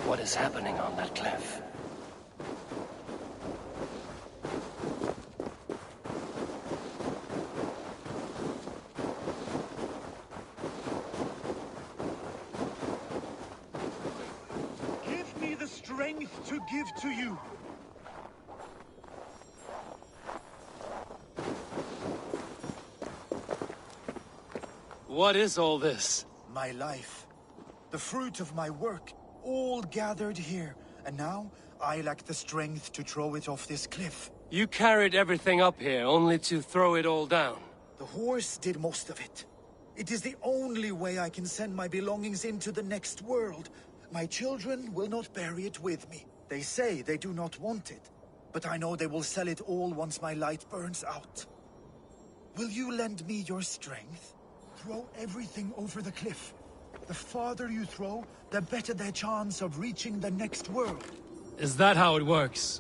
What is happening on that cliff? Give me the strength to give to you. What is all this? My life, the fruit of my work, all gathered here, and now I lack the strength to throw it off this cliff. You carried everything up here only to throw it all down. The horse did most of it. It is the only way I can send my belongings into the next world. My children will not bury it with me. They say they do not want it, but I know they will sell it all once my light burns out. Will you lend me your strength? Throw everything over the cliff. The farther you throw, the better their chance of reaching the next world. Is that how it works?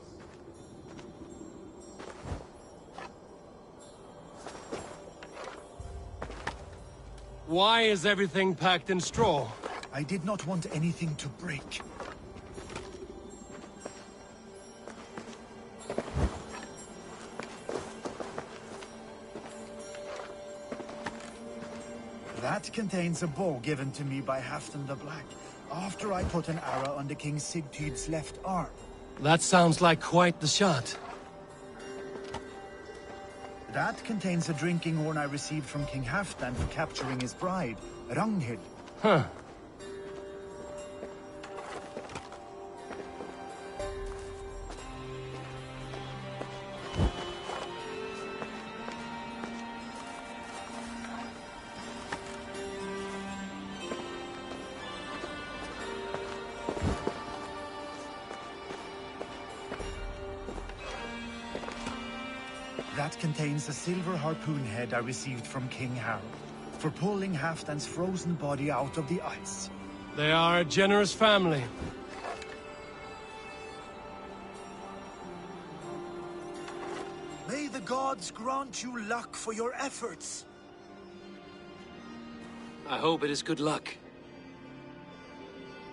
Why is everything packed in straw? I did not want anything to break. That contains a bow given to me by Halfdan the Black, after I put an arrow under King Sigtyd's left arm. That sounds like quite the shot. That contains a drinking horn I received from King Halfdan for capturing his bride, Ragnhild. Huh. That contains a silver harpoon head I received from King Harald, for pulling Halfdan's frozen body out of the ice. They are a generous family. May the gods grant you luck for your efforts. I hope it is good luck.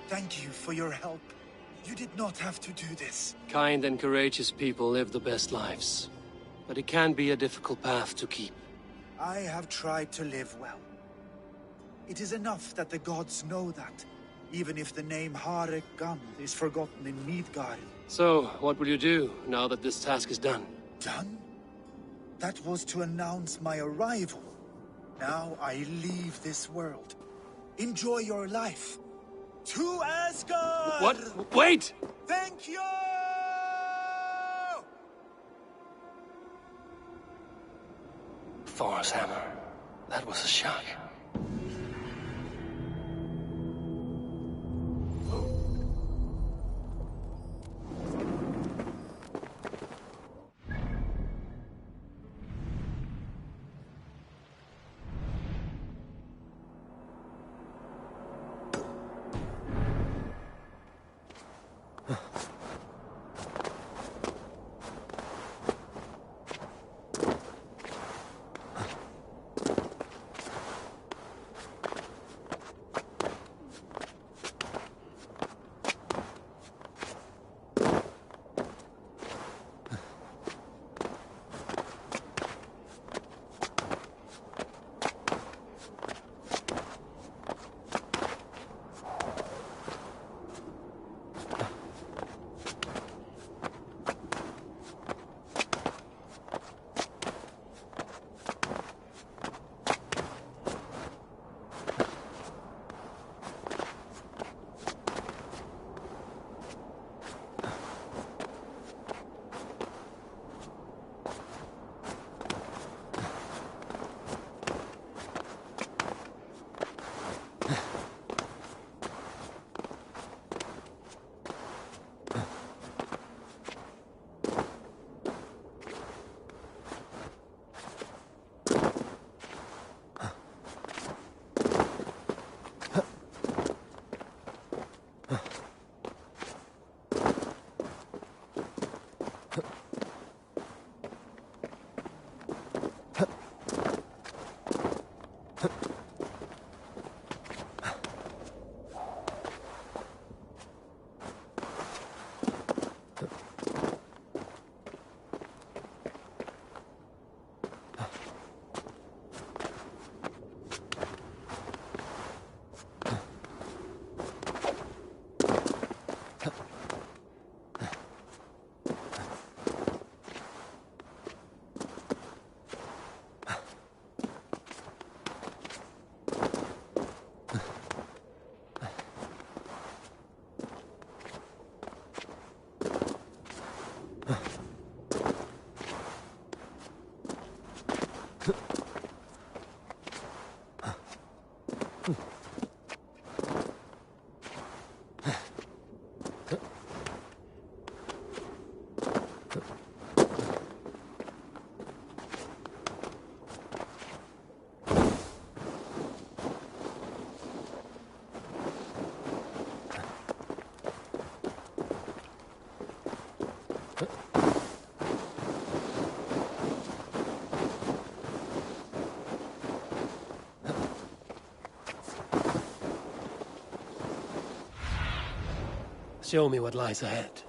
Thank you for your help. You did not have to do this. Kind and courageous people live the best lives. But it can be a difficult path to keep. I have tried to live well. It is enough that the gods know that, even if the name Harek Gand is forgotten in Midgard. So, what will you do, now that this task is done? Done? That was to announce my arrival. Now I leave this world. Enjoy your life. To Asgard! What? Wait! Thank you! Thor's hammer. That was a shot. Show me what lies ahead.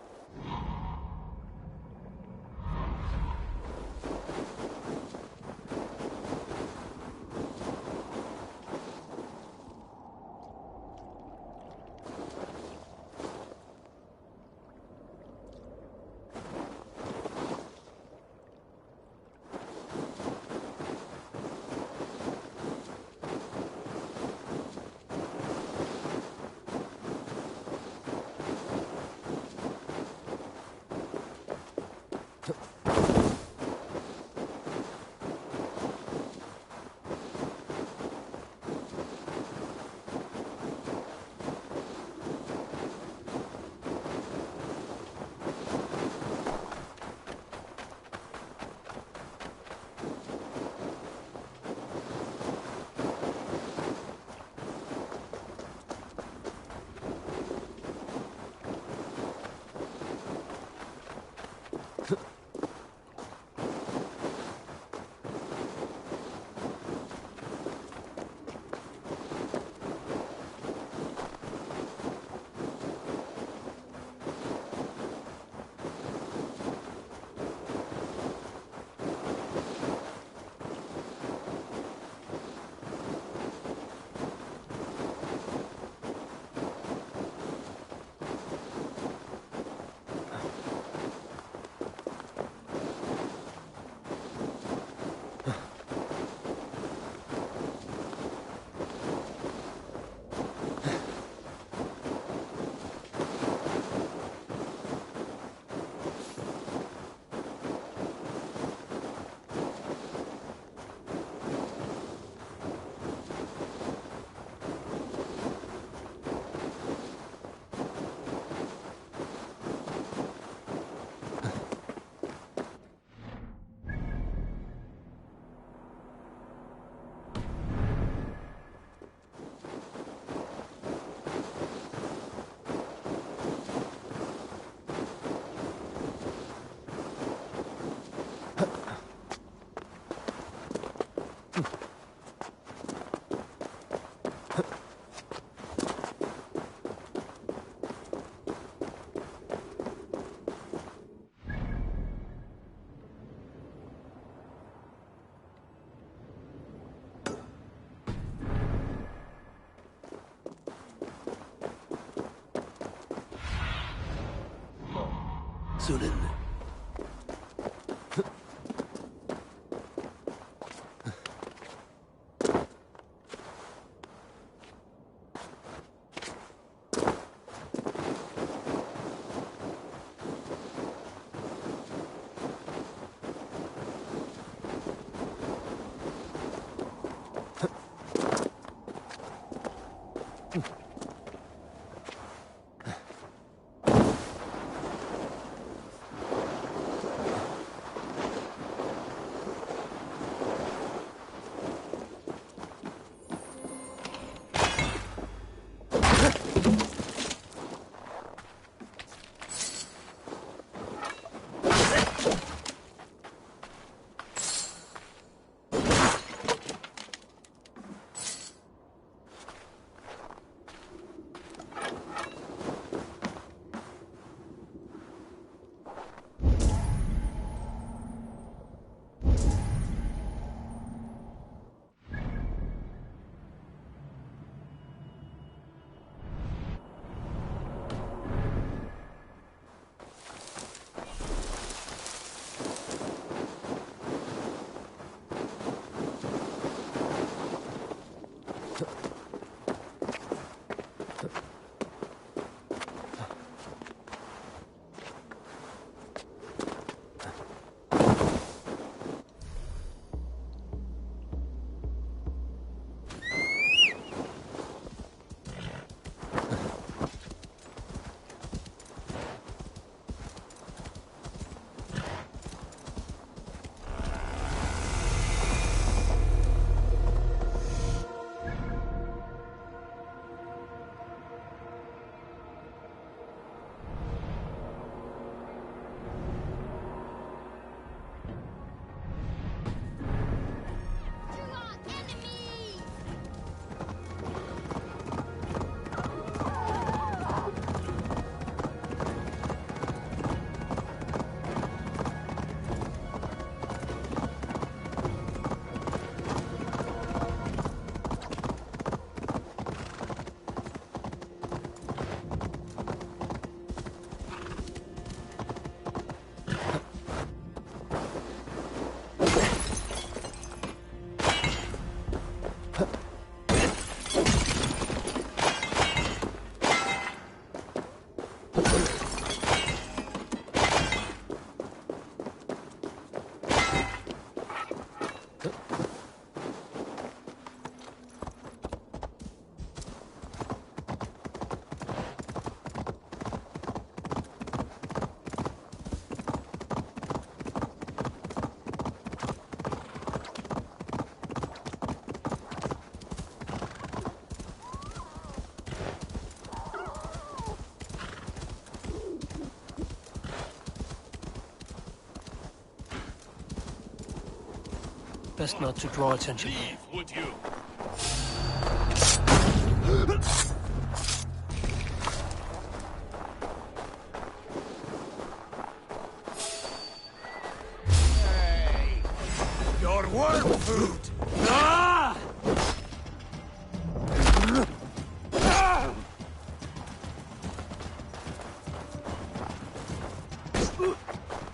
Sunan. Best not to draw attention. Leave, would you? Hey! Your worm food! Ah!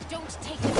Don't take it.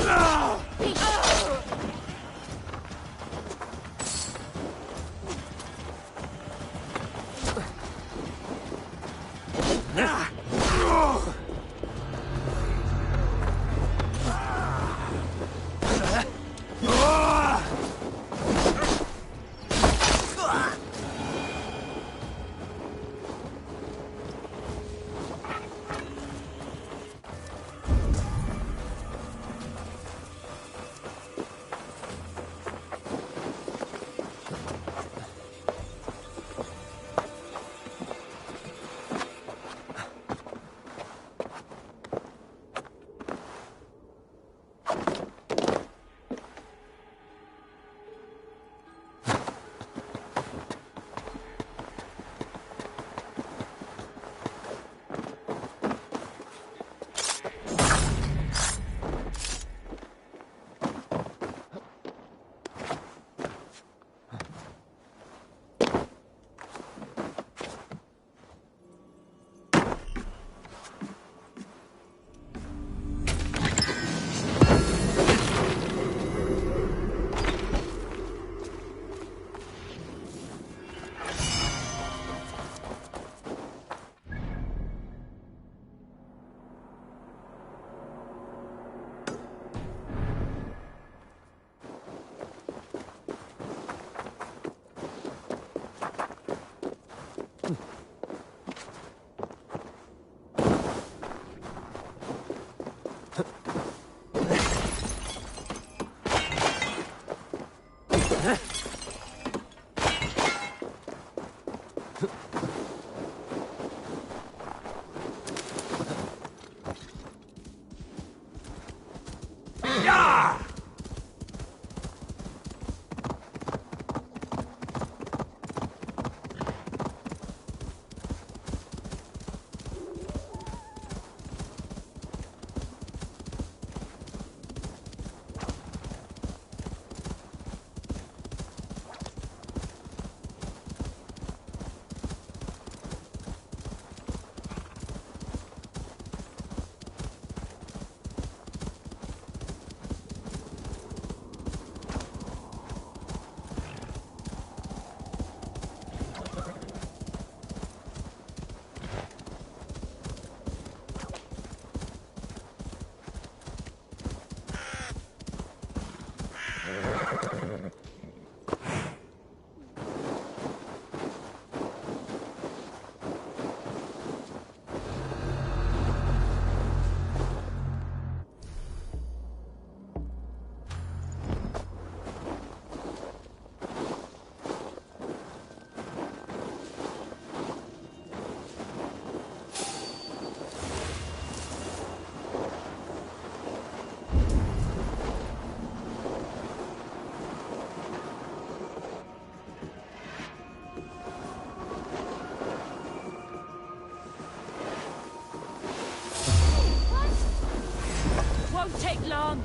Won't take long.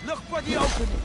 Look for the opening!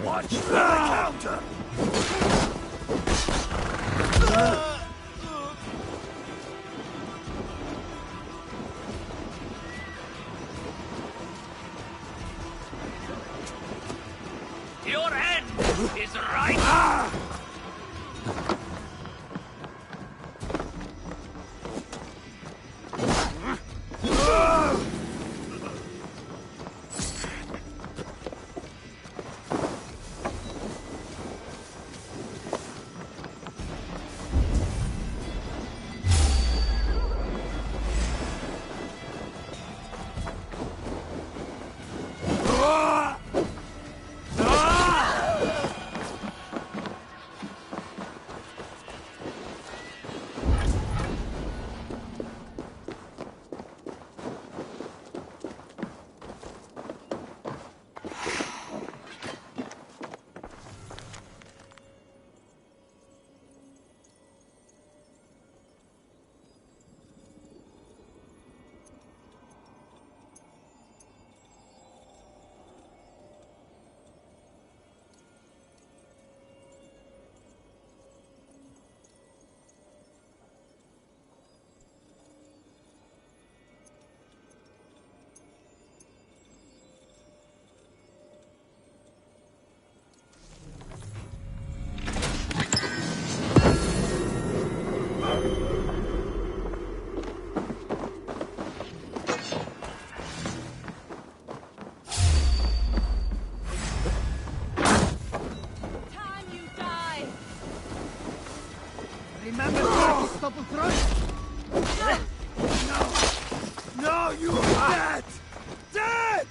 Watch the counter! is right. Time you die! Remember to stop a thrust? No, you are dead! Dead!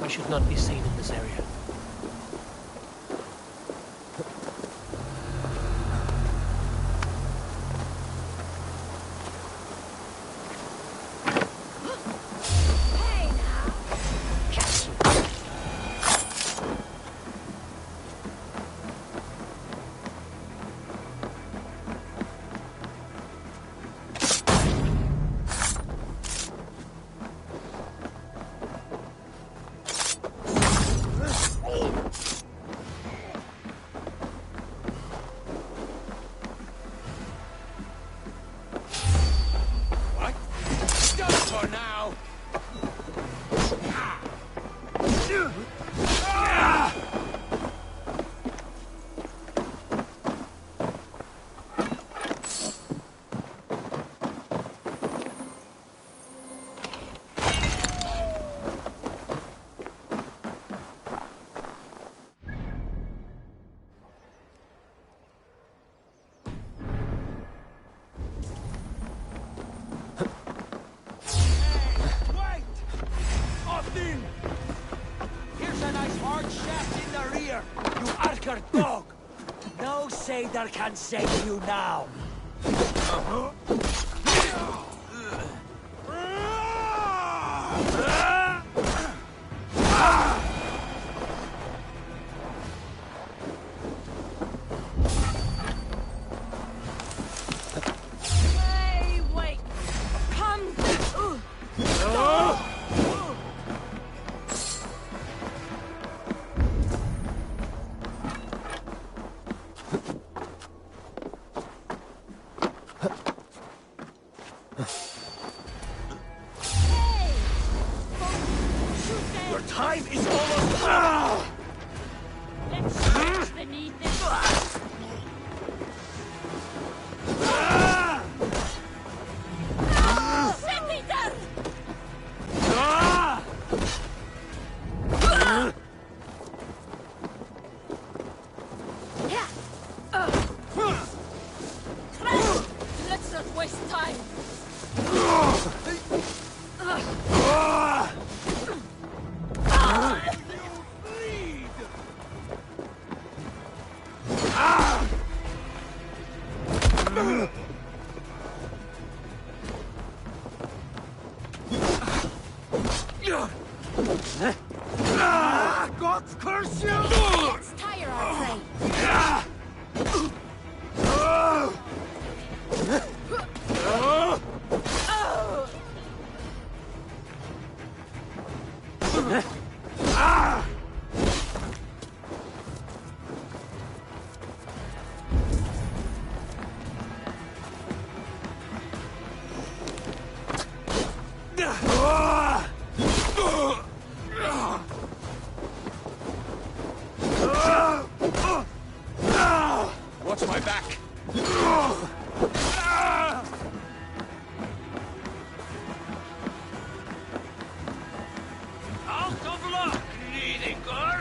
I should not be seen in this area. Hey now! bastard dog! No satyr can save you now! Wait! Come! Hey! Shoot them! Your time is almost up! Let's stretch beneath them! Senator! Let's not waste time! God curse you! Let's tire our train! Watch my back! Out of luck, leading girl!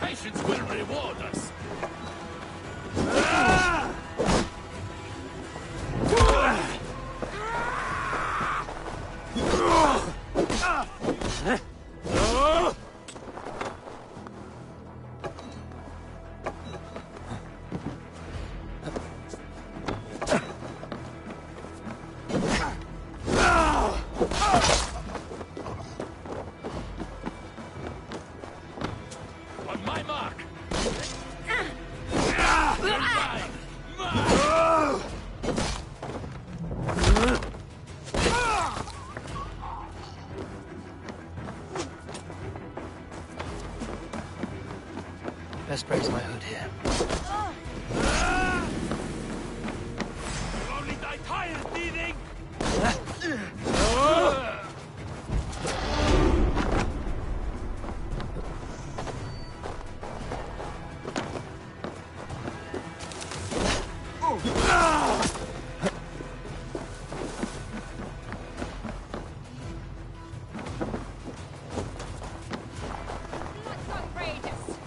Patience will reward us. On my mark. Best raise my hood here. You'll only die tired, thieving! That's outrageous.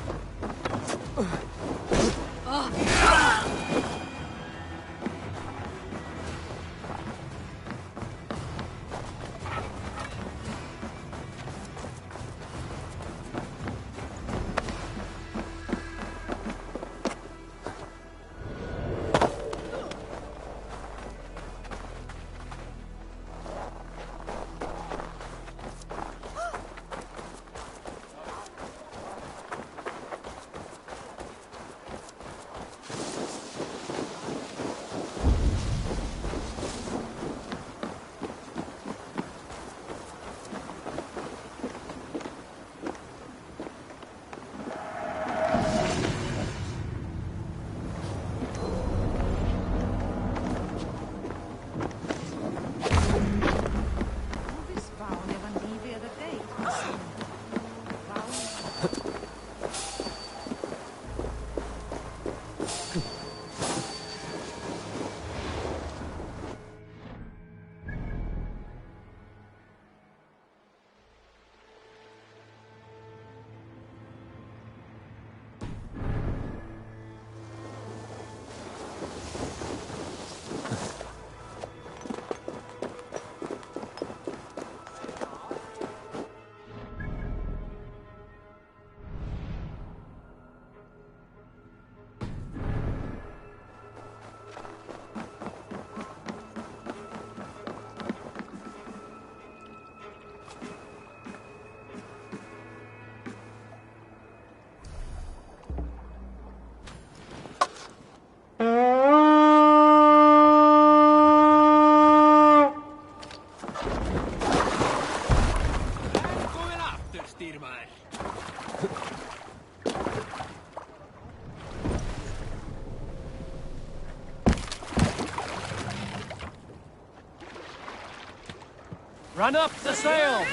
Run up the sail!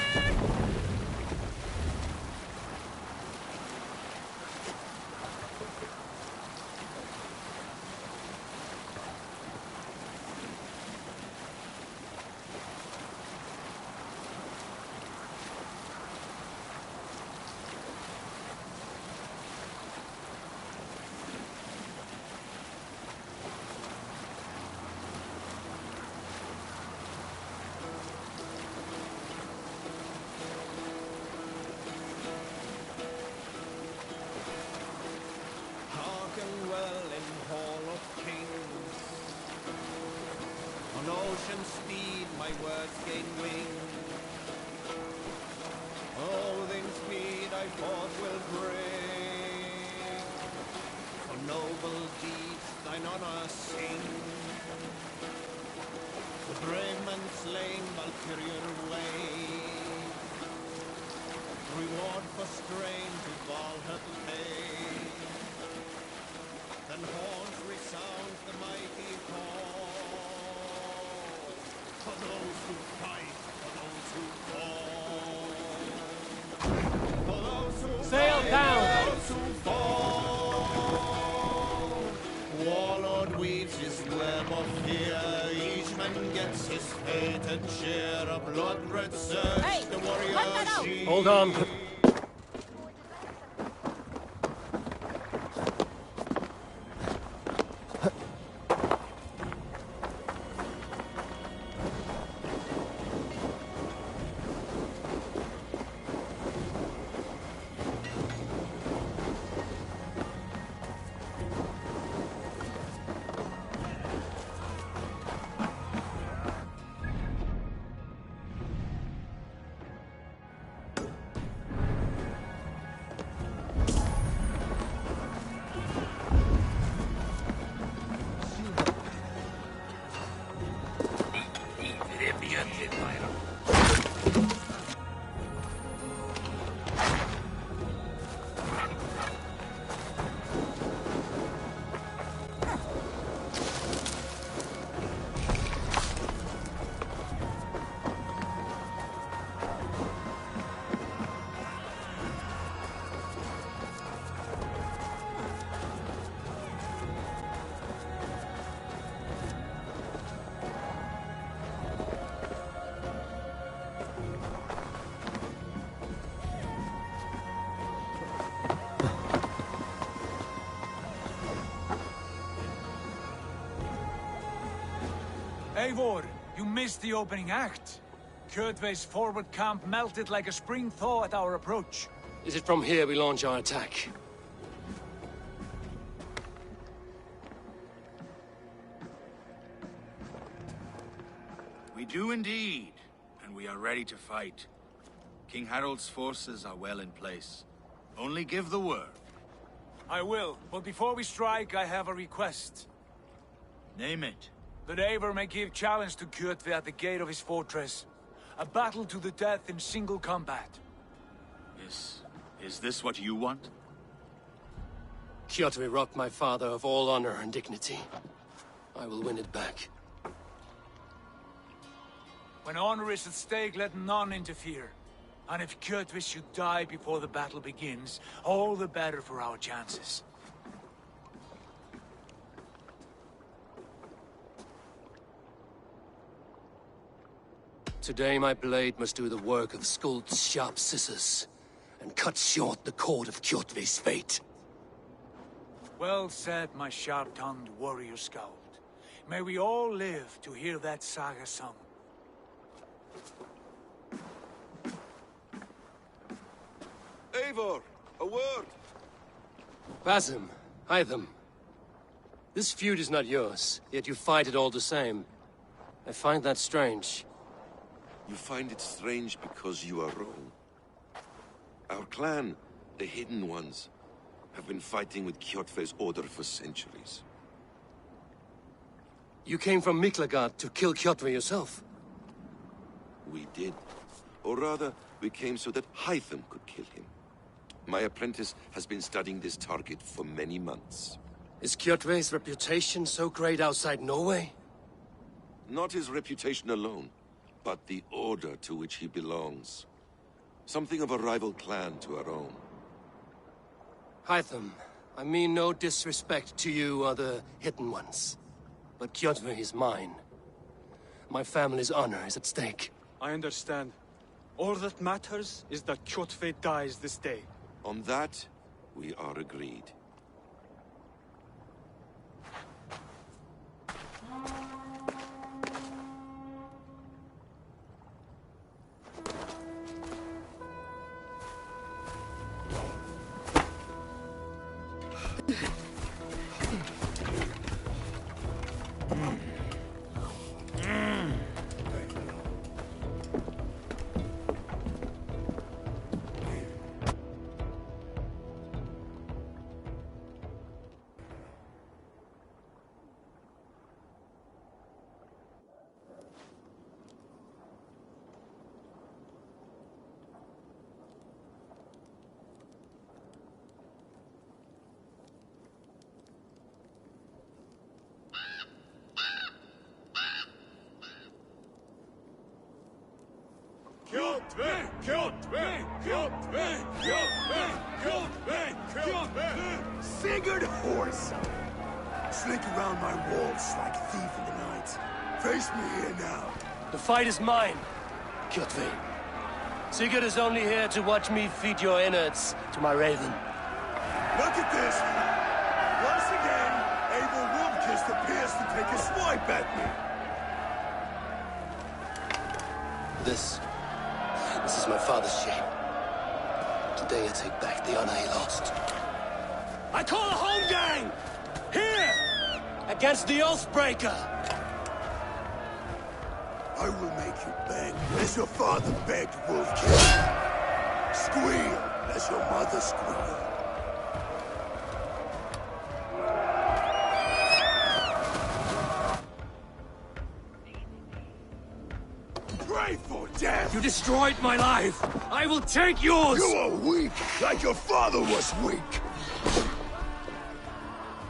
ocean speed, my words gain wing. Oathing speed I forth will bring. For noble deeds thine honor sing. The brave man slain Valkyrian way. Reward for strain to Valhalla pay. Then horns resound the mighty call. For those who fight, for those who fall. For those who Sail fight, down! for those who fall. Warlord weaves his web of fear. Each man gets his fate and share. A blood-red surge, Hey, the cut warrior that out. she. Hold on. Eivor, you missed the opening act. Kjotve's forward camp melted like a spring thaw at our approach. Is it from here we launch our attack? We do indeed, and we are ready to fight. King Harold's forces are well in place. Only give the word. I will, but before we strike, I have a request. Name it. That Eivor may give challenge to Kjotve at the gate of his fortress. A battle to the death in single combat. Is this what you want? Kjotve robbed my father of all honor and dignity. I will win it back. When honor is at stake, let none interfere. And if Kjotve should die before the battle begins, all the better for our chances. Today my blade must do the work of Skuld's sharp scissors, and cut short the cord of Kjotve's fate. Well said, my sharp-tongued warrior scout. May we all live to hear that saga sung. Eivor, a word! Basim, Hytham. This feud is not yours, yet you fight it all the same. I find that strange. You find it strange because you are wrong. Our clan, the Hidden Ones, have been fighting with Kjotve's order for centuries. You came from Miklagard to kill Kjotve yourself. We did. Or rather, we came so that Hytham could kill him. My apprentice has been studying this target for many months. Is Kjotve's reputation so great outside Norway? Not his reputation alone, but the order to which he belongs. Something of a rival clan to our own. Hytham, I mean no disrespect to you or the Hidden Ones. But Kjotve is mine. My family's honor is at stake. I understand. All that matters is that Kjotve dies this day. On that, we are agreed. Sigurd horse! Slink around my walls like a thief in the night. Face me here now. The fight is mine, Kjotve. Sigurd is only here to watch me feed your innards to my raven. Look at this! Once again, Abel Wolfkiss appears to take a swipe at me. This is my father's shame. Today I take back the honor he lost. I call a home gang! Here! Against the Oathbreaker! I will make you beg, as your father begged, Wolfkiss. Squeal, as your mother squealed. Pray for death! You destroyed my life! I will take yours! You are weak, like your father was weak!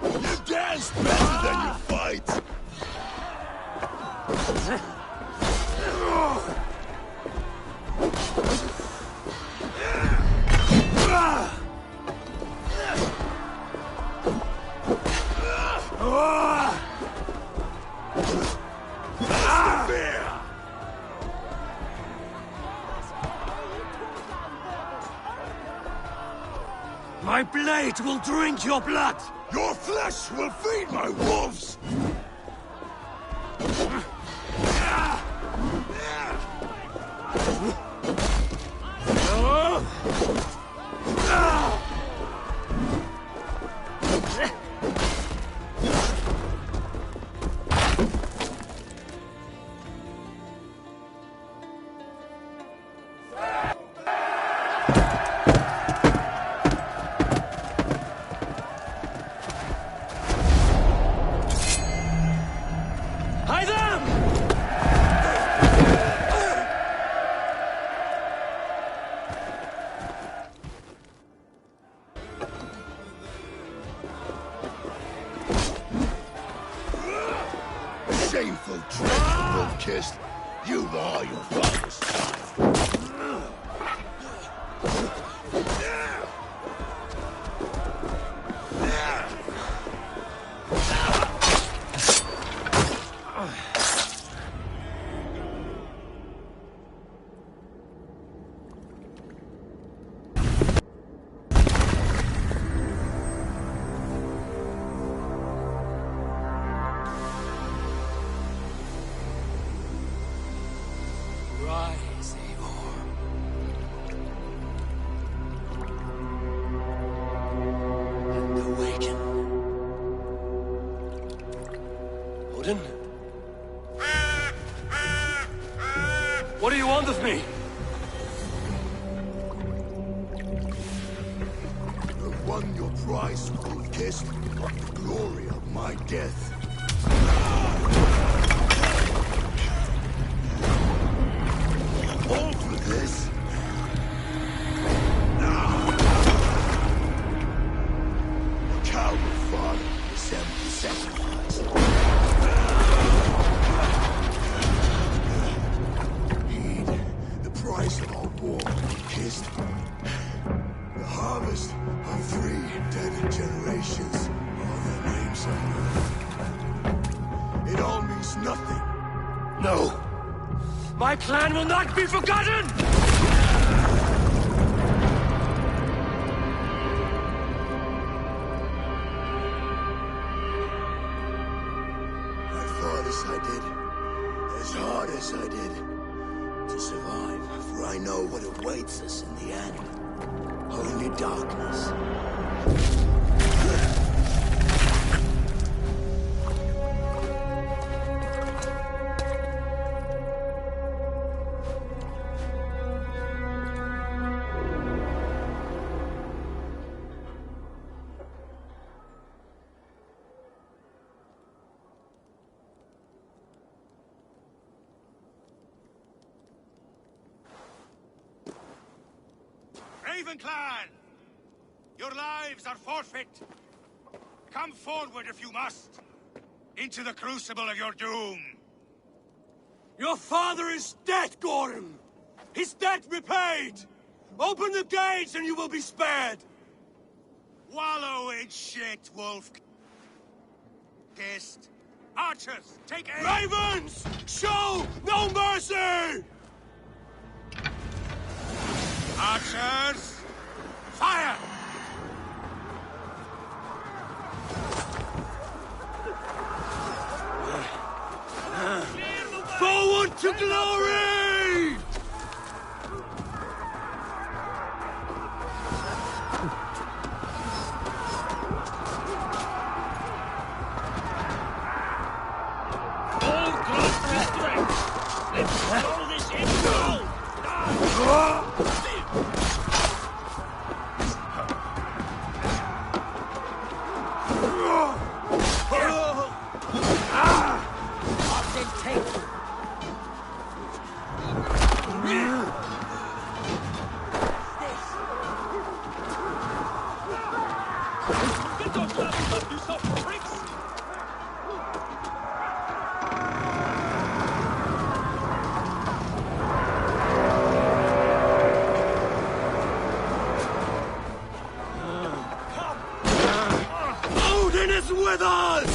You dance better than you fight! My blade will drink your blood! Your flesh will feed my wolves! Shameful trick, Wolfkiss. You are your father's child. Rise, Eivor. And awaken. Odin? What do you want of me? You have won your prize, Wolfkiss. The glory of my death. All for this? A coward father is empty sacrifice. Heed the price of our war, Kissed. The harvest of 3 dead generations. All their names are. It all means nothing. No! My clan will not be forgotten! I fought as I did, as hard as I did, to survive, for I know what awaits us in the end. Only darkness. Raven Clan! Your lives are forfeit! Come forward if you must! Into the crucible of your doom! Your father is dead, Gordon! His debt repaid! Open the gates and you will be spared! Wallow in shit, wolf. Kissed. Archers, take aim! Ravens! Show no mercy! Archers! Fire! Forward to glory! All gloves to strength! Let's blow this in! Get those levels up, you soft pricks! Odin is with us!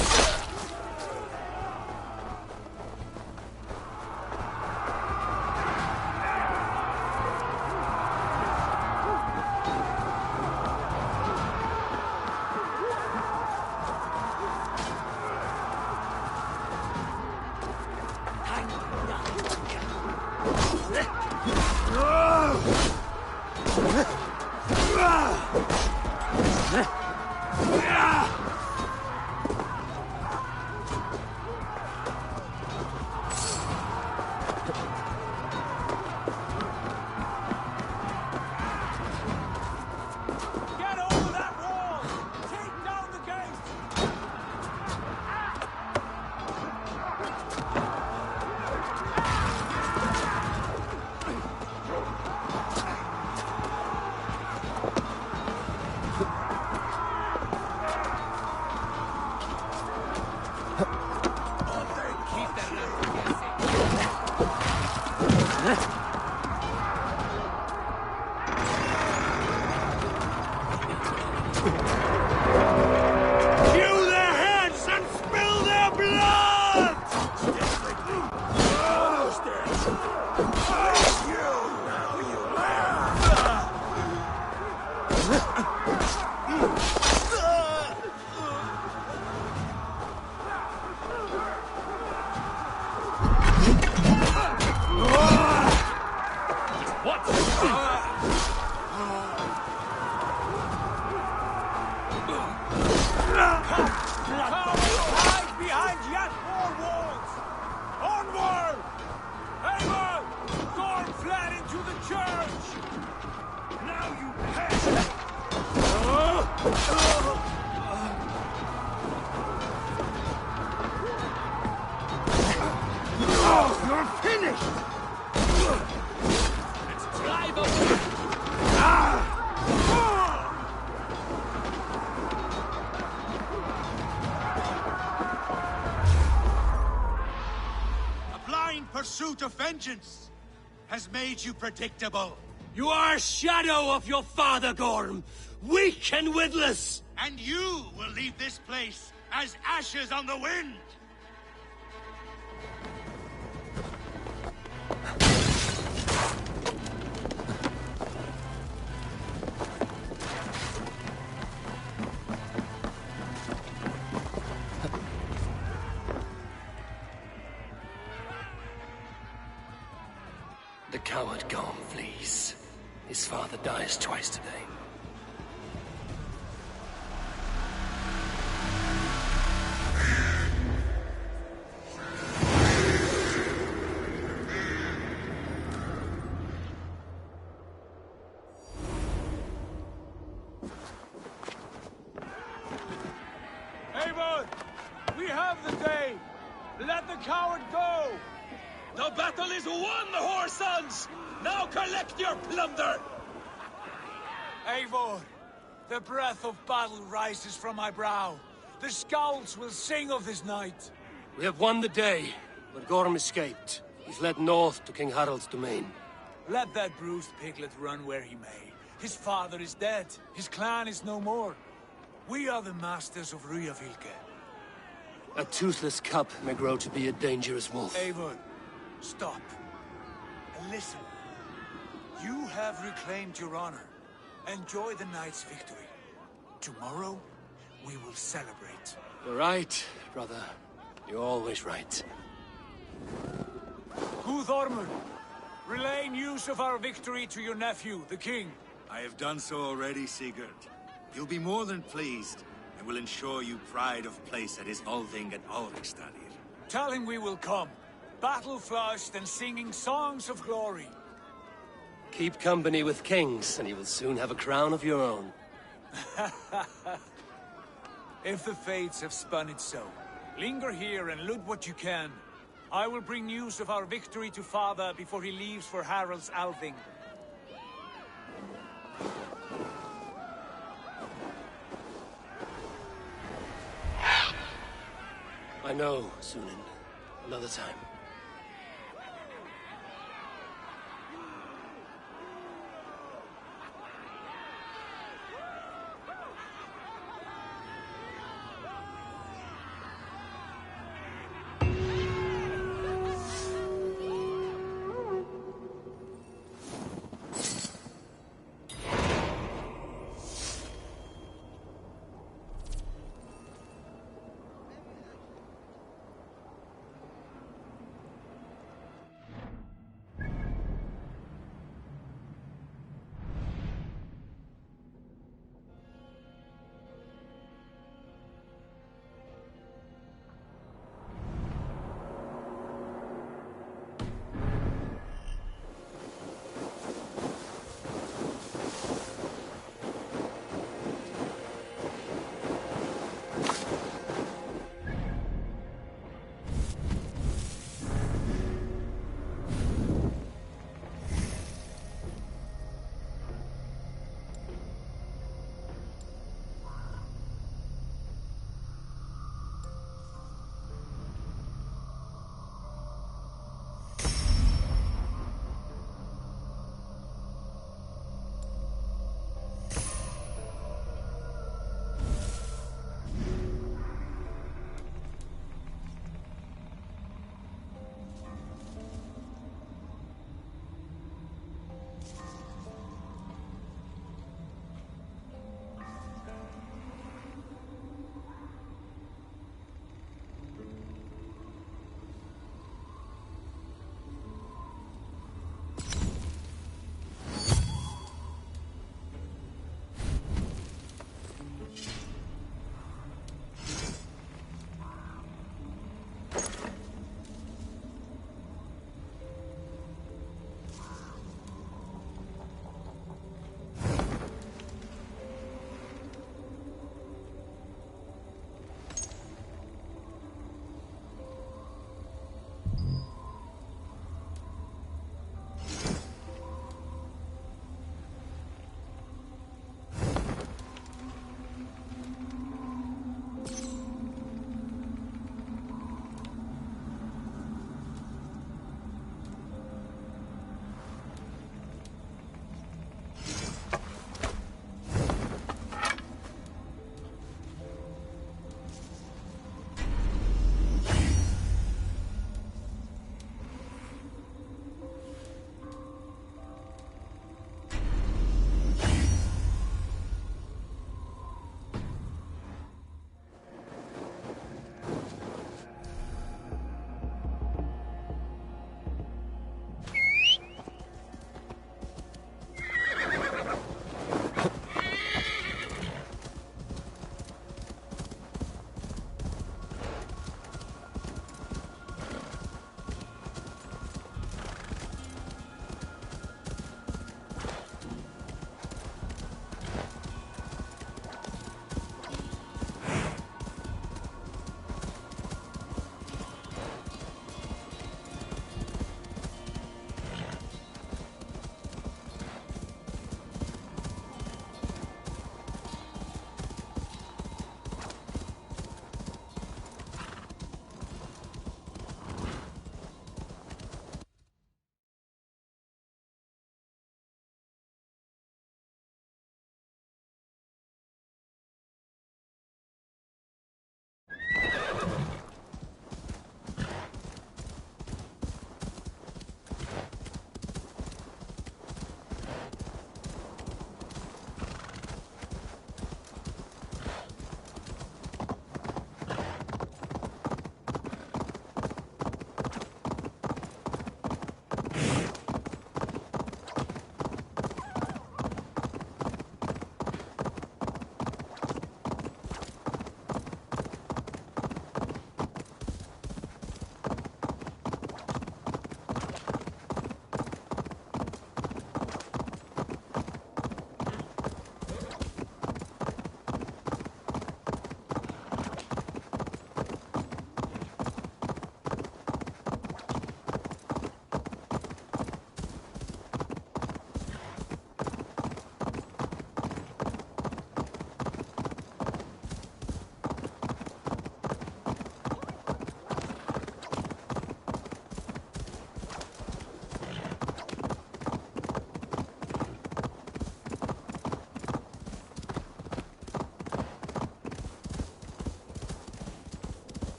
Get over that wall! Take down the gates! Hew their heads and spill their blood! Hide behind yet more walls! Onward! Eivor! Gorm fled into the church! Now you perish! You're finished! Let's drive up! A blind pursuit of vengeance has made you predictable. You are a shadow of your father, Gorm! Weak and witless! And you will leave this place as ashes on the wind! The coward Gorm flees. His father dies twice today. Eivor! We have the day! Let the coward go! The battle is won, whoresons! Now collect your plunder! Eivor, the breath of battle rises from my brow. The scouts will sing of this night. We have won the day, but Gorm escaped. He's led north to King Harald's domain. Let that bruised piglet run where he may. His father is dead. His clan is no more. We are the masters of Ryjavilke. A toothless cub may grow to be a dangerous wolf. Eivor, stop. And listen. You have reclaimed your honor. Enjoy the night's victory. Tomorrow, we will celebrate. You're right, brother. You're always right. Guthormur, relay news of our victory to your nephew, the king. I have done so already, Sigurd. He'll be more than pleased, and will ensure you pride of place at his Althing at Ulrichstadir. Tell him we will come, battle-flushed and singing songs of glory. Keep company with kings, and you will soon have a crown of your own. If the fates have spun it so, linger here and loot what you can. I will bring news of our victory to father before he leaves for Harald's Althing. I know, Sunan. Another time.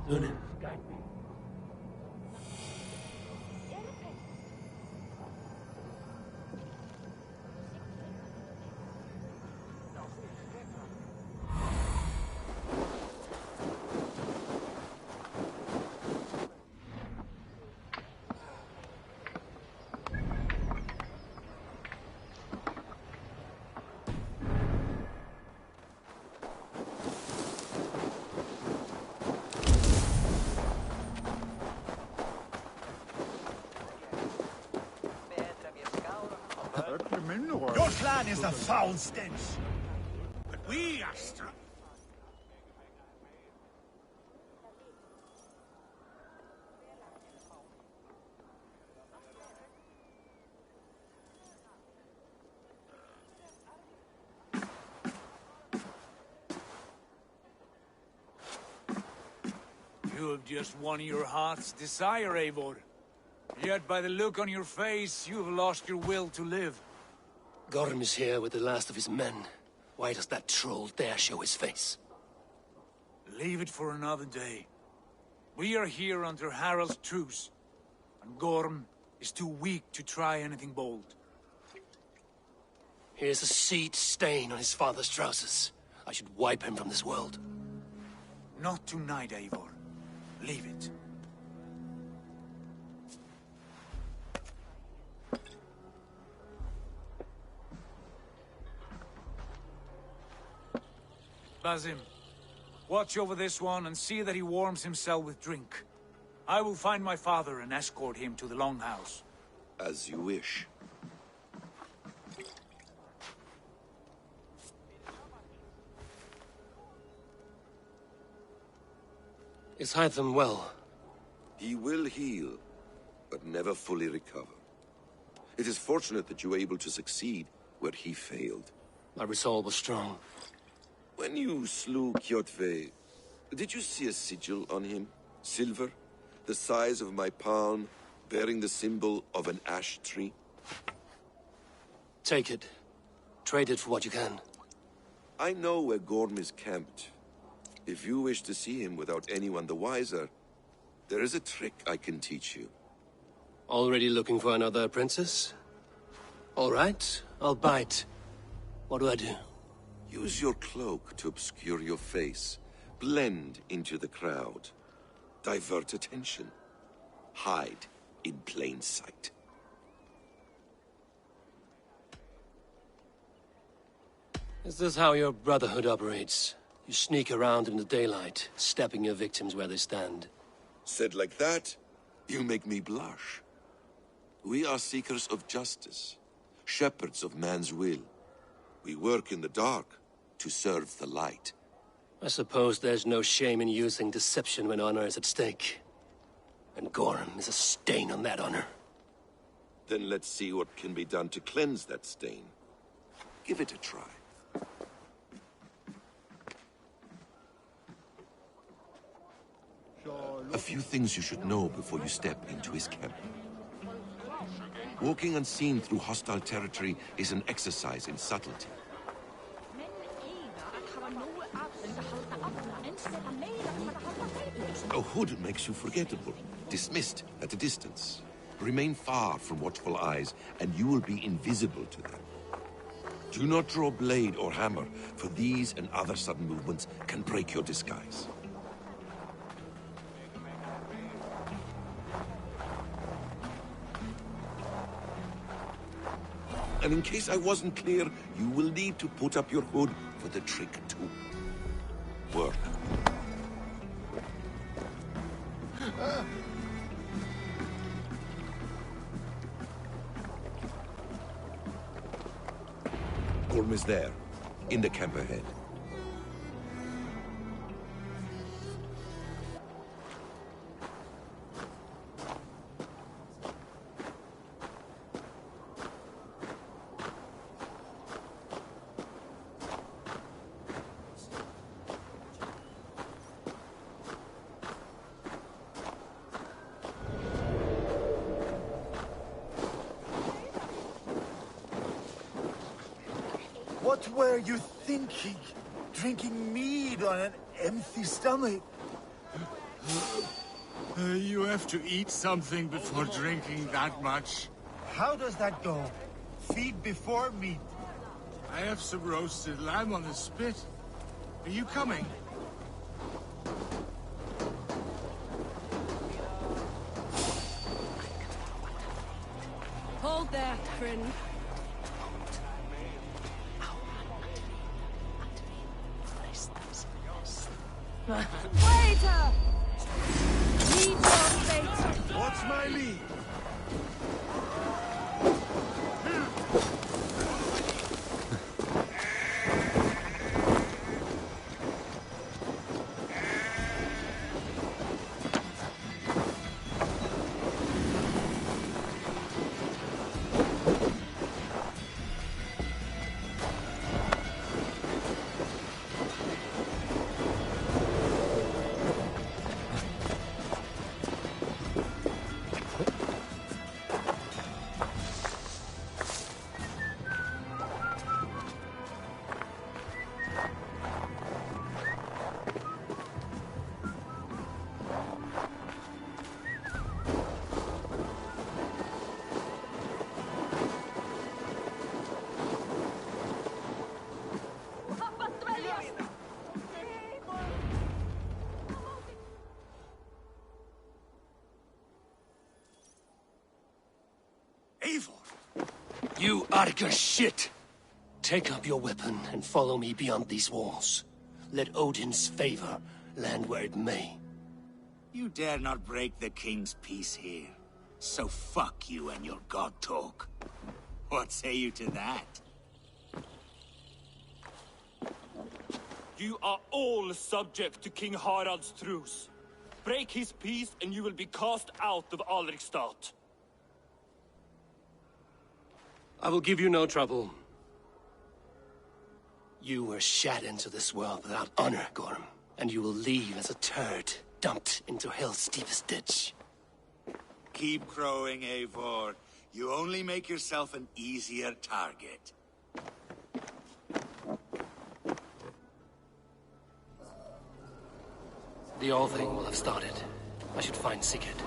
Lunin, guide me. Your clan is a foul stench. But we are strong. You have just won your heart's desire, Eivor. Yet by the look on your face, you have lost your will to live. Gorm is here with the last of his men. Why does that troll dare show his face? Leave it for another day. We are here under Harald's truce, and Gorm is too weak to try anything bold. Here's a seed stain on his father's trousers. I should wipe him from this world. Not tonight, Eivor. Leave it. Basim, watch over this one and see that he warms himself with drink. I will find my father and escort him to the Longhouse. As you wish. Is Hytham well? He will heal, but never fully recover. It is fortunate that you were able to succeed where he failed. My resolve was strong. When you slew Kjotve, did you see a sigil on him? Silver? The size of my palm, bearing the symbol of an ash tree? Take it. Trade it for what you can. I know where Gorm is camped. If you wish to see him without anyone the wiser, there is a trick I can teach you. Already looking for another princess? All right, I'll bite. What do I do? Use your cloak to obscure your face. Blend into the crowd. Divert attention. Hide in plain sight. Is this how your Brotherhood operates? You sneak around in the daylight, stepping your victims where they stand. Said like that, you make me blush. We are seekers of justice, shepherds of man's will. We work in the dark to serve the light. I suppose there's no shame in using deception when honor is at stake. And Gorm is a stain on that honor. Then let's see what can be done to cleanse that stain. Give it a try. A few things you should know before you step into his camp. Walking unseen through hostile territory is an exercise in subtlety. A hood makes you forgettable, dismissed at a distance. Remain far from watchful eyes, and you will be invisible to them. Do not draw blade or hammer, for these and other sudden movements can break your disguise. And in case I wasn't clear, you will need to put up your hood for the trick too. Work. Gorm is there, in the camp ahead. What were you thinking? Drinking mead on an empty stomach? You have to eat something before drinking that much. How does that go? Feed before meat. I have some roasted lamb on the spit. Are you coming? Hold there, friend. Waiter! Meet your fate! What's my lead? You Arga shit! Take up your weapon and follow me beyond these walls. Let Odin's favor land where it may. You dare not break the king's peace here. So fuck you and your god talk. What say you to that? You are all subject to King Harald's truce. Break his peace and you will be cast out of Alrikstad. I will give you no trouble. You were shat into this world without honor, Gorm, and you will leave as a turd dumped into hell's deepest ditch. Keep crowing, Eivor. You only make yourself an easier target. The All Thing will have started. I should find Sigurd.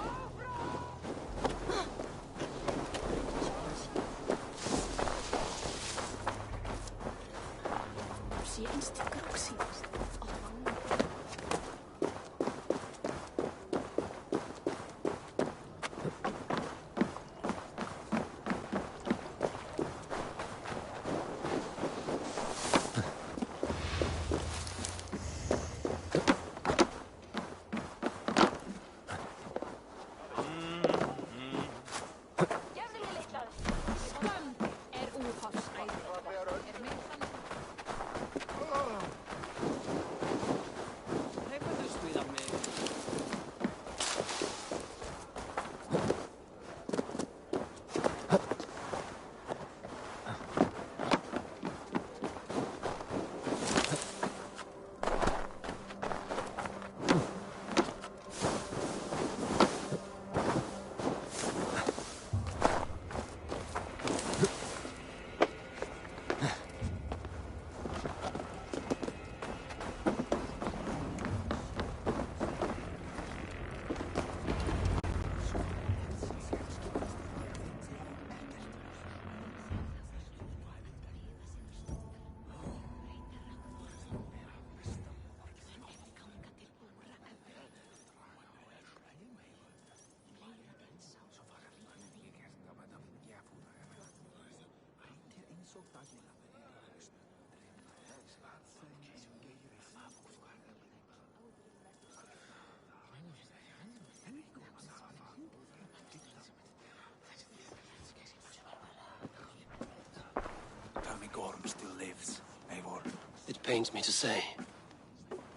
Tell me Gorm still lives, Eivor. It pains me to say.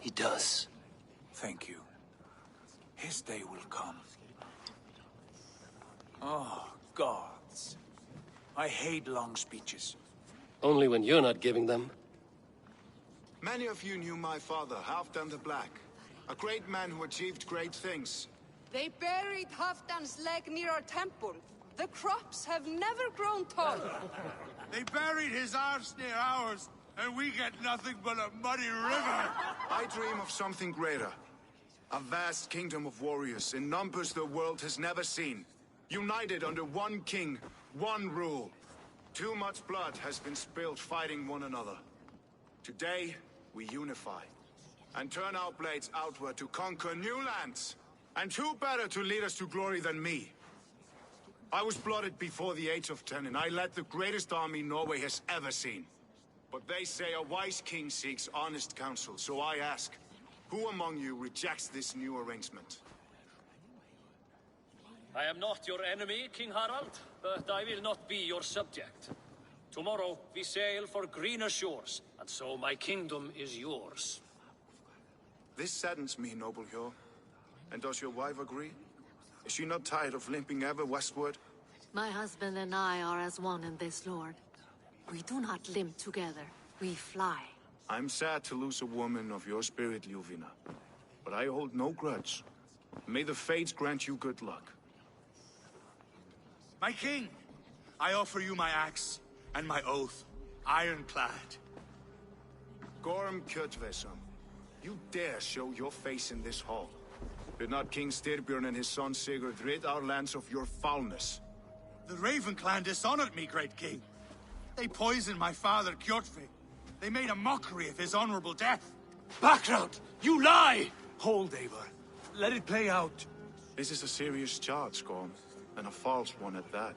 He does. Thank you. His day will come. Oh, gods. I hate long speeches. Only when you're not giving them. Many of you knew my father, Halfdan the Black. A great man who achieved great things. They buried Halfdan's leg near our temple. The crops have never grown tall. They buried his arse near ours, and we get nothing but a muddy river. I dream of something greater. A vast kingdom of warriors in numbers the world has never seen. United under one king, one rule. Too much blood has been spilled fighting one another. Today, we unify. And turn our blades outward to conquer new lands. And who better to lead us to glory than me? I was blooded before the age of 10, and I led the greatest army Norway has ever seen. But they say a wise king seeks honest counsel, so I ask, who among you rejects this new arrangement? I am not your enemy, King Harald, but I will not be your subject. Tomorrow we sail for greener shores, and so my kingdom is yours. This saddens me, noble Hjor. And does your wife agree? Is she not tired of limping ever westward? My husband and I are as one in this, Lord. We do not limp together, we fly. I'm sad to lose a woman of your spirit, Ljuvina. But I hold no grudge. May the fates grant you good luck. My king, I offer you my axe and my oath, ironclad. Gorm Kjotveson, you dare show your face in this hall. Did not King Styrbjörn and his son Sigurd rid our lands of your foulness? The Raven clan dishonored me, great king. They poisoned my father, Kjotve. They made a mockery of his honorable death. Background! You lie! Hold, Eivor. Let it play out. This is a serious charge, Gorm, and a false one at that.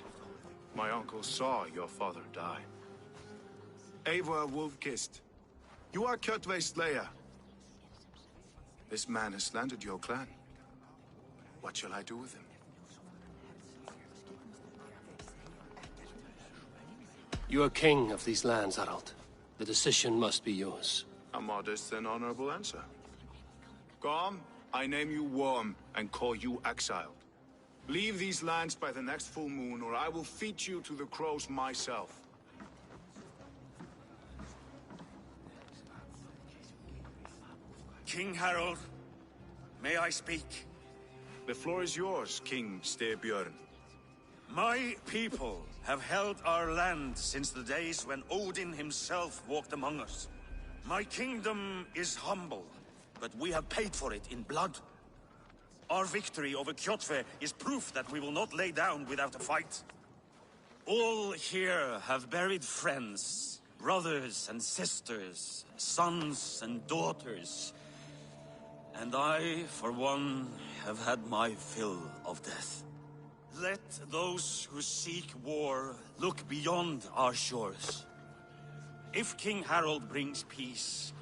My uncle saw your father die. Eivor Wolf-Kissed, you are Kjotve's slayer. This man has slandered your clan. What shall I do with him? You are king of these lands, Harald. The decision must be yours. A modest and honorable answer. Gorm, I name you Worm and call you exiled. Leave these lands by the next full moon, or I will feed you to the crows myself. King Harald, may I speak? The floor is yours, King Styrbjörn. My people have held our land since the days when Odin himself walked among us. My kingdom is humble, but we have paid for it in blood. Our victory over Kjotve is proof that we will not lay down without a fight. All here have buried friends, brothers and sisters, sons and daughters. And I, for one, have had my fill of death. Let those who seek war look beyond our shores. If King Harald brings peace,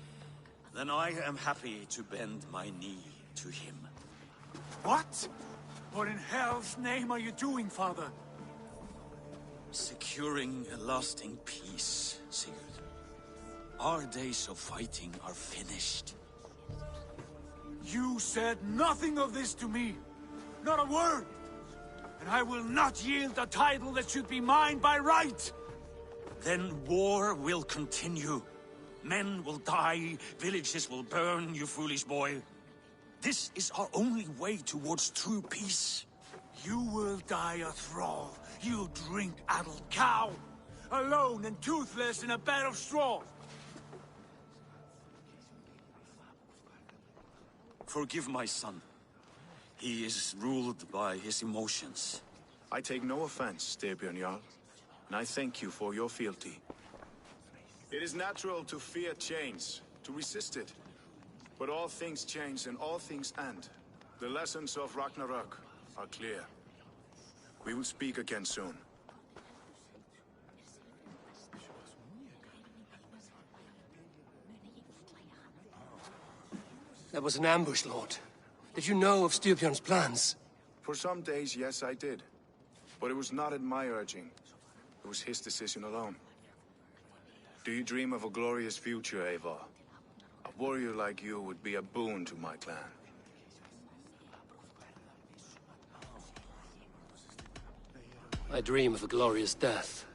then I am happy to bend my knee to him. What? What in hell's name are you doing, father? Securing a lasting peace, Sigurd. Our days of fighting are finished. You said nothing of this to me. Not a word. And I will not yield a title that should be mine by right. Then war will continue. Men will die, villages will burn, you foolish boy. This is our only way towards true peace. You will die a thrall. You drink-addled cow. Alone and toothless in a bed of straw. Forgive my son. He is ruled by his emotions. I take no offense, Styrbjörn Jarl, and I thank you for your fealty. It is natural to fear change, to resist it. But all things change and all things end. The lessons of Ragnarok are clear. We will speak again soon. That was an ambush, Lord. Did you know of Styrbjörn's plans? For some days, yes, I did. But it was not at my urging. It was his decision alone. Do you dream of a glorious future, Eivor? A warrior like you would be a boon to my clan. I dream of a glorious death,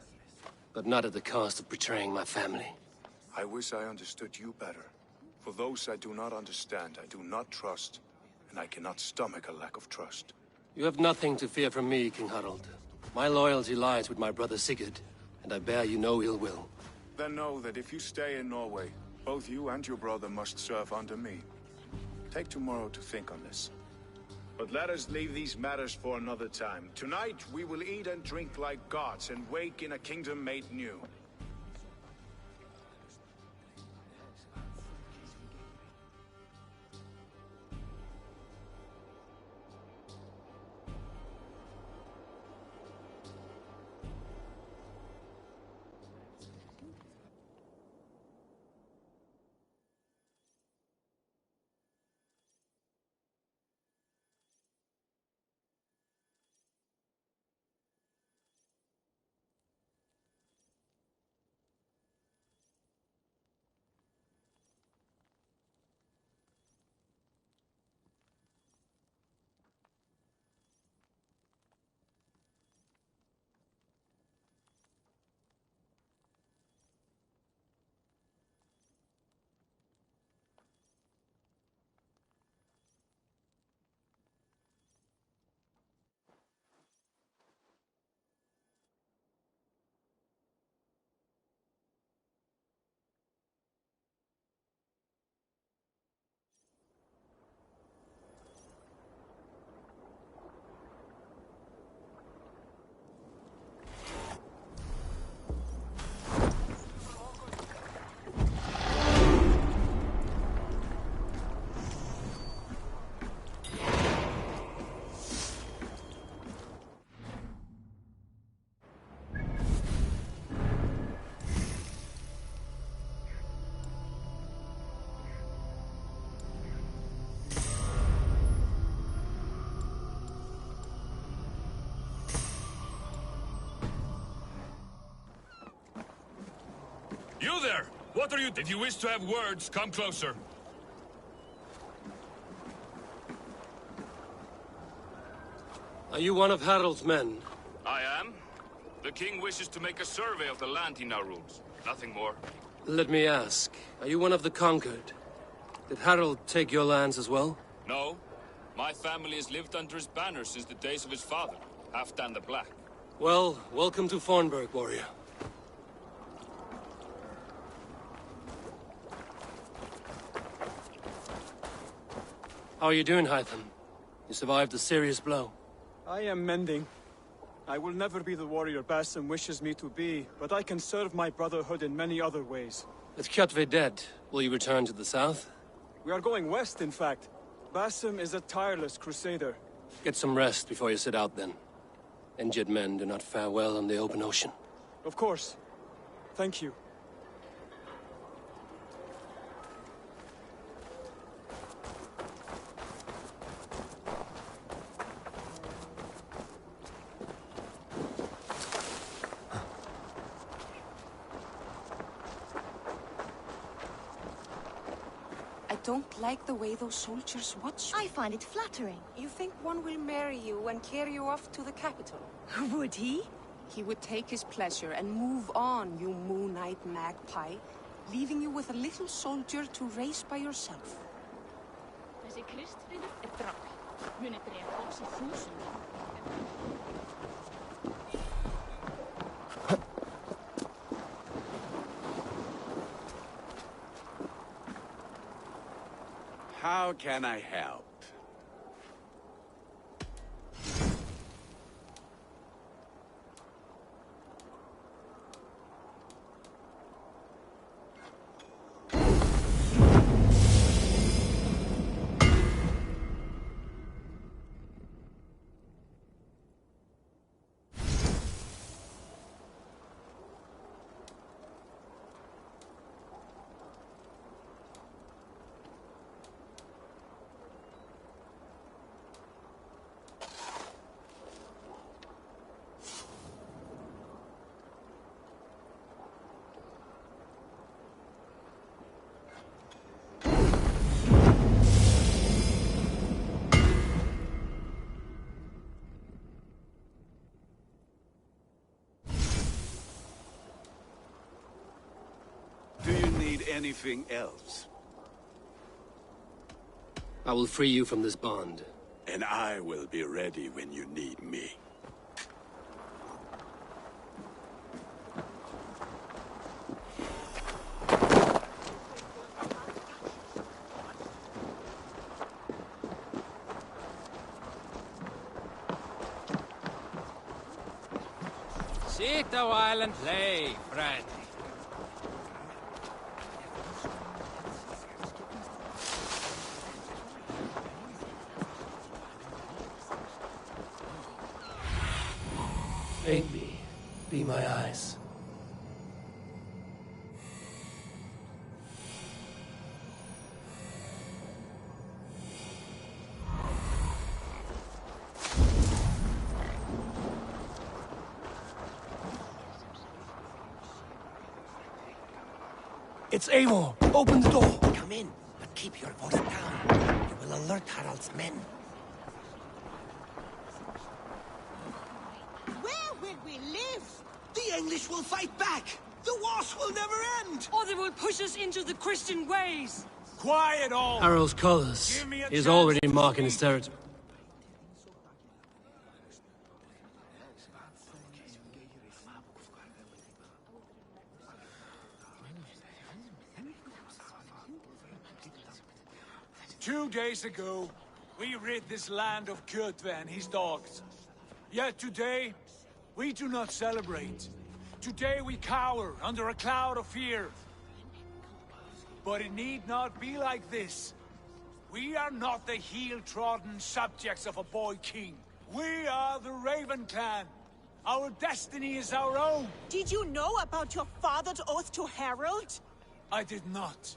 but not at the cost of betraying my family. I wish I understood you better. For those I do not understand, I do not trust, and I cannot stomach a lack of trust. You have nothing to fear from me, King Harald. My loyalty lies with my brother Sigurd. and I bear you no ill will. Then know that if you stay in Norway, both you and your brother must serve under me. Take tomorrow to think on this. But let us leave these matters for another time. Tonight, we will eat and drink like gods and wake in a kingdom made new. You there! What are you— If you wish to have words, come closer. Are you one of Harald's men? I am. The king wishes to make a survey of the land he now rules. Nothing more. Let me ask, are you one of the conquered? Did Harald take your lands as well? No. My family has lived under his banner since the days of his father, Halfdan the Black. Well, welcome to Fornburg, warrior. How are you doing, Hytham? You survived a serious blow. I am mending. I will never be the warrior Basim wishes me to be, but I can serve my brotherhood in many other ways. With Kjotve dead, will you return to the south? We are going west, in fact. Basim is a tireless crusader. Get some rest before you set out, then. Injured men do not fare well on the open ocean. Of course. Thank you. I don't like the way those soldiers watch me. I find it flattering. You think one will marry you and carry you off to the capital? Would he? He would take his pleasure and move on, you moon-eyed magpie, leaving you with a little soldier to raise by yourself. Þessi Kristfríður drafl. Muni drepa oss í þúsundum. How can I help? Anything else? I will free you from this bond. And I will be ready when you need me. Sit a while and play, friend. Aid me. Be my eyes. It's Eivor! Open the door! Come in, but keep your voice down. You will alert Harald's men. Where will we live? The English will fight back! The wars will never end! Or they will push us into the Christian ways! Quiet all! Harald's colors. He's already marking his territory. Two days ago, we rid this land of Kjotve and his dogs. Yet today, we do not celebrate. Today we cower under a cloud of fear. But it need not be like this. We are not the heel-trodden subjects of a boy king. We are the Raven clan. Our destiny is our own. Did you know about your father's oath to Harald? I did not.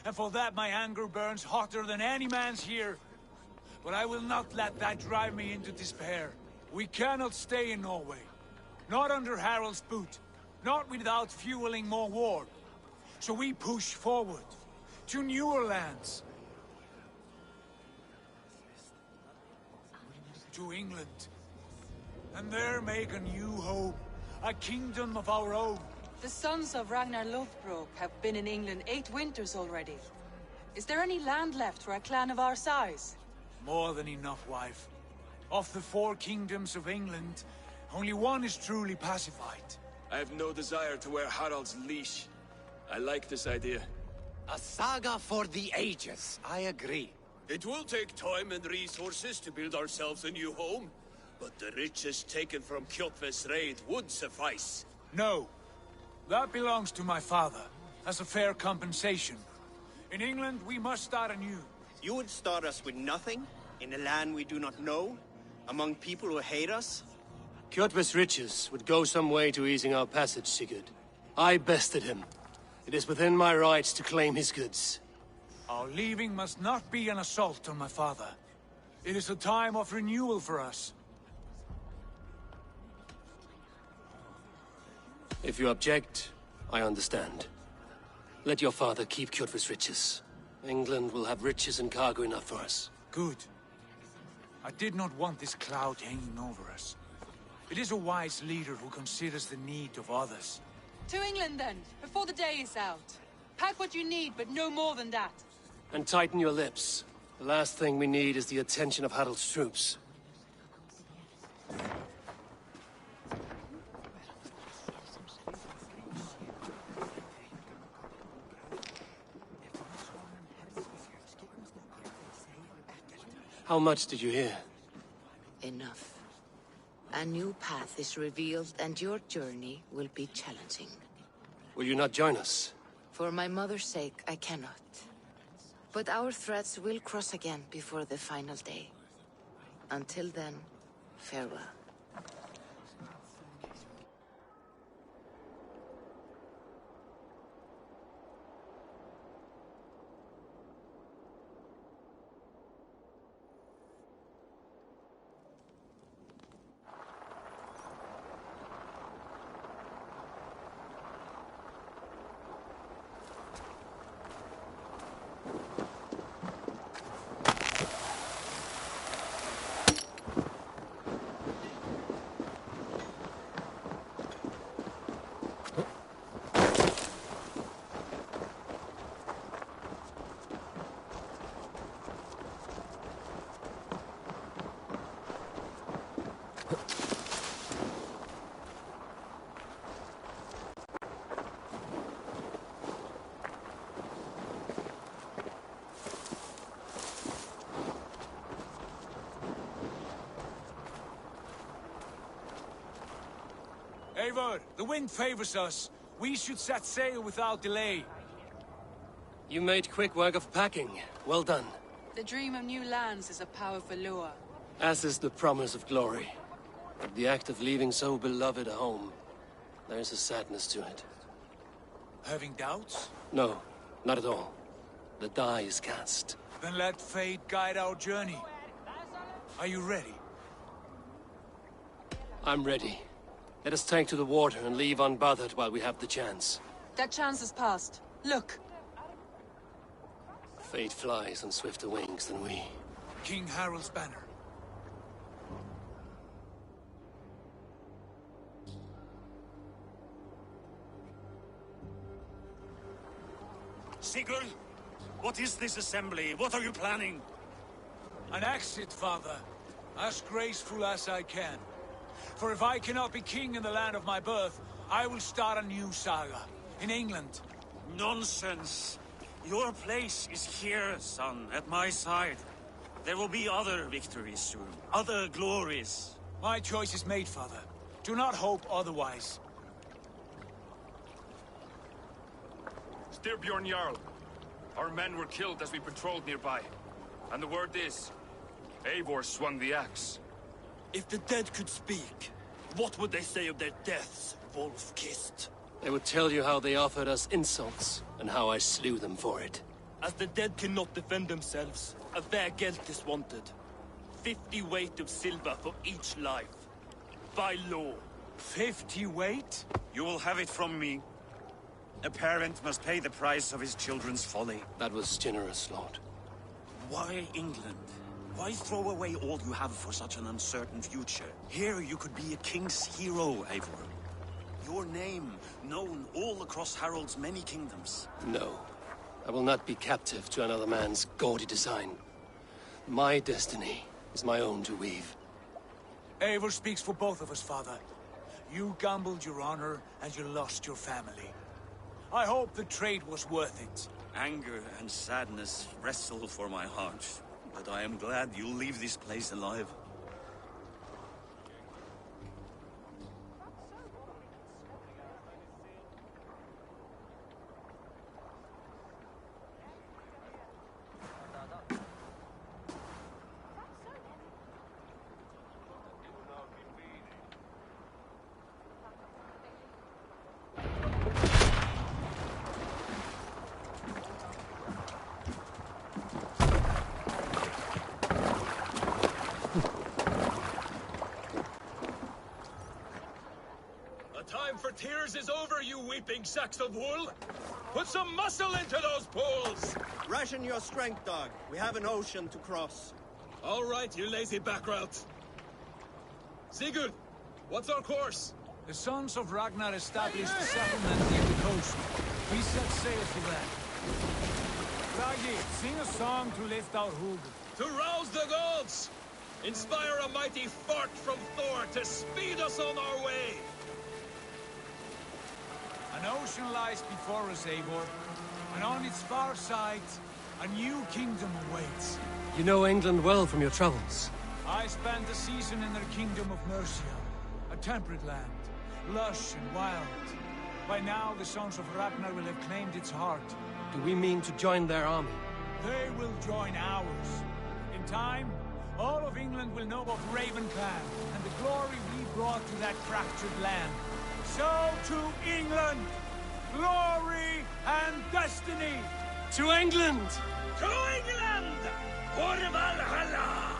And for that my anger burns hotter than any man's here. But I will not let that drive me into despair. We cannot stay in Norway. Not under Harald's boot. Not without fueling more war. So we push forward. To newer lands. To England. And there make a new home. A kingdom of our own. The sons of Ragnar Lothbrok have been in England 8 winters already. Is there any land left for a clan of our size? More than enough, wife. Of the 4 kingdoms of England, only one is truly pacified. I have no desire to wear Harald's leash. I like this idea. A saga for the ages, I agree. It will take time and resources to build ourselves a new home, but the riches taken from Kjotve's raid would suffice. No. That belongs to my father, as a fair compensation. In England, we must start anew. You would start us with nothing? In a land we do not know? Among people who hate us? Kjotve's riches would go some way to easing our passage, Sigurd. I bested him. It is within my rights to claim his goods. Our leaving must not be an assault on my father. It is a time of renewal for us. If you object, I understand. Let your father keep Kjotve's riches. England will have riches and cargo enough for us. Good. I did not want this cloud hanging over us. It is a wise leader who considers the need of others. To England then, before the day is out. Pack what you need, but no more than that. And tighten your lips. The last thing we need is the attention of Harald's troops. How much did you hear? Enough. A new path is revealed, and your journey will be challenging. Will you not join us? For my mother's sake, I cannot. But our threads will cross again before the final day. Until then, farewell. Eivor, the wind favors us. We should set sail without delay. You made quick work of packing. Well done. The dream of new lands is a powerful lure. As is the promise of glory. But the act of leaving so beloved a home, there's a sadness to it. Having doubts? No, not at all. The die is cast. Then let fate guide our journey. Are you ready? I'm ready. Let us take to the water and leave unbothered while we have the chance. That chance is past. Look! Fate flies on swifter wings than we. King Harald's banner. Sigurd, what is this assembly? What are you planning? An exit, father. As graceful as I can. For if I cannot be king in the land of my birth, I will start a new saga. In England. Nonsense. Your place is here, son, at my side. There will be other victories soon. Other glories. My choice is made, father. Do not hope otherwise. Styrbjorn Jarl. Our men were killed as we patrolled nearby. And the word is, Eivor swung the axe. If the dead could speak, what would they say of their deaths, wolf-kissed? They would tell you how they offered us insults, and how I slew them for it. As the dead cannot defend themselves, a fair gelt is wanted. 50 weight of silver for each life. By law. 50 weight? You will have it from me. A parent must pay the price of his children's folly. That was generous, Lord. Why England? Why throw away all you have for such an uncertain future? Here you could be a king's hero, Eivor. Your name known all across Harald's many kingdoms. No. I will not be captive to another man's gaudy design. My destiny is my own to weave. Eivor speaks for both of us, father. You gambled your honor, and you lost your family. I hope the trade was worth it. Anger and sadness wrestle for my heart, but I am glad you'll leave this place alive. Tears is over, you weeping sacks of wool! Put some muscle into those pulls! Ration your strength, dog. We have an ocean to cross. All right, you lazy backrout. Sigurd, what's our course? The sons of Ragnar established a settlement near the coast. We set sail for that. Raggi, sing a song to lift our hood. To rouse the gods! Inspire a mighty fart from Thor to speed us on our way! An ocean lies before us, Eivor, and on its far side, a new kingdom awaits. You know England well from your travels. I spent a season in their kingdom of Mercia, a temperate land, lush and wild. By now, the sons of Ragnar will have claimed its heart. Do we mean to join their army? They will join ours. In time, all of England will know of Raven Clan and the glory we brought to that fractured land. So to England! Glory and destiny! To England! To England! For Valhalla!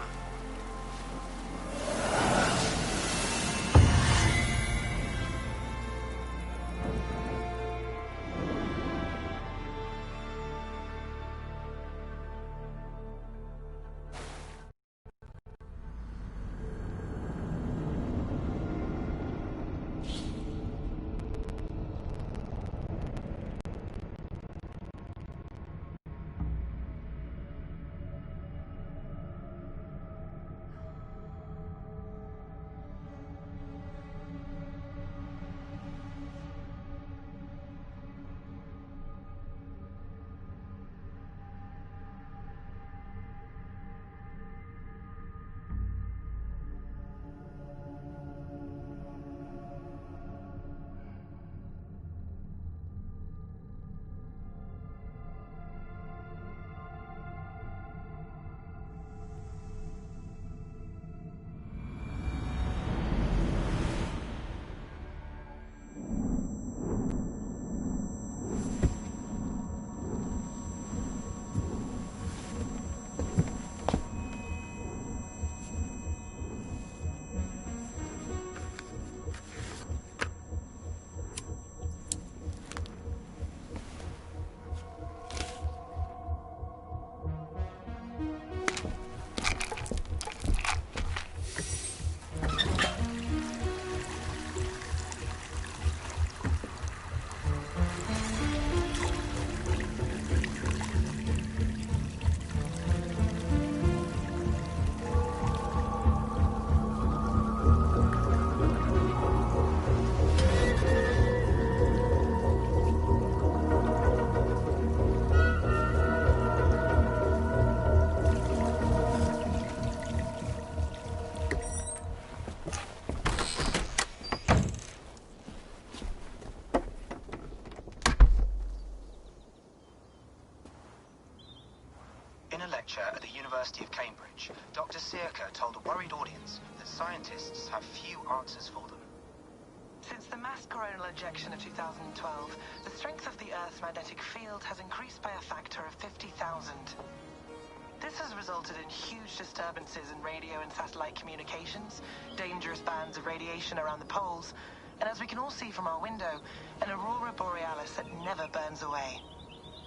lecture at the University of Cambridge, Dr. Circa told a worried audience that scientists have few answers for them. Since the mass coronal ejection of 2012, the strength of the Earth's magnetic field has increased by a factor of 50,000. This has resulted in huge disturbances in radio and satellite communications, dangerous bands of radiation around the poles, and as we can all see from our window, an aurora borealis that never burns away.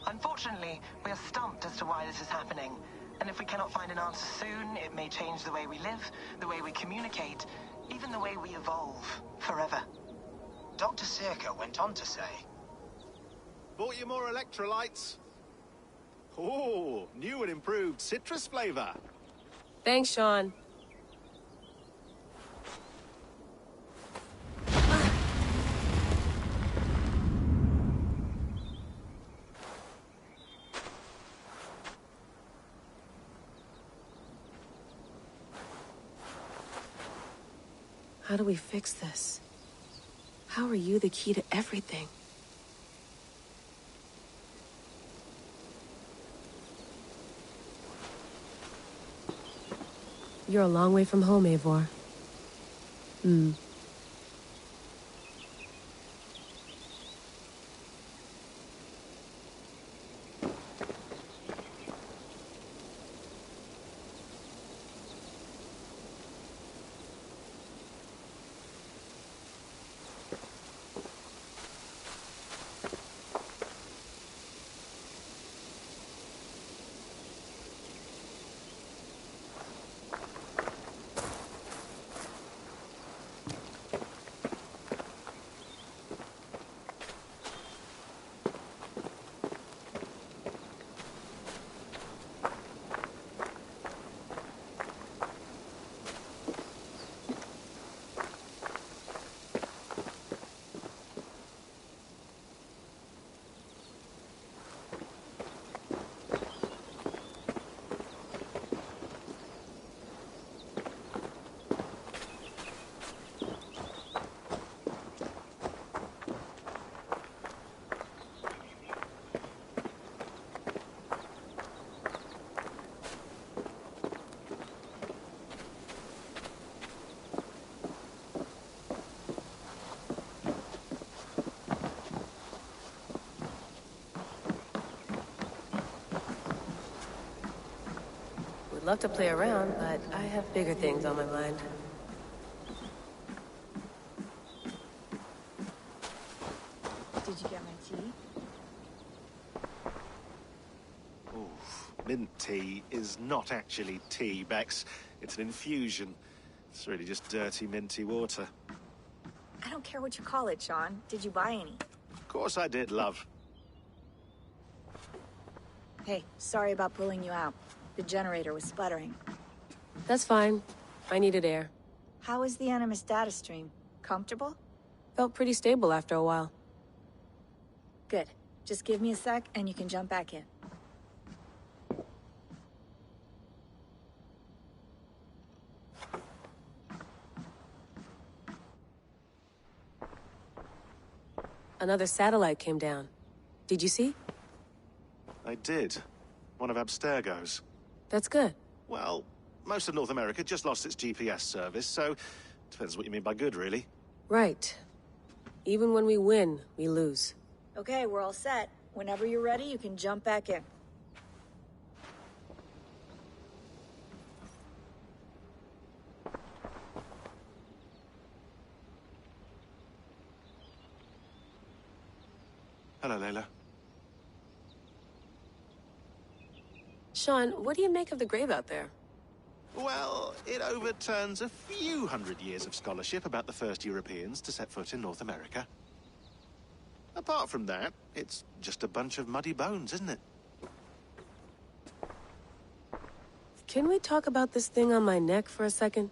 Unfortunately, we are stumped as to why this is happening, and if we cannot find an answer soon, it may change the way we live, the way we communicate, even the way we evolve, forever. Dr. Circa went on to say, "Bought you more electrolytes? Oh, new and improved citrus flavor." Thanks, Sean. How do we fix this? How are you the key to everything? You're a long way from home, Eivor. Would love to play around, but I have bigger things on my mind. Did you get my tea? Oof. Mint tea is not actually tea, Bex. It's an infusion. It's really just dirty, minty water. I don't care what you call it, Sean. Did you buy any? Of course I did, love. Hey, sorry about pulling you out. The generator was sputtering. That's fine. I needed air. How is the Animus data stream? Comfortable? Felt pretty stable after a while. Good. Just give me a sec and you can jump back in. Another satellite came down. Did you see? I did. One of Abstergo's. That's good. Well, most of North America just lost its GPS service, so depends what you mean by good, really. Right. Even when we win, we lose. Okay, we're all set. Whenever you're ready, you can jump back in. Hello, Layla. Sean, what do you make of the grave out there? Well, it overturns a few hundred years of scholarship about the first Europeans to set foot in North America. Apart from that, it's just a bunch of muddy bones, isn't it? Can we talk about this thing on my neck for a second?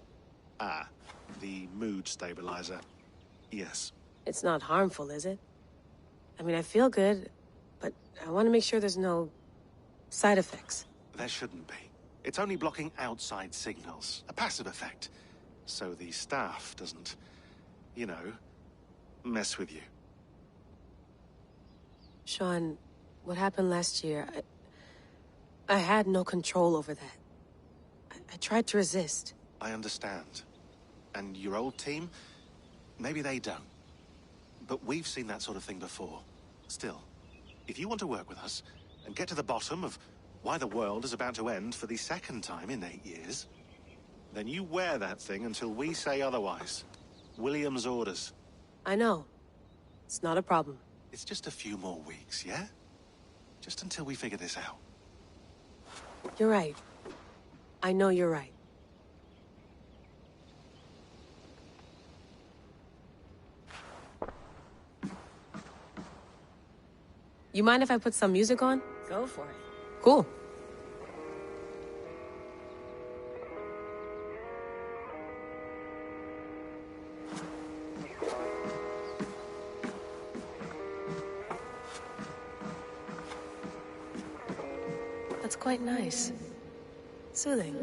Ah, the mood stabilizer. Yes. It's not harmful, is it? I mean, I feel good, but I want to make sure there's no side effects. There shouldn't be. It's only blocking outside signals, a passive effect. So the staff doesn't, you know, mess with you. Sean, what happened last year, I had no control over that. I tried to resist. I understand. And your old team? Maybe they don't. But we've seen that sort of thing before. Still, if you want to work with us and get to the bottom of why the world is about to end for the second time in 8 years, then you wear that thing until we say otherwise. William's orders. I know. It's not a problem. It's just a few more weeks, yeah? Just until we figure this out. You're right. I know you're right. You mind if I put some music on? Go for it. Cool. That's quite nice. Soothing.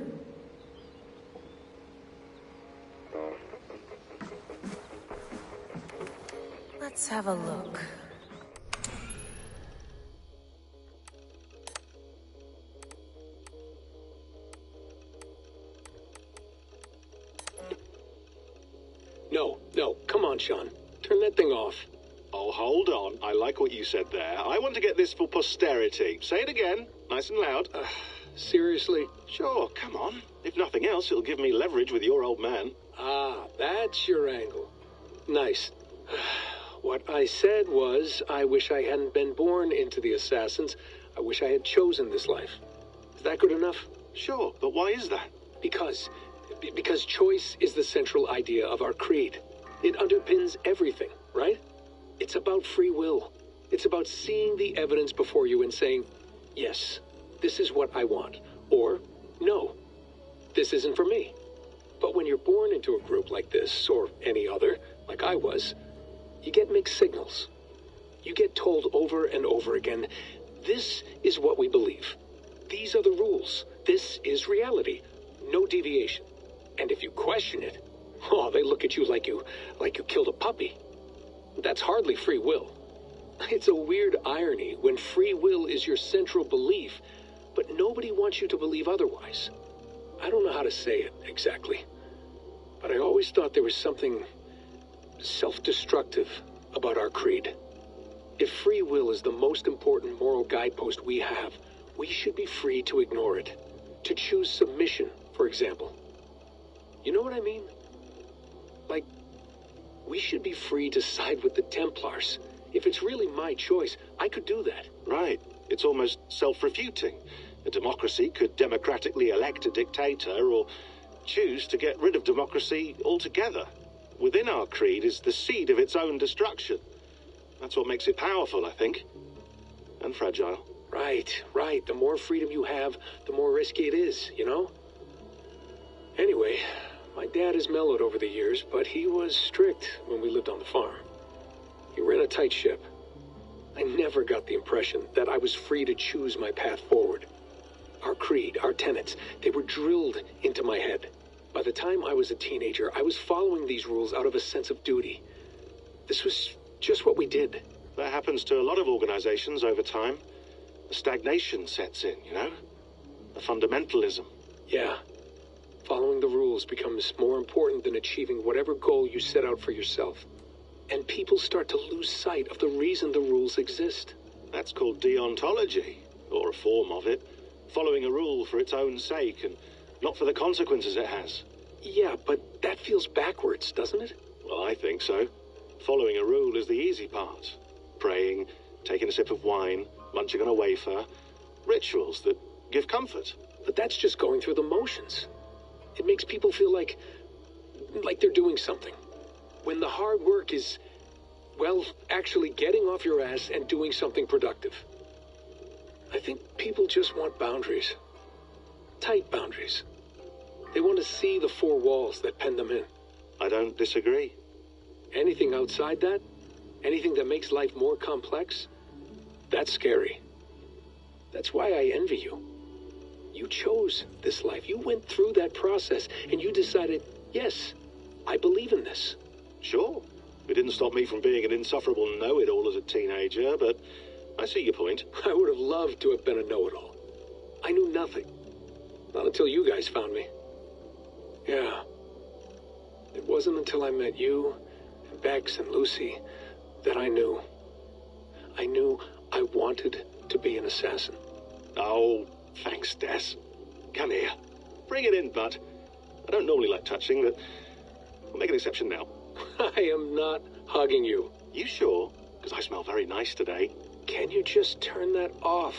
Let's have a look. No, come on, Sean. Turn that thing off. Oh, hold on. I like what you said there. I want to get this for posterity. Say it again, nice and loud. Seriously? Sure, come on. If nothing else, it'll give me leverage with your old man. Ah, that's your angle. Nice. What I said was, I wish I hadn't been born into the Assassins. I wish I had chosen this life. Is that good enough? Sure, but why is that? Because choice is the central idea of our creed. It underpins everything, right? It's about free will. It's about seeing the evidence before you and saying, yes, this is what I want. Or, no, this isn't for me. But when you're born into a group like this, or any other, like I was, you get mixed signals. You get told over and over again, this is what we believe. These are the rules. This is reality. No deviation. And if you question it, oh, they look at you like you killed a puppy. That's hardly free will. It's a weird irony when free will is your central belief, but nobody wants you to believe otherwise. I don't know how to say it exactly, but I always thought there was something self-destructive about our creed. If free will is the most important moral guidepost we have, we should be free to ignore it. To choose submission, for example. You know what I mean? Like, we should be free to side with the Templars. If it's really my choice, I could do that. Right. It's almost self-refuting. A democracy could democratically elect a dictator or choose to get rid of democracy altogether. Within our creed is the seed of its own destruction. That's what makes it powerful, I think. And fragile. Right. The more freedom you have, the more risky it is, you know? Anyway, my dad has mellowed over the years, but he was strict when we lived on the farm. He ran a tight ship. I never got the impression that I was free to choose my path forward. Our creed, our tenets, they were drilled into my head. By the time I was a teenager, I was following these rules out of a sense of duty. This was just what we did. That happens to a lot of organizations over time. A stagnation sets in, you know? A fundamentalism. Yeah. Following the rules becomes more important than achieving whatever goal you set out for yourself. And people start to lose sight of the reason the rules exist. That's called deontology, or a form of it. Following a rule for its own sake, and not for the consequences it has. Yeah, but that feels backwards, doesn't it? Well, I think so. Following a rule is the easy part. Praying, taking a sip of wine, munching on a wafer. Rituals that give comfort. But that's just going through the motions. It makes people feel like they're doing something. When the hard work is, well, actually getting off your ass and doing something productive. I think people just want boundaries. Tight boundaries. They want to see the four walls that pen them in. I don't disagree. Anything outside that, anything that makes life more complex, that's scary. That's why I envy you. You chose this life. You went through that process, and you decided, yes, I believe in this. Sure. It didn't stop me from being an insufferable know-it-all as a teenager, but I see your point. I would have loved to have been a know-it-all. I knew nothing. Not until you guys found me. Yeah. It wasn't until I met you, and Bex and Lucy, that I knew. I knew I wanted to be an assassin. Oh, thanks, Des. Come here. Bring it in, bud. I don't normally like touching, but we'll make an exception now. I am not hugging you. You sure? Because I smell very nice today. Can you just turn that off?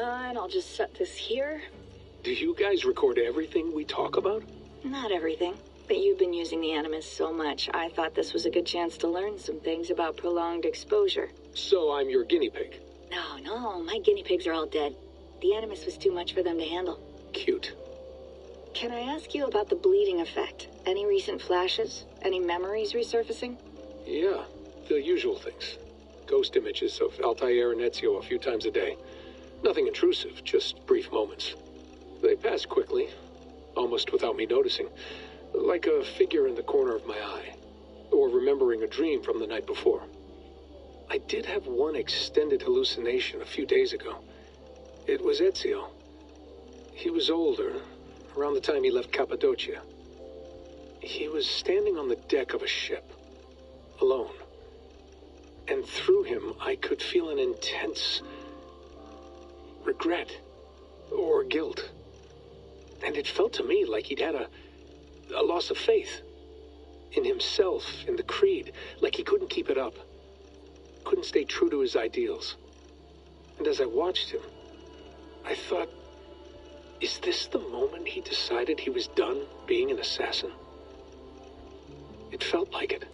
on, I'll just set this here. Do you guys record everything we talk about? Not everything, but you've been using the Animus so much, I thought this was a good chance to learn some things about prolonged exposure. So I'm your guinea pig? No, my guinea pigs are all dead. The Animus was too much for them to handle. Cute. Can I ask you about the bleeding effect? Any recent flashes? Any memories resurfacing? Yeah, the usual things. Ghost images of Altair and Ezio a few times a day. Nothing intrusive, just brief moments. They pass quickly, almost without me noticing. Like a figure in the corner of my eye. Or remembering a dream from the night before. I did have one extended hallucination a few days ago. It was Ezio. He was older, around the time he left Cappadocia. He was standing on the deck of a ship, alone. And through him, I could feel an intense regret or guilt. And it felt to me like he'd had a loss of faith in himself, in the creed, like he couldn't keep it up, couldn't stay true to his ideals. And as I watched him, I thought, is this the moment he decided he was done being an assassin? It felt like it.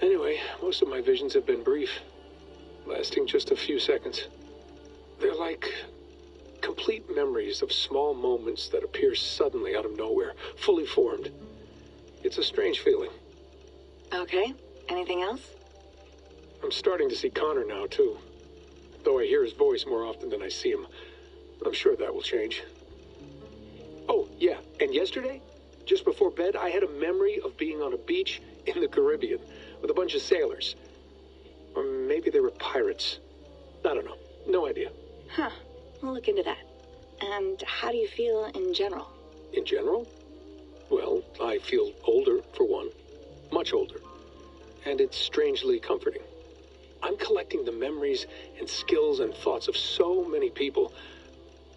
Anyway, most of my visions have been brief, lasting just a few seconds. They're like complete memories of small moments that appear suddenly out of nowhere, fully formed. It's a strange feeling. Okay, anything else? I'm starting to see Connor now, too. Though I hear his voice more often than I see him, I'm sure that will change. Oh, yeah, and yesterday, just before bed, I had a memory of being on a beach in the Caribbean with a bunch of sailors. Or maybe they were pirates. I don't know. No idea. Huh. We'll look into that. And how do you feel in general? In general? Well, I feel older, for one. Much older. And it's strangely comforting. I'm collecting the memories and skills and thoughts of so many people.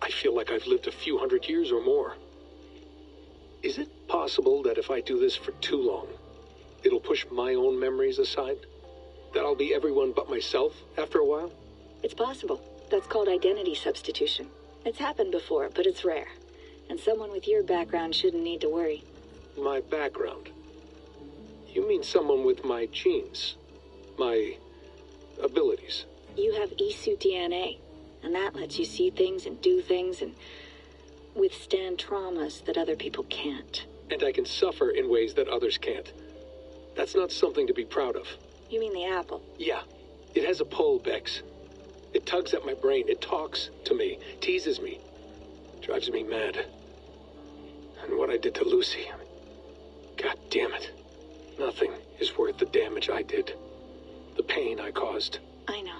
I feel like I've lived a few hundred years or more. Is it possible that if I do this for too long, it'll push my own memories aside? That I'll be everyone but myself after a while? It's possible. That's called identity substitution. It's happened before, but it's rare. And someone with your background shouldn't need to worry. My background? You mean someone with my genes? My abilities? You have Isu DNA, and that lets you see things and do things and withstand traumas that other people can't. And I can suffer in ways that others can't. That's not something to be proud of. You mean the apple? Yeah. It has a pull, Bex. It tugs at my brain. It talks to me. Teases me. Drives me mad. And what I did to Lucy... God damn it. Nothing is worth the damage I did. The pain I caused. I know.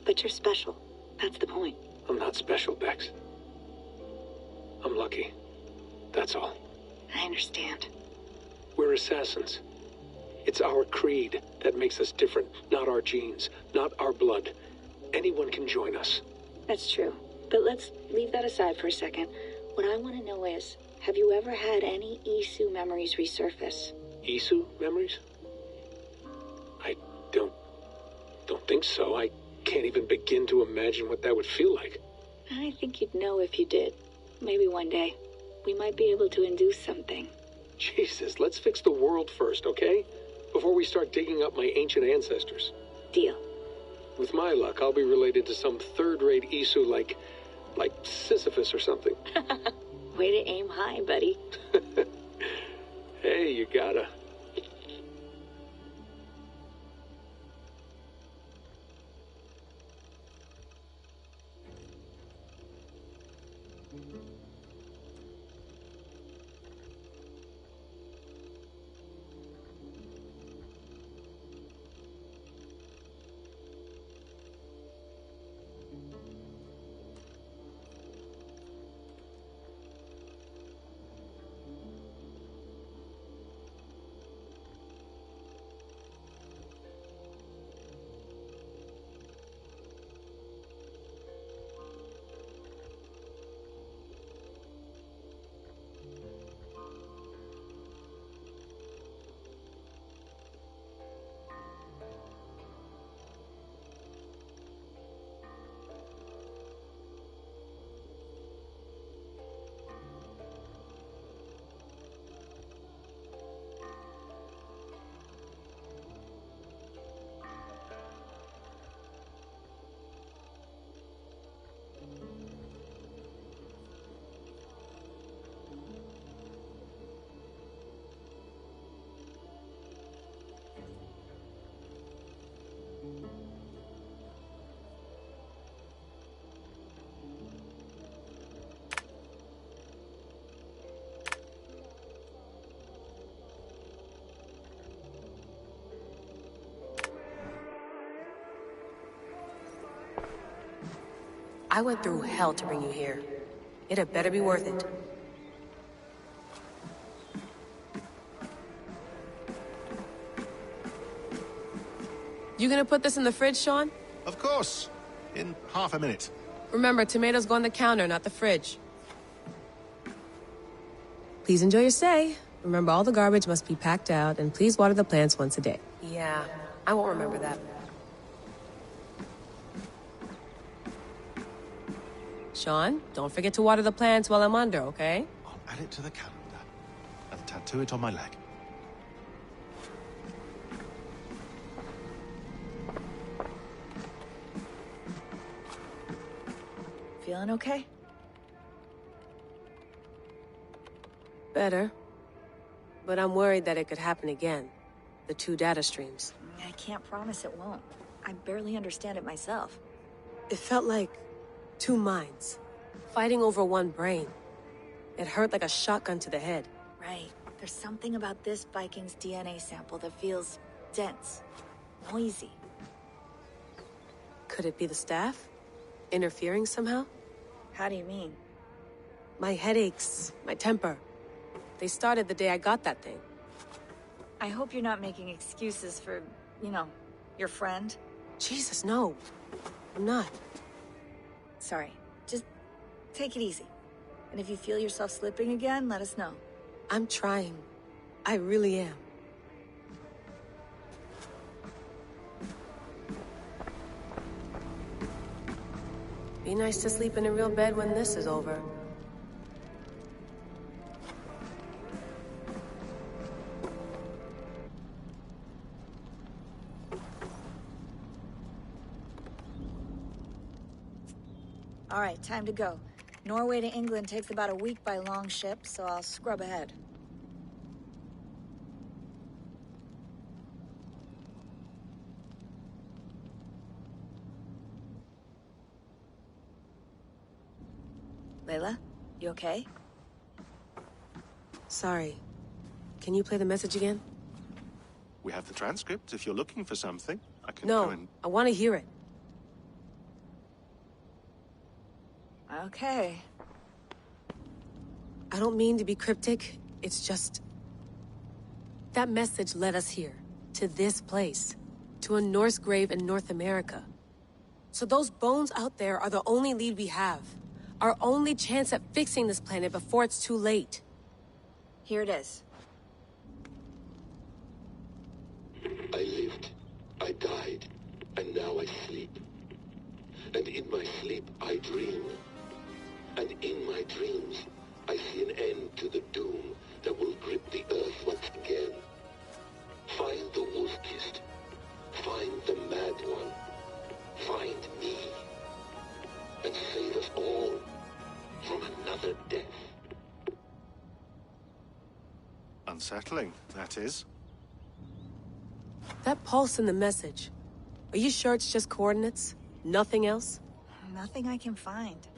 But you're special. That's the point. I'm not special, Bex. I'm lucky. That's all. I understand. We're assassins. It's our creed that makes us different, not our genes, not our blood. Anyone can join us. That's true. But let's leave that aside for a second. What I want to know is, have you ever had any Isu memories resurface? Isu memories? I don't think so. I can't even begin to imagine what that would feel like. I think you'd know if you did. Maybe one day. We might be able to induce something. Jesus, let's fix the world first, okay? Before we start digging up my ancient ancestors. Deal. With my luck, I'll be related to some third-rate Isu like Sisyphus or something. Way to aim high, buddy. Hey, you gotta. I went through hell to bring you here. It had better be worth it. You gonna put this in the fridge, Sean? Of course. In half a minute. Remember, tomatoes go on the counter, not the fridge. Please enjoy your stay. Remember, all the garbage must be packed out, and please water the plants once a day. Yeah, I won't remember that. Sean, don't forget to water the plants while I'm under, okay? I'll add it to the calendar and tattoo it on my leg. Feeling okay? Better. But I'm worried that it could happen again. The two data streams. I can't promise it won't. I barely understand it myself. It felt like two minds, fighting over one brain. It hurt like a shotgun to the head. Right. There's something about this Viking's DNA sample that feels dense, noisy. Could it be the staff? Interfering somehow? How do you mean? My headaches, my temper. They started the day I got that thing. I hope you're not making excuses for, you know, your friend. Jesus, no. I'm not. Sorry. Just take it easy. And if you feel yourself slipping again, let us know. I'm trying. I really am. Be nice to sleep in a real bed when this is over. All right, time to go. Norway to England takes about a week by long ship, so I'll scrub ahead. Layla, you okay? Sorry. Can you play the message again? We have the transcript. If you're looking for something, I can No, go and... I want to hear it. Okay. I don't mean to be cryptic. It's just... that message led us here. To this place. To a Norse grave in North America. So those bones out there are the only lead we have. Our only chance at fixing this planet before it's too late. Here it is. I lived, I died, and now I sleep. And in my sleep I dream. And in my dreams, I see an end to the doom that will grip the earth once again. Find the wolf-kissed. Find the mad one. Find me. And save us all from another death. Unsettling, that is. That pulse in the message. Are you sure it's just coordinates? Nothing else? Nothing I can find.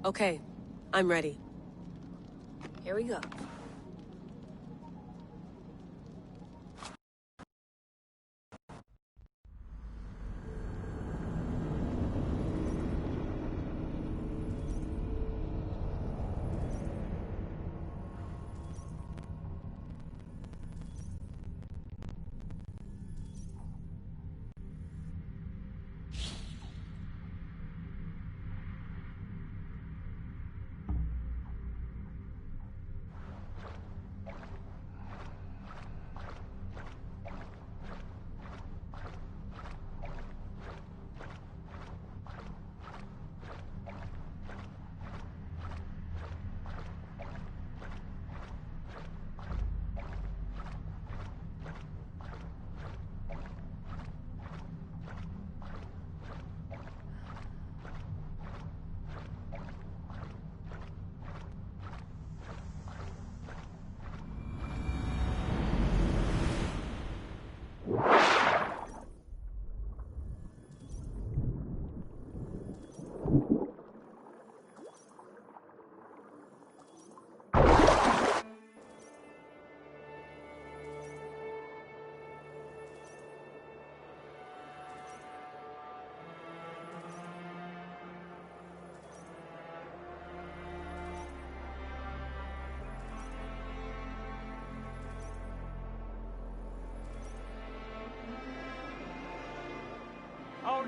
Okay, I'm ready. Here we go.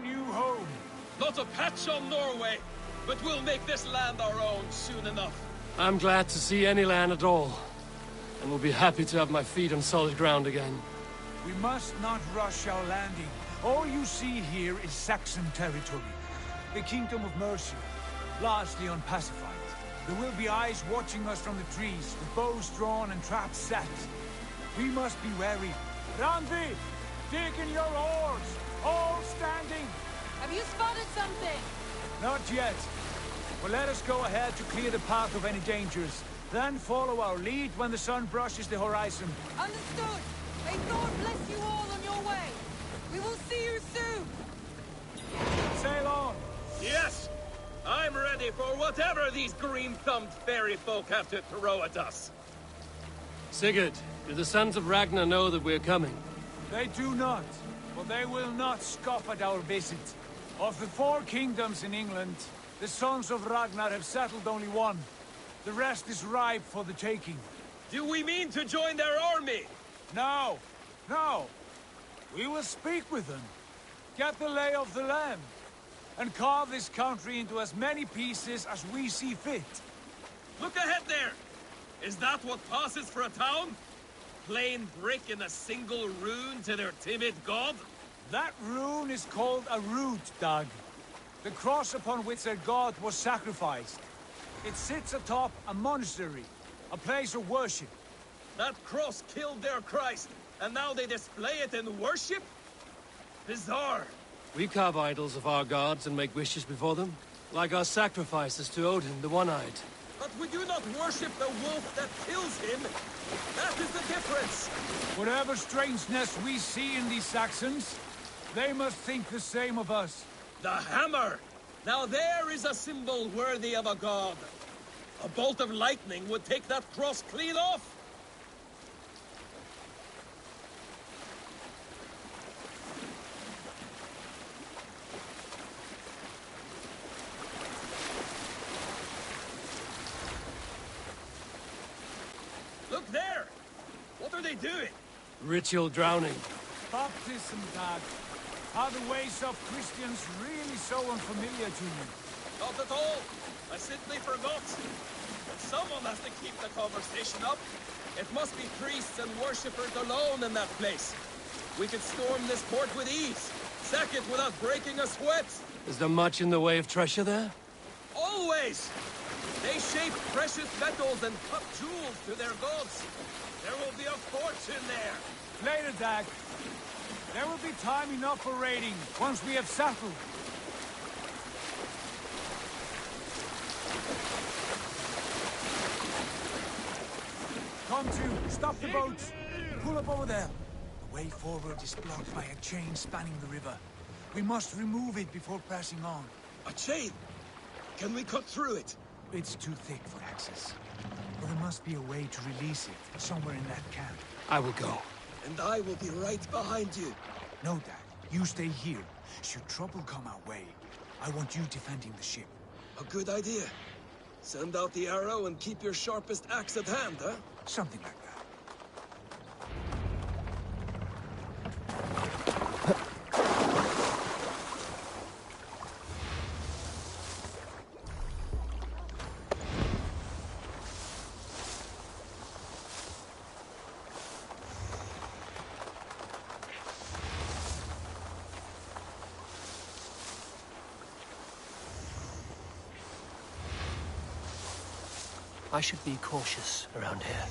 new home. Not a patch on Norway, but we'll make this land our own soon enough. I'm glad to see any land at all, and will be happy to have my feet on solid ground again. We must not rush our landing. All you see here is Saxon territory. The Kingdom of Mercia, largely unpacified. There will be eyes watching us from the trees, with bows drawn and traps set. We must be wary. Randvi, dig in your oars, all standing. Have you spotted something? Not yet. But let us go ahead to clear the path of any dangers. Then follow our lead when the sun brushes the horizon. Understood. May God bless you all on your way. We will see you soon. Sail on. Yes! I'm ready for whatever these green-thumbed fairy folk have to throw at us. Sigurd, do the sons of Ragnar know that we're coming? They do not, but they will not scoff at our visit. Of the 4 kingdoms in England, the sons of Ragnar have settled only one. The rest is ripe for the taking. Do we mean to join their army? No, no. We will speak with them, get the lay of the land, and carve this country into as many pieces as we see fit. Look ahead there! Is that what passes for a town? Plain brick in a single rune to their timid god? That rune is called a root, Dag. The cross upon which their god was sacrificed. It sits atop a monastery, a place of worship. That cross killed their Christ, and now they display it in worship? Bizarre. We carve idols of our gods and make wishes before them, like our sacrifices to Odin, the One-Eyed. But we do not worship the wolf that kills him. That is the difference. Whatever strangeness we see in these Saxons, they must think the same of us. The hammer! Now there is a symbol worthy of a god. A bolt of lightning would take that cross clean off. Look there! What are they doing? Ritual drowning. Baptism, Dag. Are the ways of Christians really so unfamiliar to you? Not at all. I simply forgot. But someone has to keep the conversation up. It must be priests and worshippers alone in that place. We could storm this port with ease. Sack it without breaking a sweat. Is there much in the way of treasure there? Always! They shape precious metals and cut jewels to their gods. There will be a fortune there. Later, Dag. There will be time enough for raiding, once we have settled. Come to, stop the boats. Pull up over there. The way forward is blocked by a chain spanning the river. We must remove it before pressing on. A chain? Can we cut through it? It's too thick for access. But there must be a way to release it, somewhere in that camp. I will go. And I will be right behind you. No, Dad. You stay here. Should trouble come our way, I want you defending the ship. A good idea. Send out the arrow and keep your sharpest axe at hand, huh? Something like that. I should be cautious around here.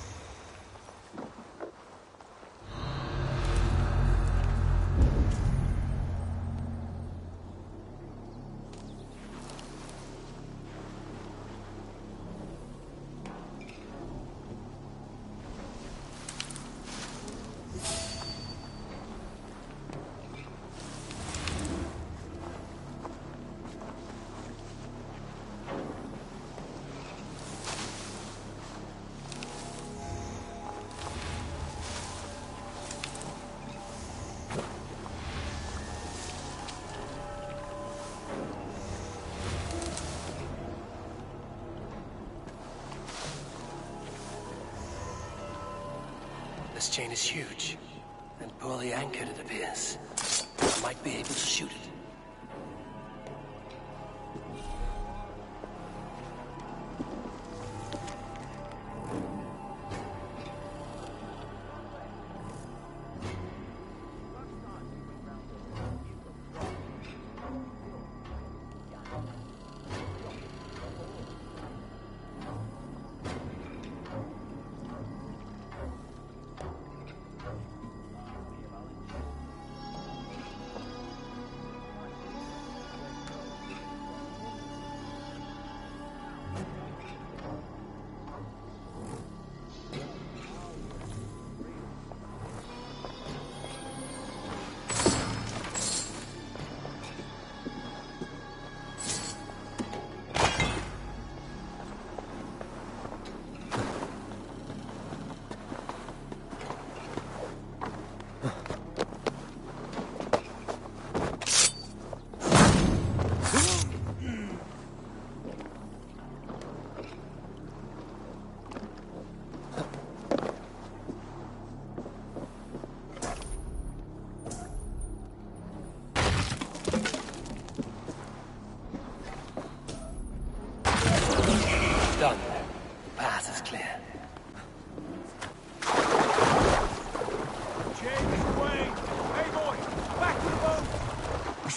This chain is huge, and poorly anchored, it appears. I might be able to shoot it.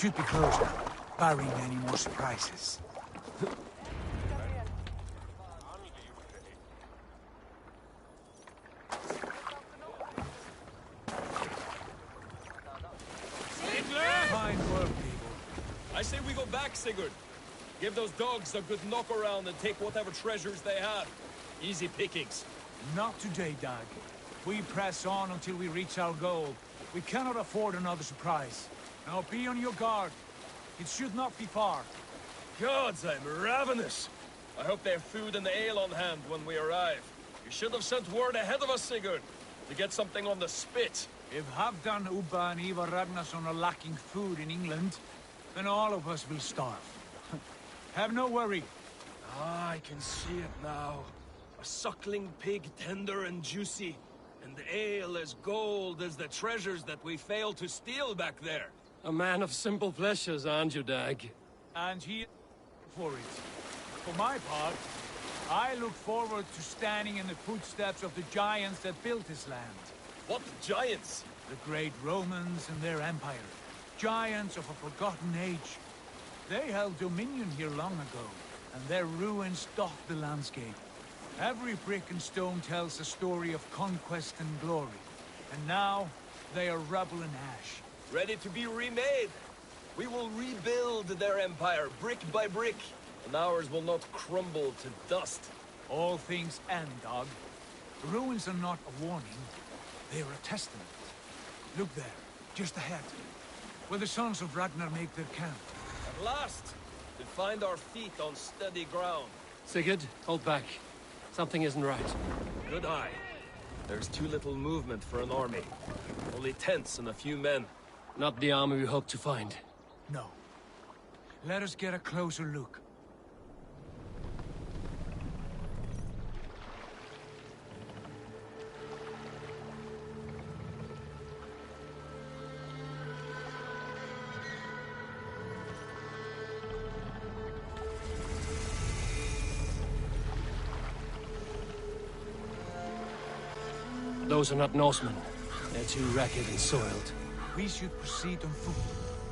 should be closed now, barring any more surprises. Fine work, people. I say we go back, Sigurd. Give those dogs a good knock around and take whatever treasures they have. Easy pickings. Not today, Dag. We press on until we reach our goal. We cannot afford another surprise. Now be on your guard. It should not be far. Gods, I'm ravenous. I hope they have food and ale on hand when we arrive. You should have sent word ahead of us, Sigurd, to get something on the spit. If Halfdan, Ubba and Ivar Ragnarsson are lacking food in England, then all of us will starve. Have no worry. Ah, I can see it now. A suckling pig, tender and juicy. And ale as gold as the treasures that we failed to steal back there. A man of simple pleasures, aren't you, Dag? And he for it. For my part, I look forward to standing in the footsteps of the giants that built this land. What giants? The great Romans and their empire. Giants of a forgotten age. They held dominion here long ago, and their ruins dot the landscape. Every brick and stone tells a story of conquest and glory. And now, they are rubble and ash. Ready to be remade. We will rebuild their empire, brick by brick, and ours will not crumble to dust. All things end, Dog. The ruins are not a warning. They are a testament. Look there, just ahead, where the sons of Ragnar make their camp. At last, we find our feet on steady ground. Sigurd, hold back. Something isn't right. Good eye. There's too little movement for an army. Only tents and a few men. Not the army we hope to find. No. Let us get a closer look. Those are not Norsemen. They're too ragged and soiled. We should proceed on foot,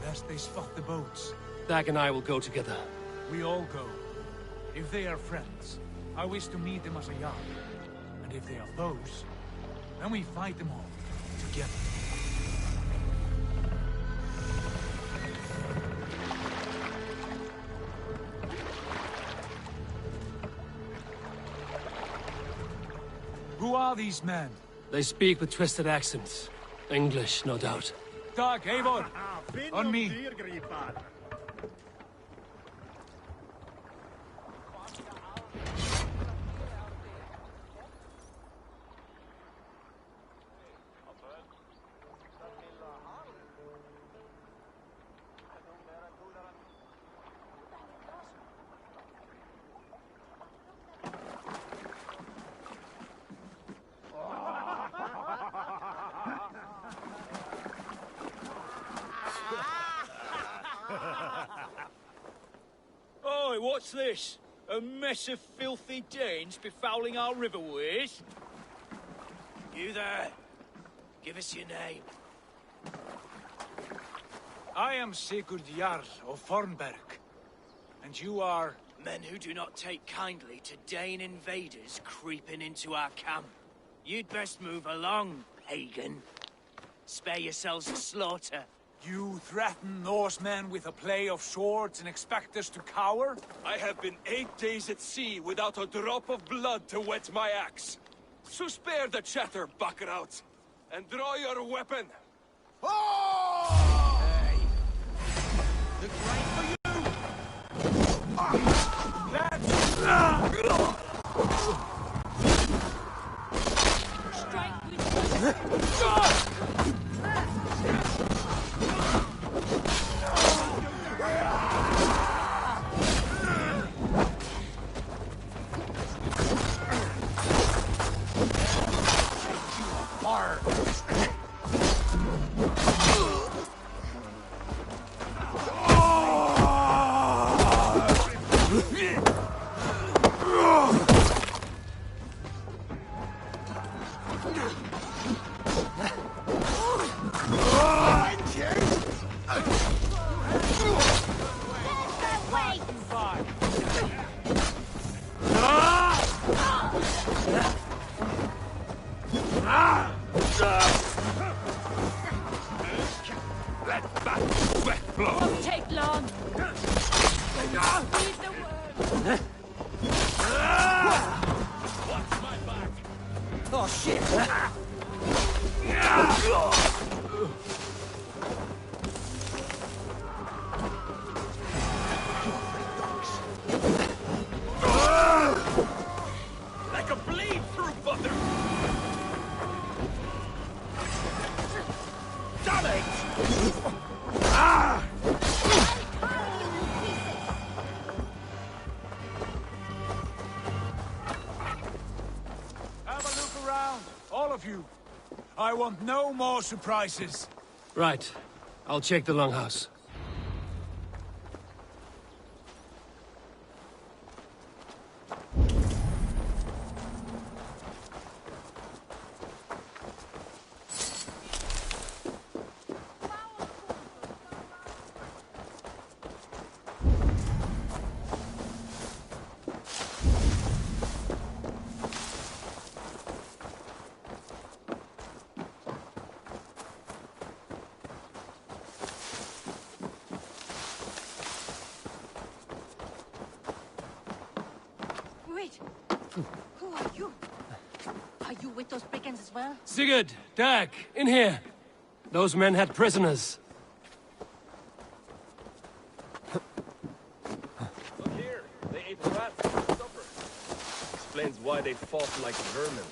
lest they spot the boats. Dag and I will go together. We all go. If they are friends, I wish to meet them as a yard. And if they are foes, then we fight them all, together. Who are these men? They speak with twisted accents. English, no doubt. Dag, Eivor! On me! Oi, what's this? A mess of filthy Danes befouling our riverways? You there? Give us your name. I am Sigurd Jarl of Fornberg. And you are... Men who do not take kindly to Dane invaders creeping into our camp. You'd best move along, pagan. Spare yourselves a slaughter. You threaten Norsemen with a play of swords and expect us to cower? I have been 8 days at sea without a drop of blood to wet my axe. So spare the chatter, buckerout, and draw your weapon. Oh! Hey. The great for you! Strike with Let back sweat flow. Won't take long. Leave the word. Watch my back. Oh, shit! Like a blade through butter. Damn it! Ah! Have a look around, all of you. I want no more surprises. Right. I'll check the longhouse. Wait. Who are you? Are you with those brigands as well? Sigurd, Dag, in here. Those men had prisoners. Look here. They ate rats for supper. Explains why they fought like vermin.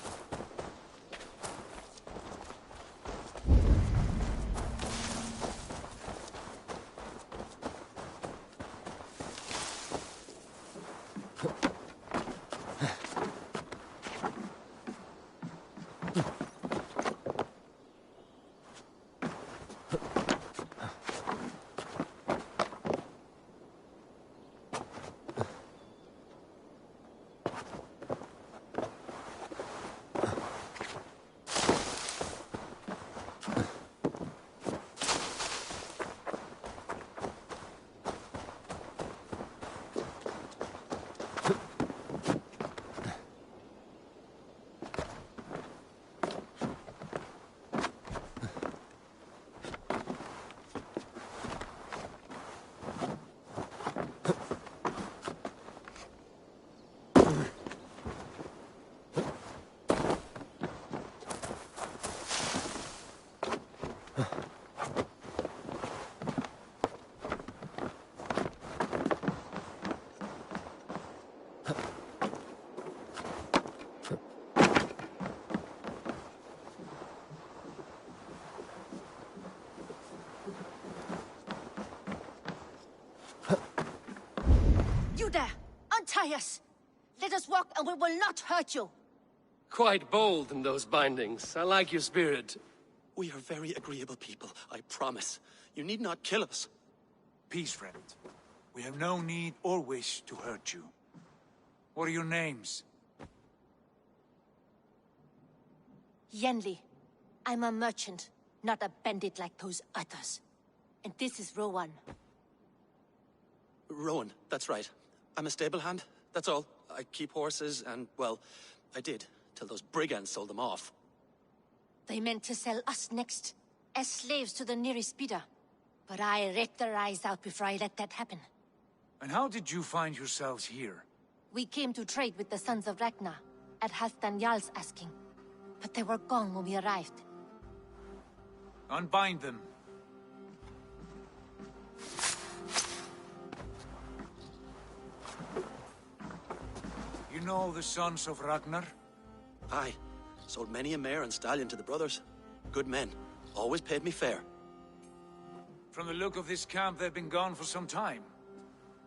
You there! Untie us! Let us walk and we will not hurt you! Quite bold in those bindings. I like your spirit. We are very agreeable people, I promise. You need not kill us. Peace, friend. We have no need or wish to hurt you. What are your names? Yenli. I'm a merchant, not a bandit like those others. And this is Rowan. Rowan, that's right. I'm a stable hand, that's all. I keep horses and, well, I did, till those brigands sold them off. They meant to sell us next, as slaves to the nearest bidder. But I ripped their eyes out before I let that happen. And how did you find yourselves here? We came to trade with the Sons of Ragnar, at Halfdan Jarl's asking. But they were gone when we arrived. Unbind them. You know the Sons of Ragnar? Aye. Sold many a mare and stallion to the brothers. Good men. Always paid me fair. From the look of this camp, they've been gone for some time.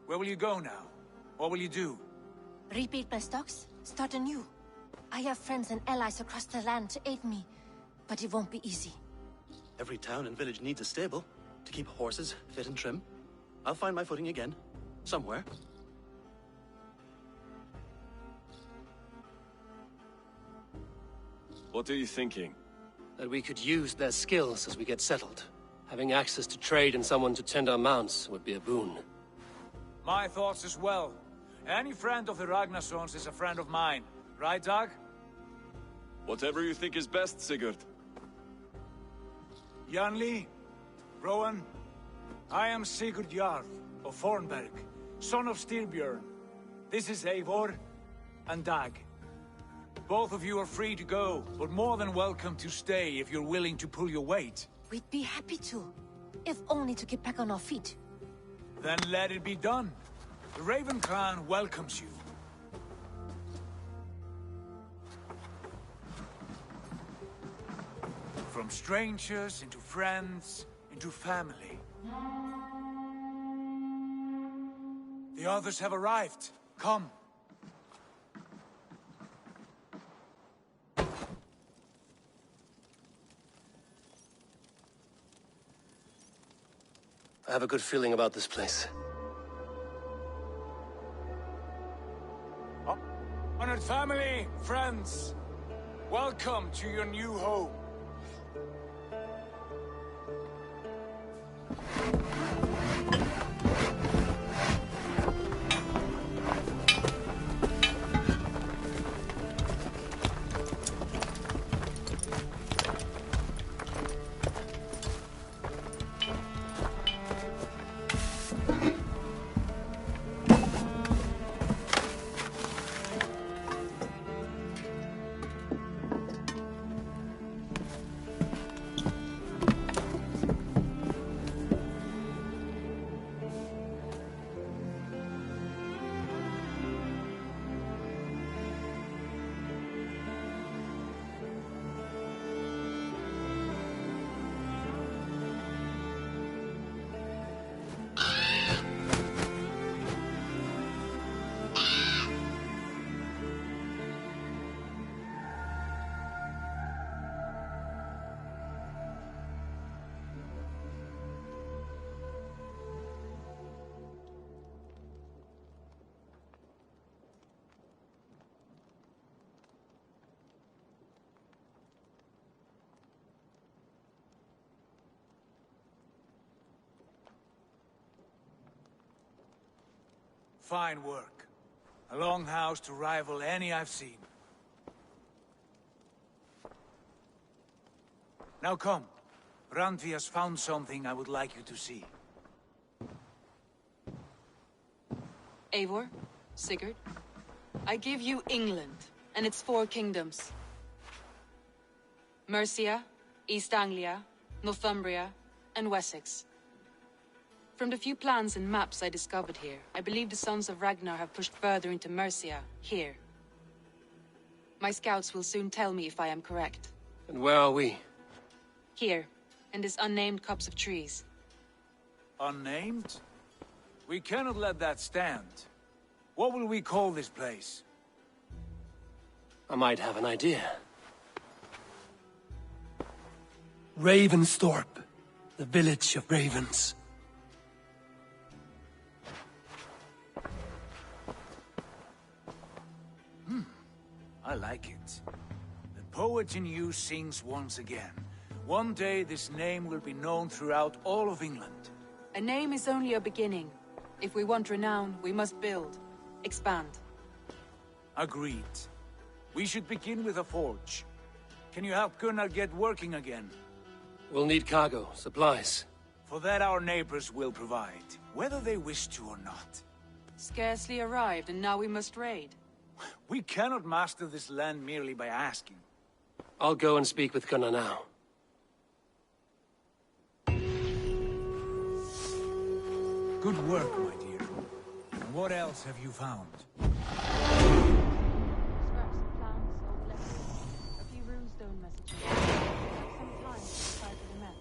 Where will you go now? What will you do? Rebuild my stocks? Start anew. I have friends and allies across the land to aid me, but it won't be easy. Every town and village needs a stable to keep horses fit and trim. I'll find my footing again. Somewhere. What are you thinking? That we could use their skills as we get settled. Having access to trade and someone to tend our mounts would be a boon. My thoughts as well. Any friend of the Ragnarsons is a friend of mine. Right, Dag? Whatever you think is best, Sigurd. Janli, Rowan, I am Sigurd Jarl of Fornberg, son of Styrbjörn. This is Eivor and Dag. Both of you are free to go, but more than welcome to stay if you're willing to pull your weight. We'd be happy to, if only to get back on our feet. Then let it be done. The Raven Clan welcomes you. From strangers into friends, into family. The others have arrived. Come. I have a good feeling about this place. Honored family, friends, welcome to your new home. Fine work. A longhouse to rival any I've seen. Now come. Randvi has found something I would like you to see. Eivor, Sigurd, I give you England and its 4 kingdoms. Mercia, East Anglia, Northumbria, and Wessex. From the few plans and maps I discovered here, I believe the Sons of Ragnar have pushed further into Mercia, here. My scouts will soon tell me if I am correct. And where are we? Here, in this unnamed copse of trees. Unnamed? We cannot let that stand. What will we call this place? I might have an idea. Ravensthorpe, the village of ravens. I like it. The poet in you sings once again. One day this name will be known throughout all of England. A name is only a beginning. If we want renown, we must build, expand. Agreed. We should begin with a forge. Can you help Gunnar get working again? We'll need cargo, supplies. For that our neighbors will provide, whether they wish to or not. Scarcely arrived, and now we must raid. We cannot master this land merely by asking. I'll go and speak with Gunnar now. Good work, my dear. And what else have you found? Scraps of plans, old letters, a few runestone messages. Some time to decipher the men.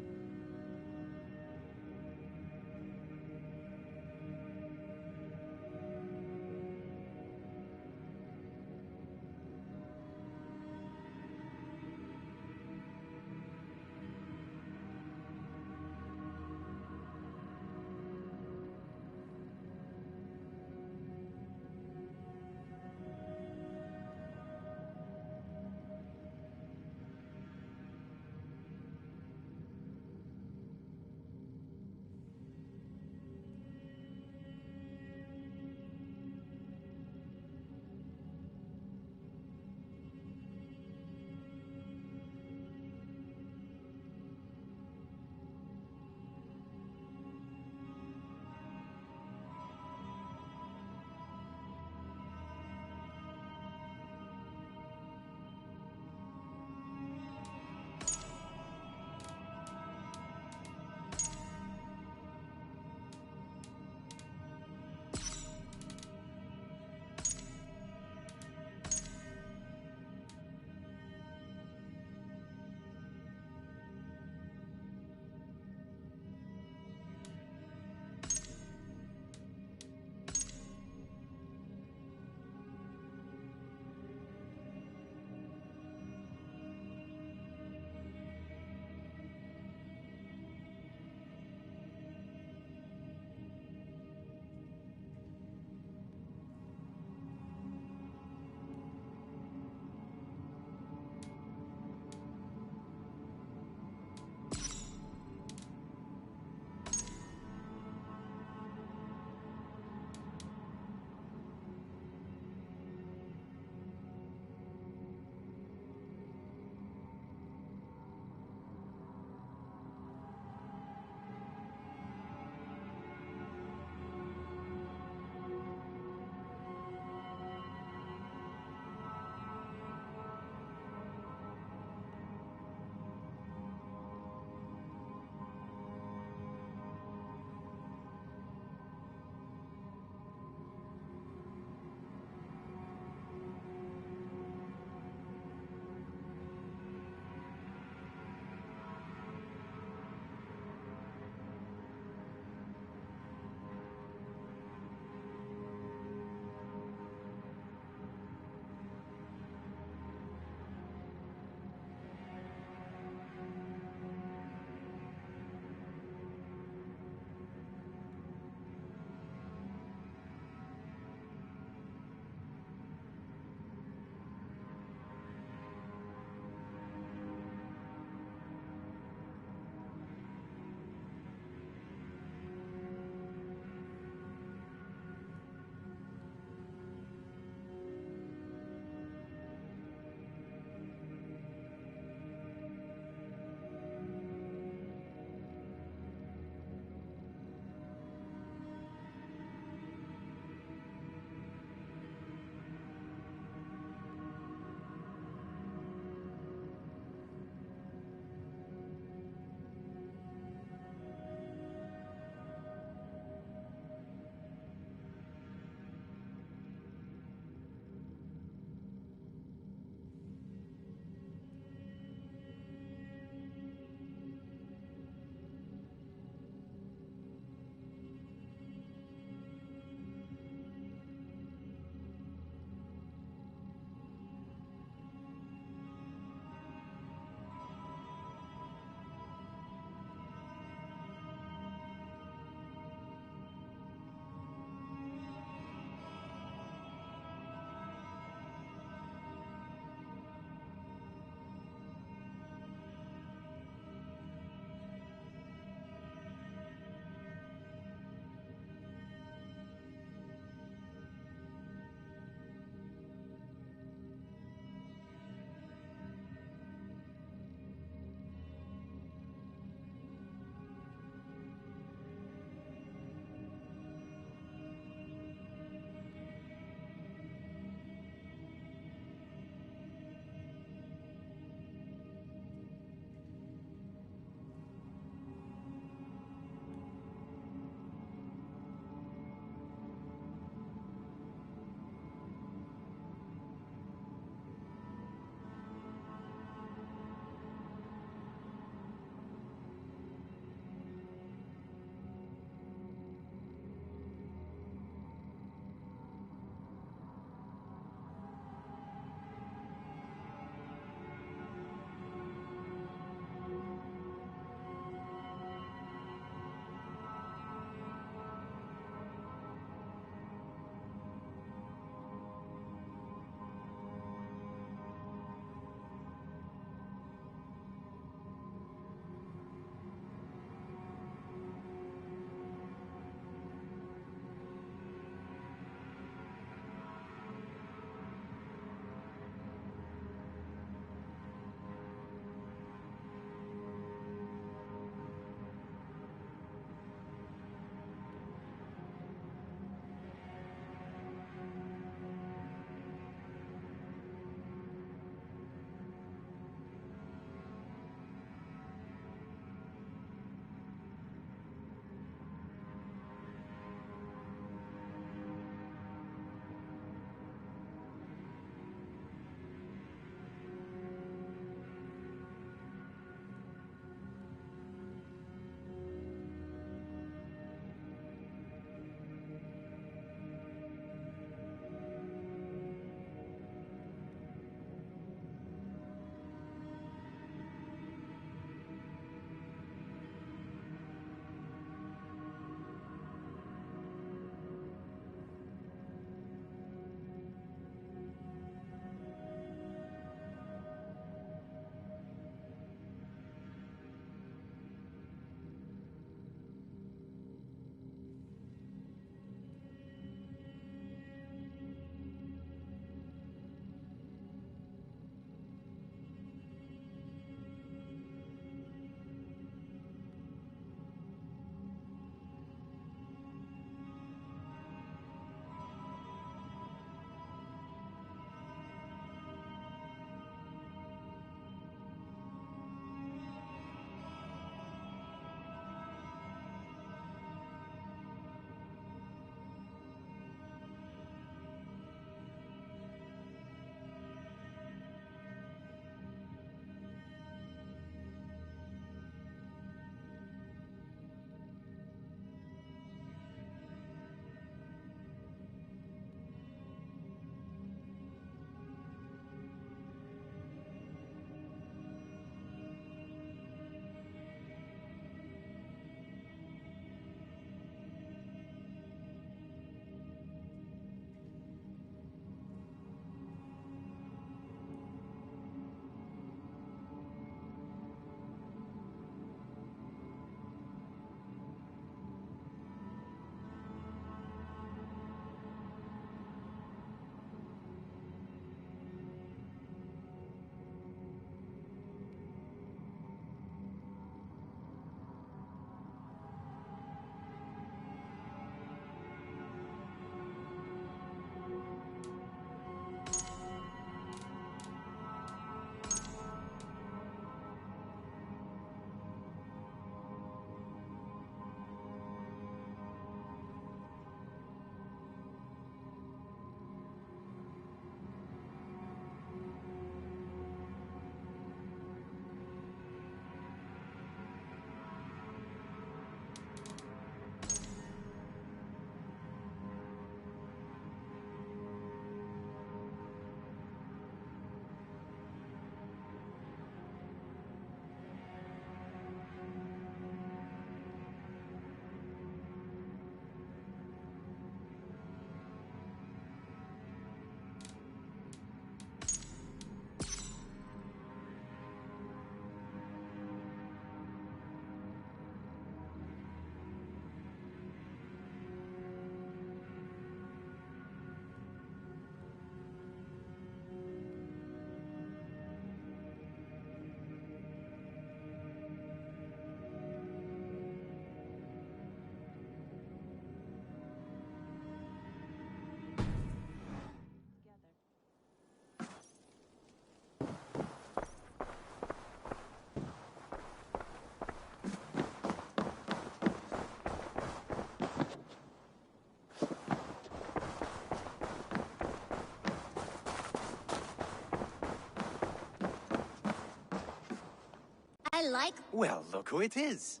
like... Well, look who it is.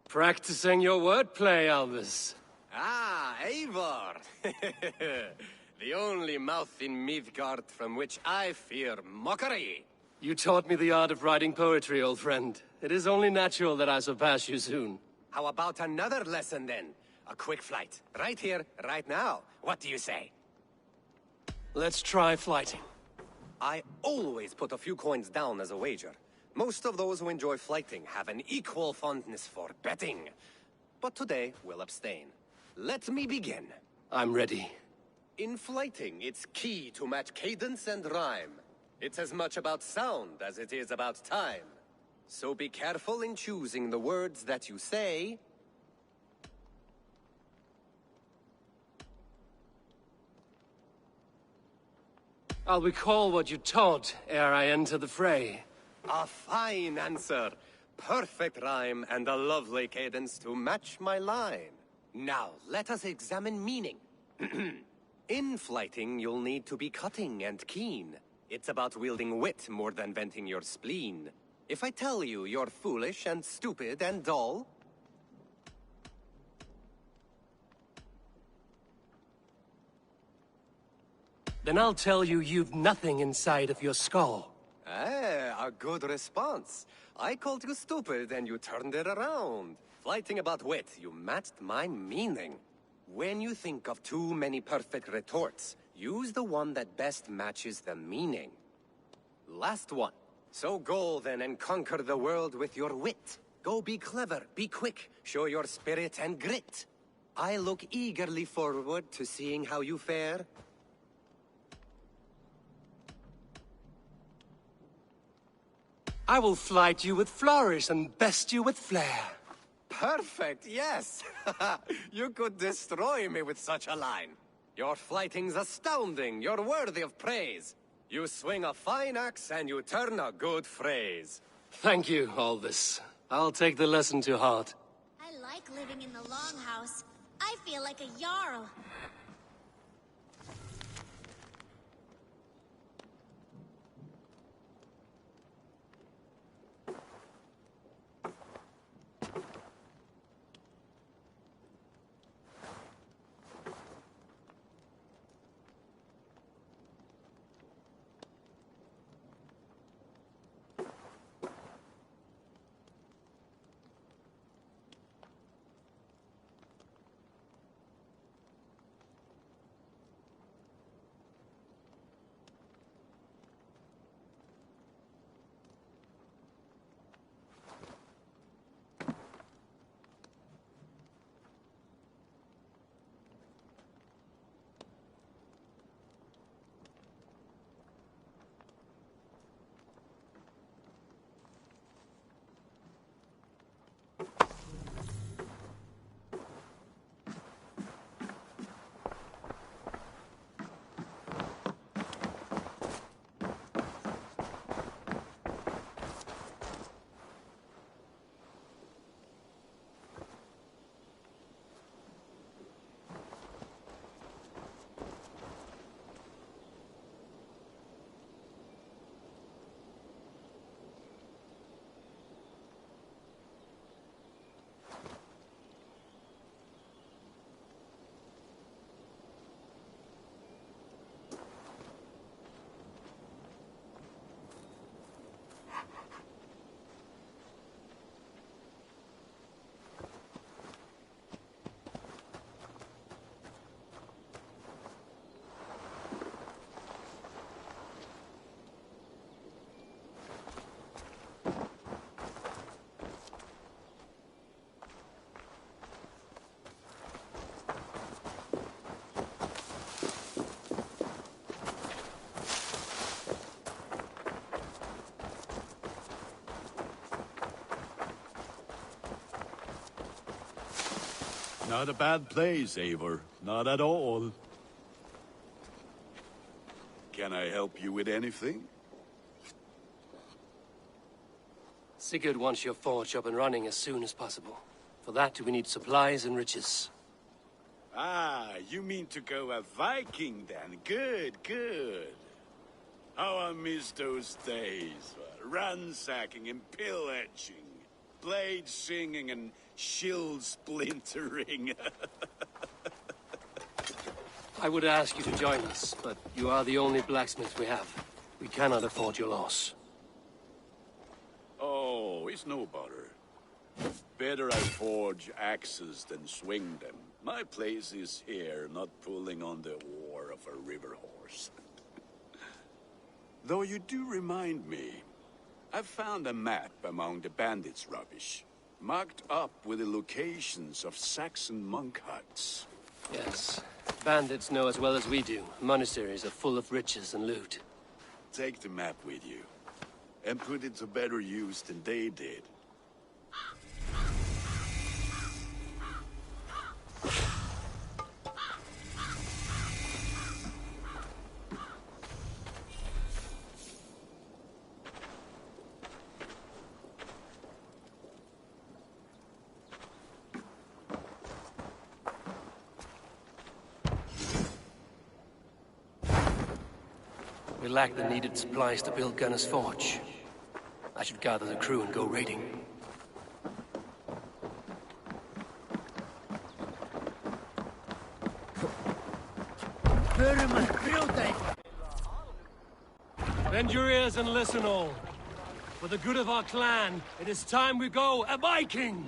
Practicing your wordplay, Albus. Ah, Eivor! The only mouth in Midgard from which I fear mockery. You taught me the art of writing poetry, old friend. It is only natural that I surpass you soon. How about another lesson, then? A quick flight. Right here, right now. What do you say? Let's try flighting. I always put a few coins down as a wager. Most of those who enjoy flighting have an equal fondness for betting. But today, we'll abstain. Let me begin. I'm ready. In flighting, it's key to match cadence and rhyme. It's as much about sound as it is about time. So be careful in choosing the words that you say. I'll recall what you taught ere I enter the fray. A fine answer. Perfect rhyme and a lovely cadence to match my line. Now, let us examine meaning. In flighting, you'll need to be cutting and keen. It's about wielding wit more than venting your spleen. If I tell you you're foolish and stupid and dull... Then I'll tell you you've nothing inside of your skull. Ah, a good response. I called you stupid and you turned it around. Flighting about wit, you matched my meaning. When you think of too many perfect retorts, use the one that best matches the meaning. Last one. So go then and conquer the world with your wit. Go be clever, be quick, show your spirit and grit. I look eagerly forward to seeing how you fare. I will flight you with flourish and best you with flair. Perfect, yes! You could destroy me with such a line. Your flighting's astounding, you're worthy of praise. You swing a fine axe and you turn a good phrase. Thank you, Albus. I'll take the lesson to heart. I like living in the longhouse. I feel like a Jarl. Not a bad place, Eivor. Not at all. Can I help you with anything? Sigurd wants your forge up and running as soon as possible. For that, we need supplies and riches. Ah, you mean to go a Viking then? Good, good. How I miss those days, ransacking and pillaging, blade singing and shield splintering. I would ask you to join us, but you are the only blacksmith we have. We cannot afford your loss. Oh, it's no bother. Better I forge axes than swing them. My place is here, not pulling on the oar of a river horse. Though you do remind me, I found a map among the bandits' rubbish, marked up with the locations of Saxon monk huts. Yes. Bandits know as well as we do. Monasteries are full of riches and loot. Take the map with you, and put it to better use than they did. We lack the needed supplies to build Gunner's Forge. I should gather the crew and go raiding. Bend your ears and listen all. For the good of our clan, it is time we go a Viking!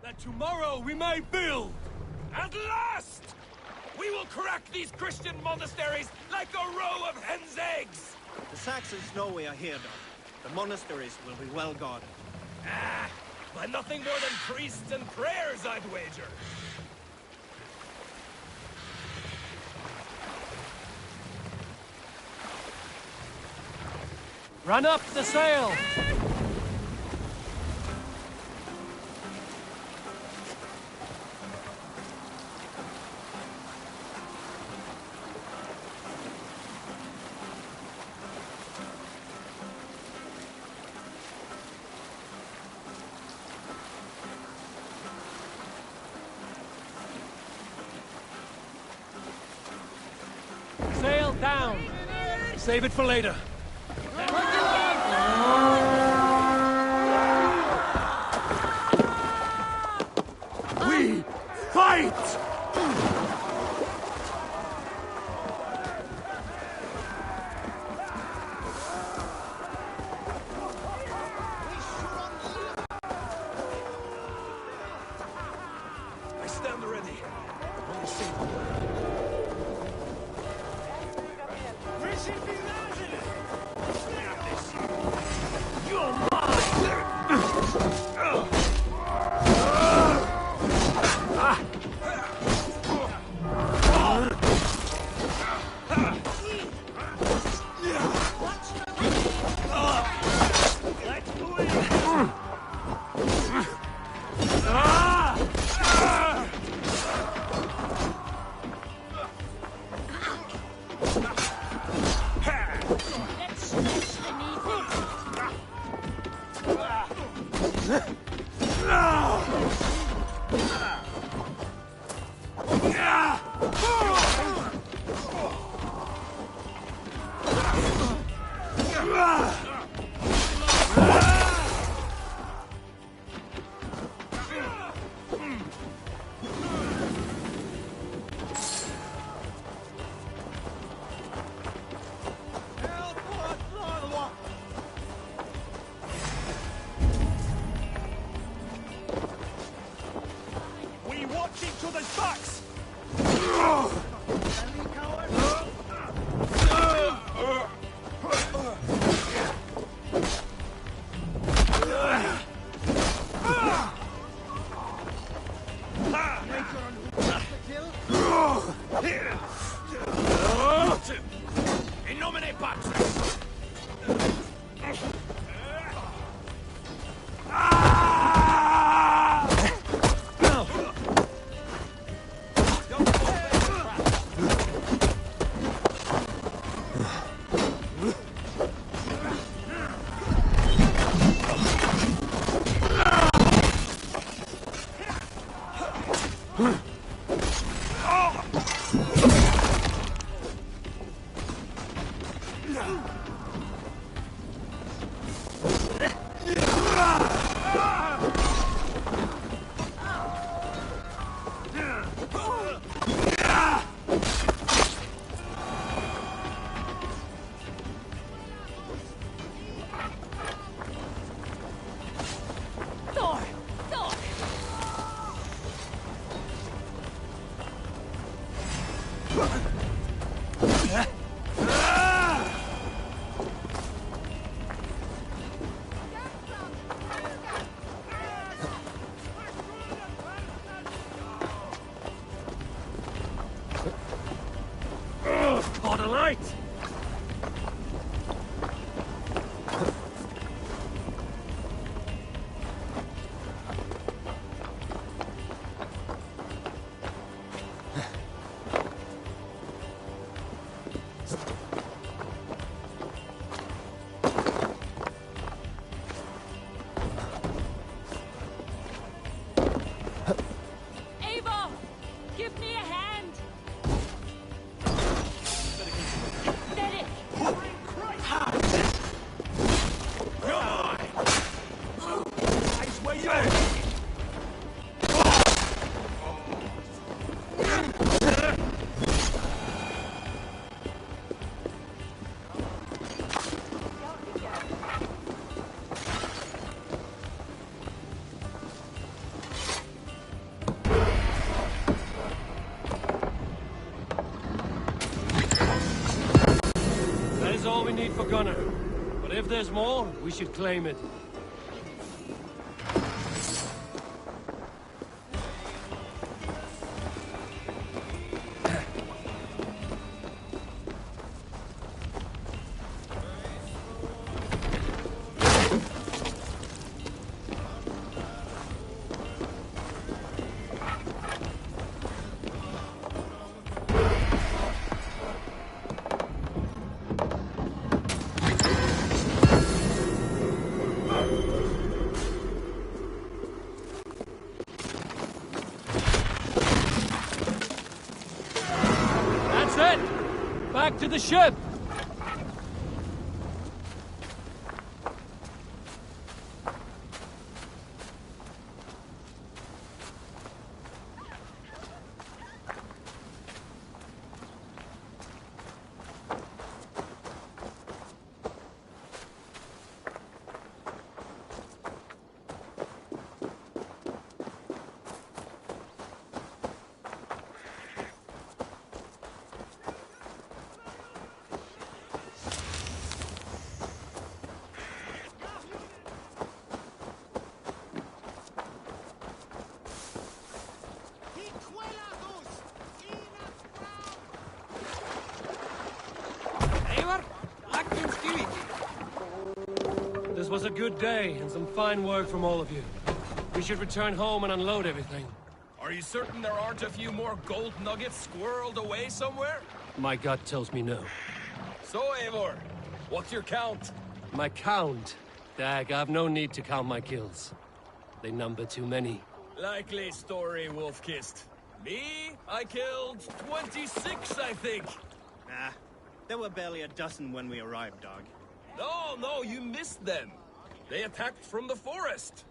That tomorrow we may build! At last! We will crack these Christian monasteries like a row of hen's eggs! The Saxons know we are here, Doc. The monasteries will be well guarded. Ah! By nothing more than priests and prayers, I'd wager! Run up the sail! Sail down! Save it for later. We fight! We watch each other's backs! In nomine Patris! For the light! Eivor! Give me a hand! Derek! Eyes where you are! That is all we need for Gunnar. But if there's more, we should claim it. That's it! Back to the ship! This was a good day, and some fine work from all of you. We should return home and unload everything. Are you certain there aren't a few more gold nuggets squirreled away somewhere? My gut tells me no. So, Eivor, what's your count? My count? Dag, I've no need to count my kills. They number too many. Likely story, Wolf-Kissed. Me? I killed 26, I think. Nah, there were barely a dozen when we arrived, dog. No, you missed them. They attacked from the forest.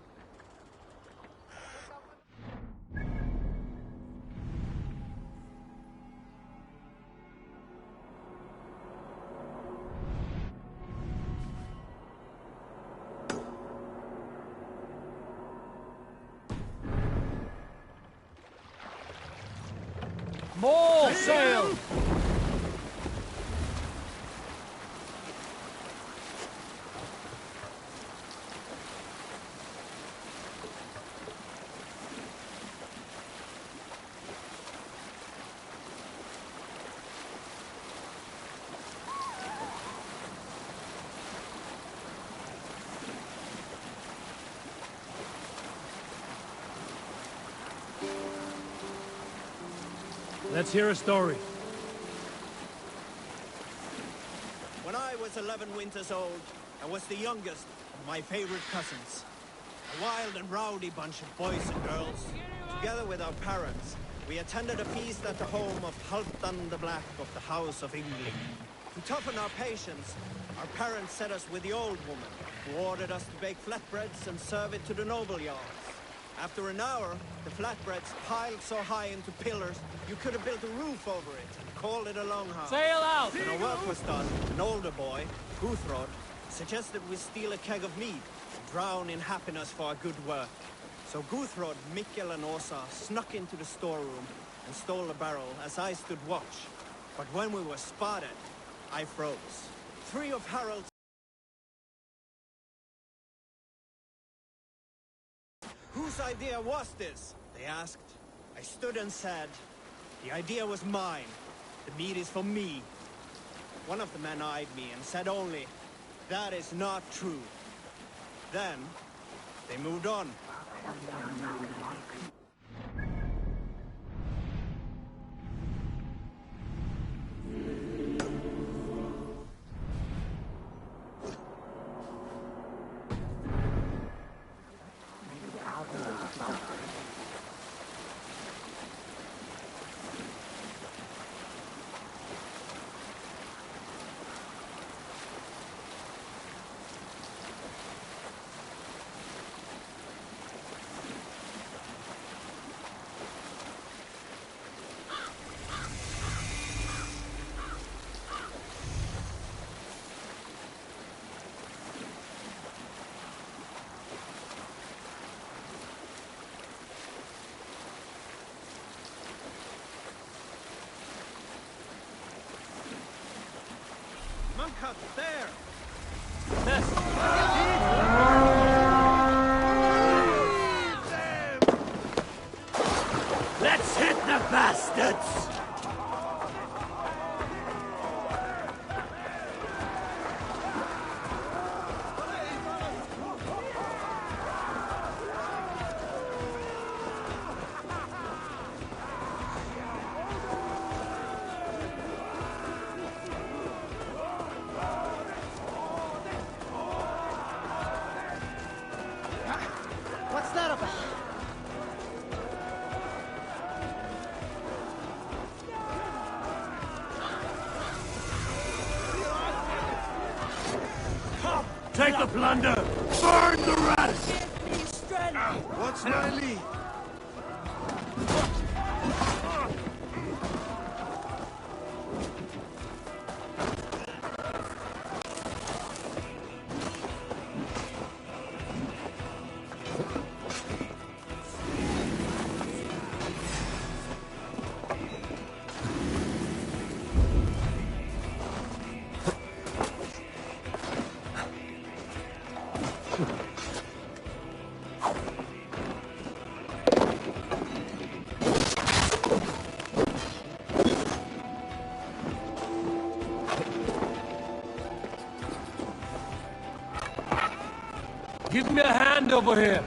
More sail! Let's hear a story. When I was 11 winters old, I was the youngest of my favorite cousins. A wild and rowdy bunch of boys and girls. Together with our parents, we attended a feast at the home of Halfdan the Black of the House of England. To toughen our patience, our parents set us with the old woman, who ordered us to bake flatbreads and serve it to the noble jarls. After an hour, the flatbreads piled so high into pillars, you could have built a roof over it and called it a longhouse. Sail out! When our work was done, an older boy, Guthrod, suggested we steal a keg of mead and drown in happiness for our good work. So Guthrod, Mikkel and Åsa snuck into the storeroom and stole a barrel as I stood watch. But when we were spotted, I froze. 3 of Harald's "Whose idea was this?" they asked. I stood and said, "The idea was mine. The meat is for me." One of the men eyed me and said only, "That is not true." Then, they moved on. Cut there! Let's hit the bastards! What's that about? Take the plunder! Burn the rest! What's my lead? Give me a hand over here!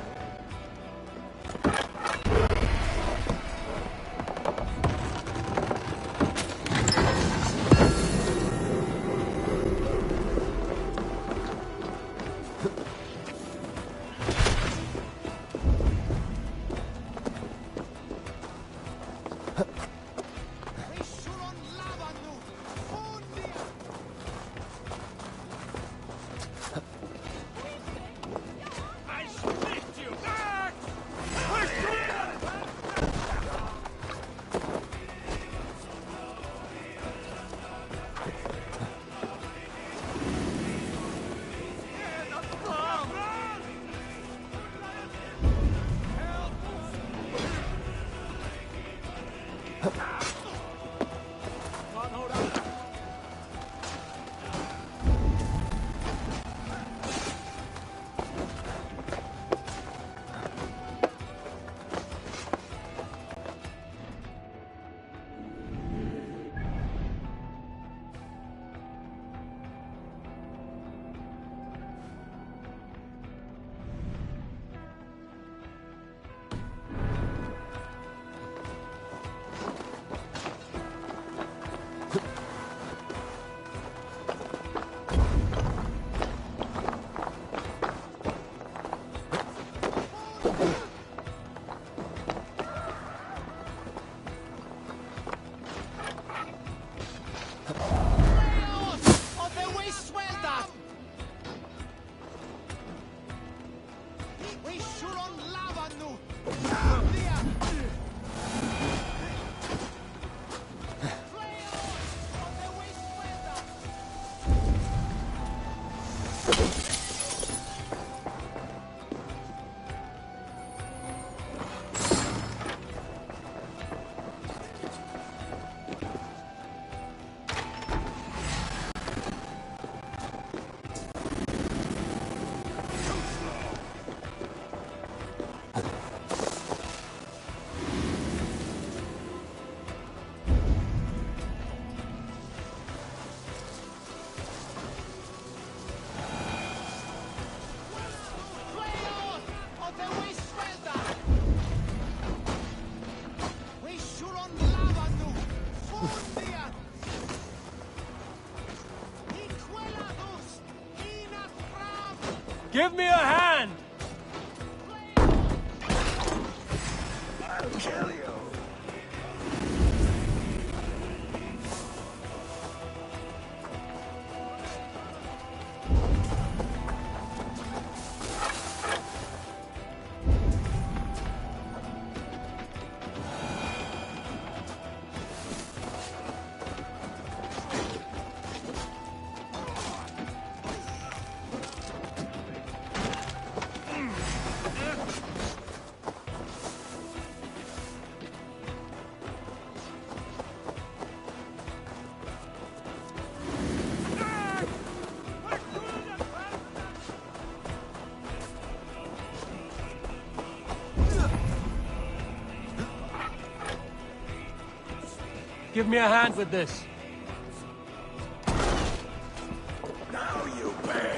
Give me a hand! I'll kill you. Give me a hand with this. Now you pay.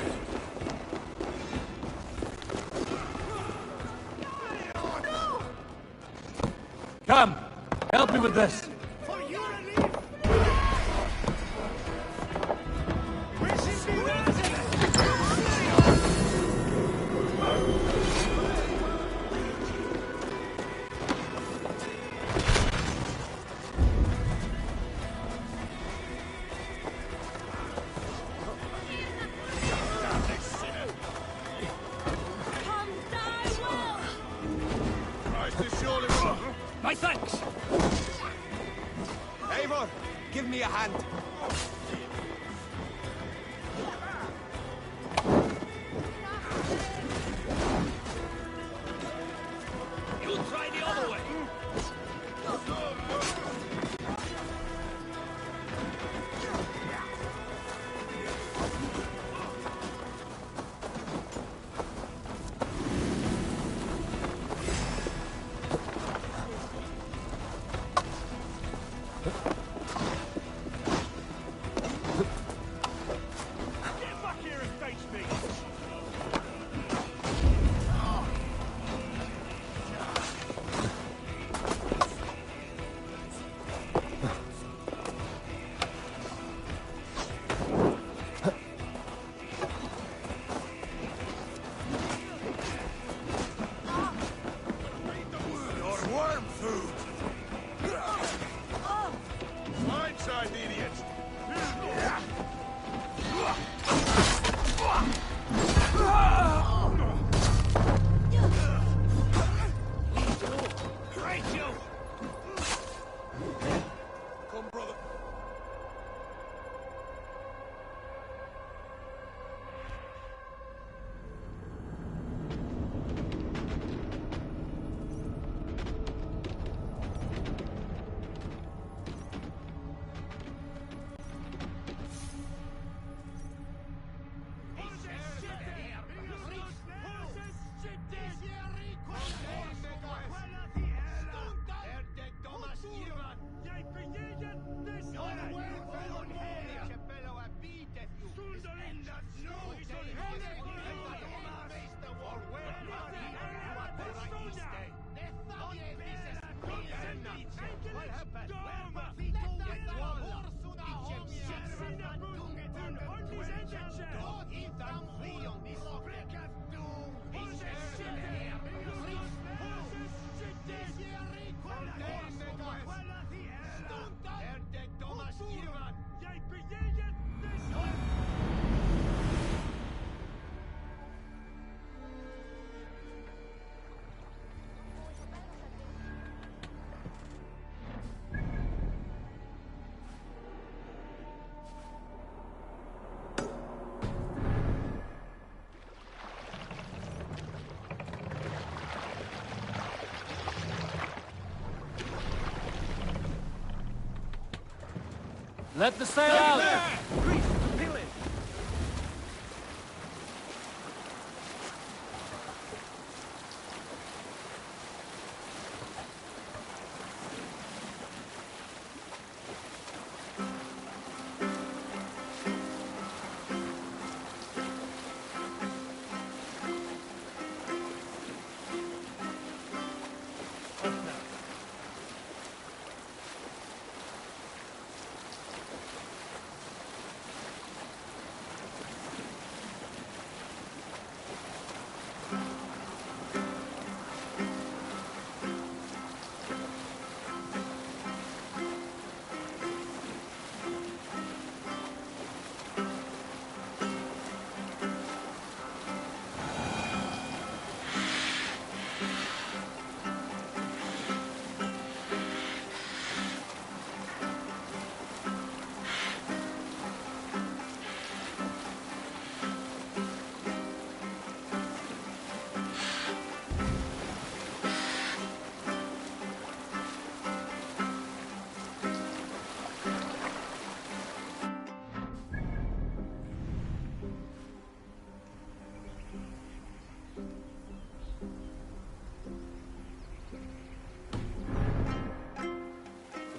Come, help me with this. My thanks! Eivor, give me a hand. You try the other way. Let the sail out!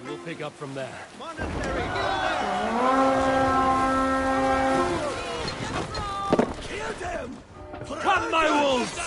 We'll pick up from there. Kill them! Come, my wolves!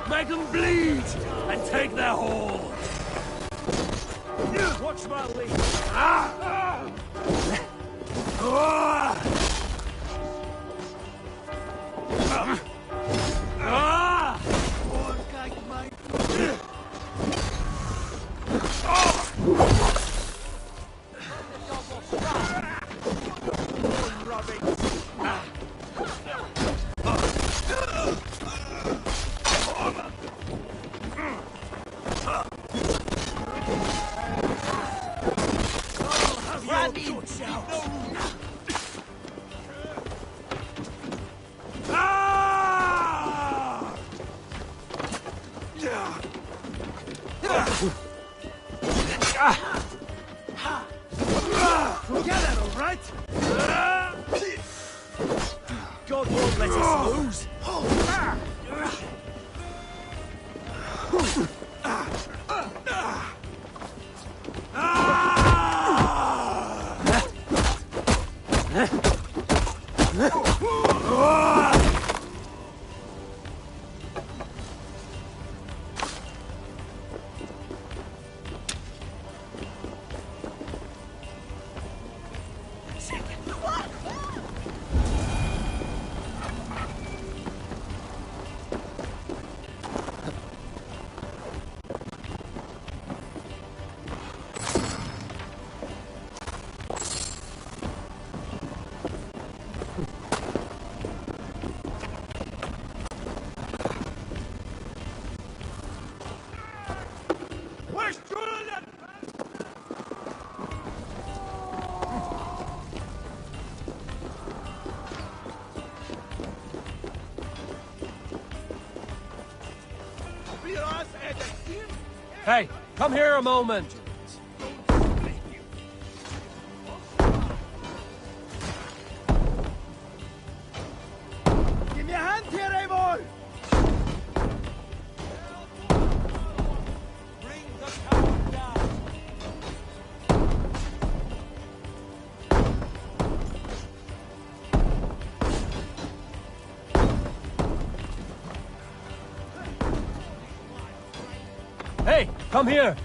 Make them bleed and take their hold. Watch my lead. Forget that, all right? God won't let us lose. Hey, come here a moment. Give me a hand here, Eivor! Bring the coward down. Hey, come here.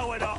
going up!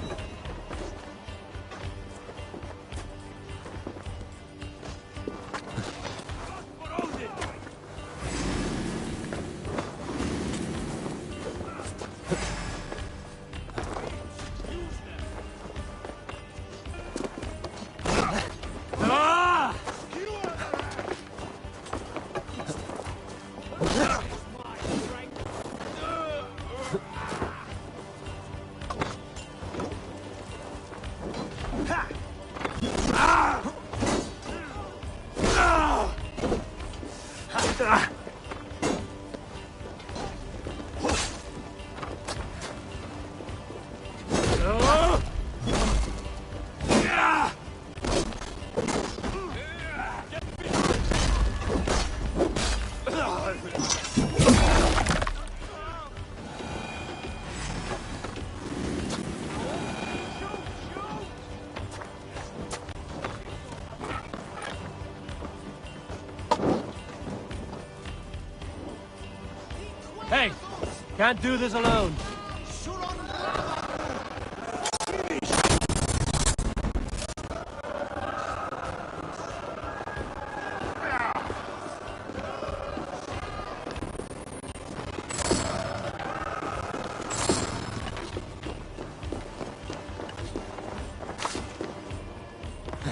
Hey! Can't do this alone.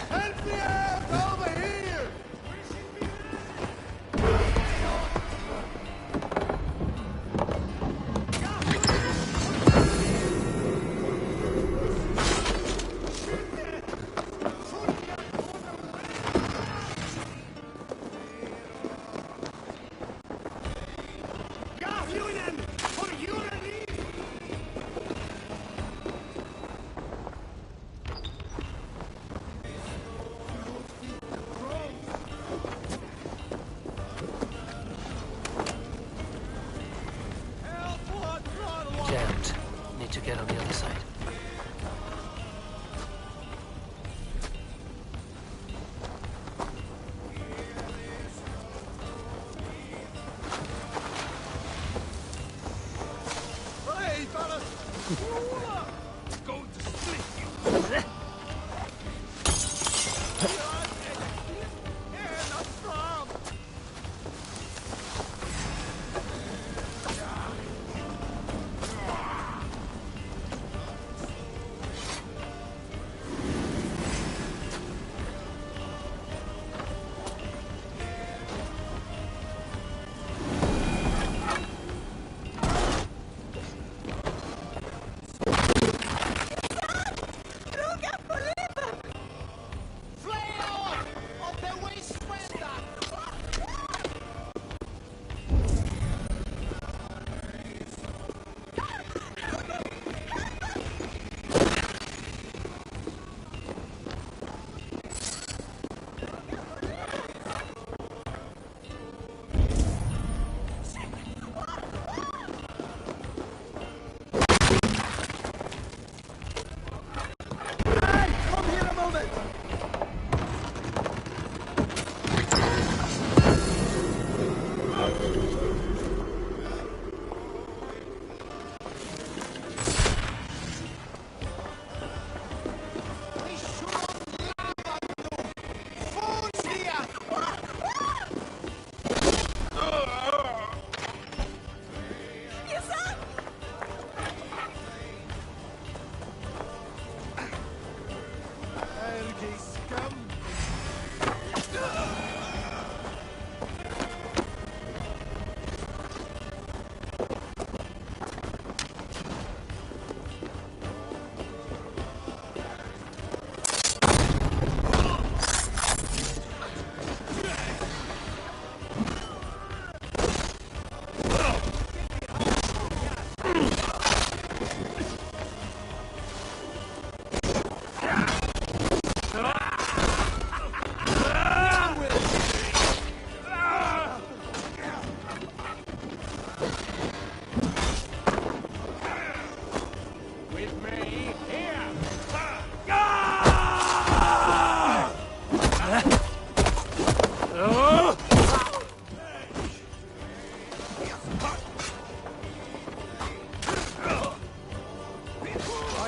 Help me out over here! Jammed. Need to get on the other side. Hey, fellas! Going to split you!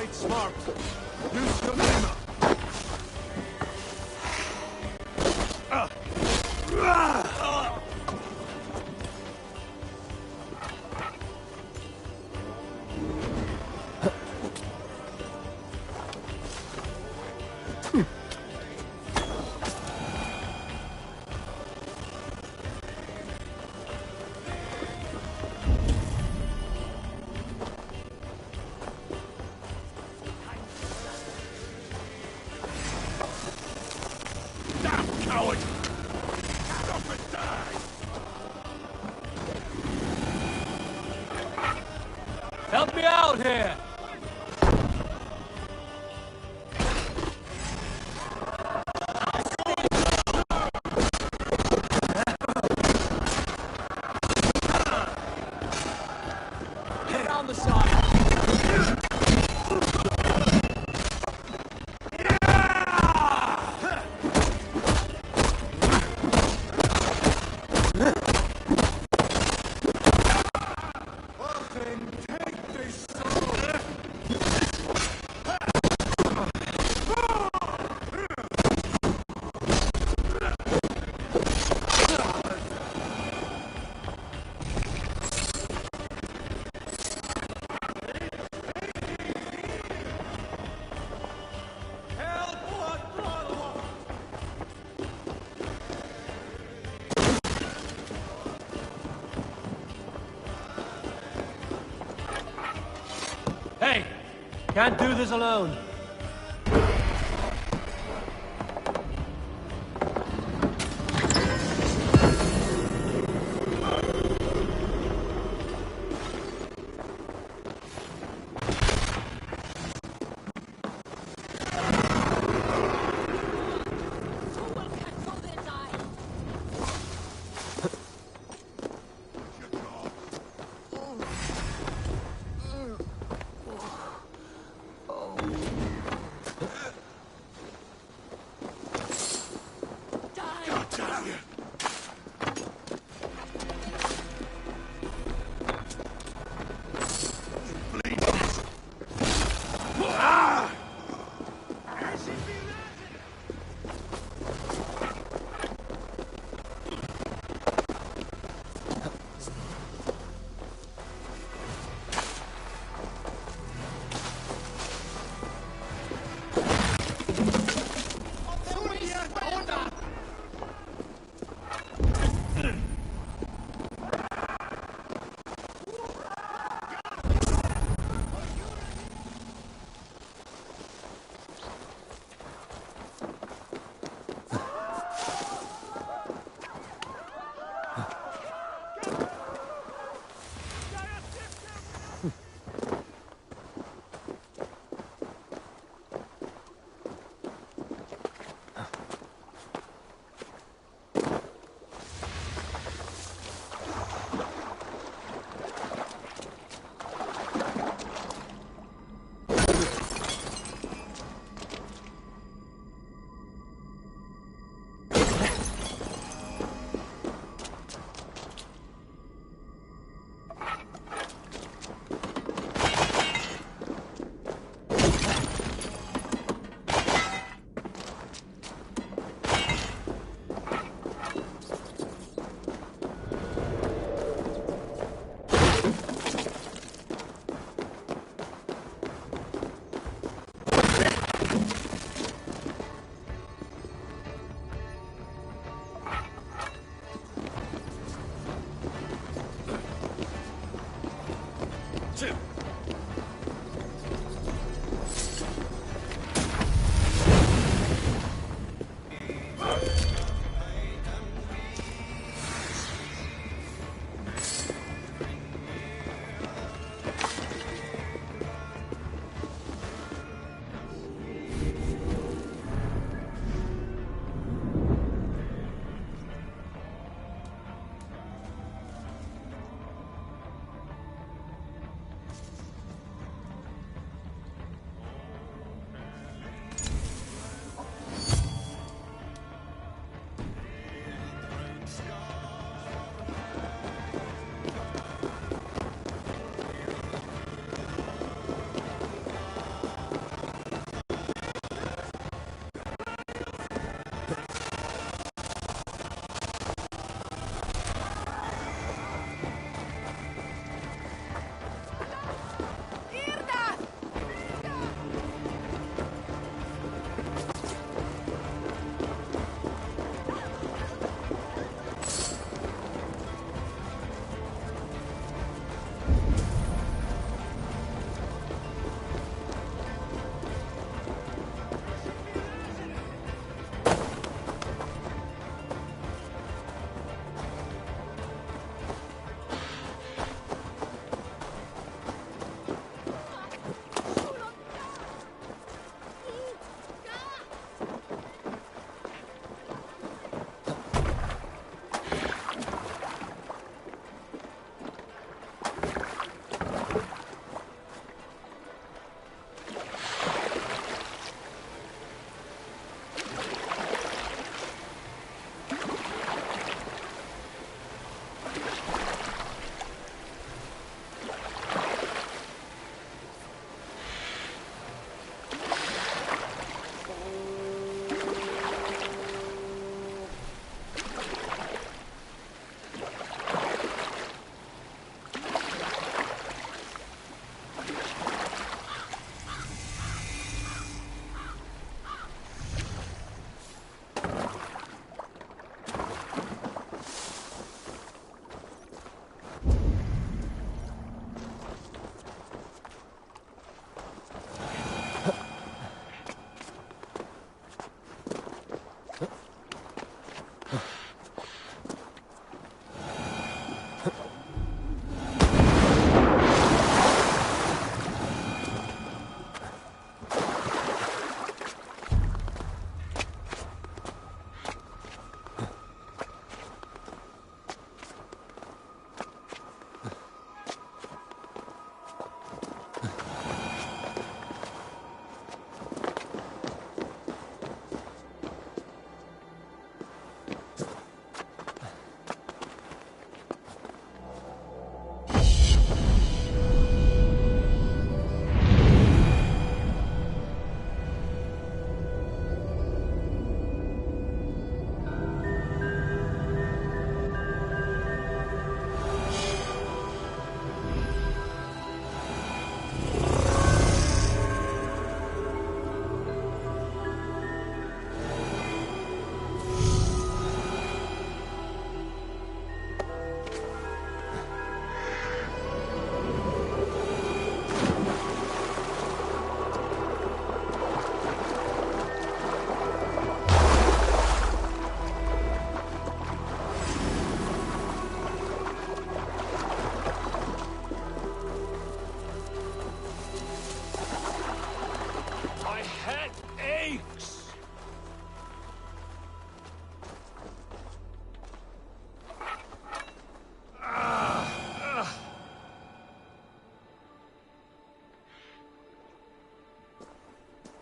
Fight smart. Use your hammer. Coward! Stop and die! Help me out here! Get around the side! Hey! Can't do this alone.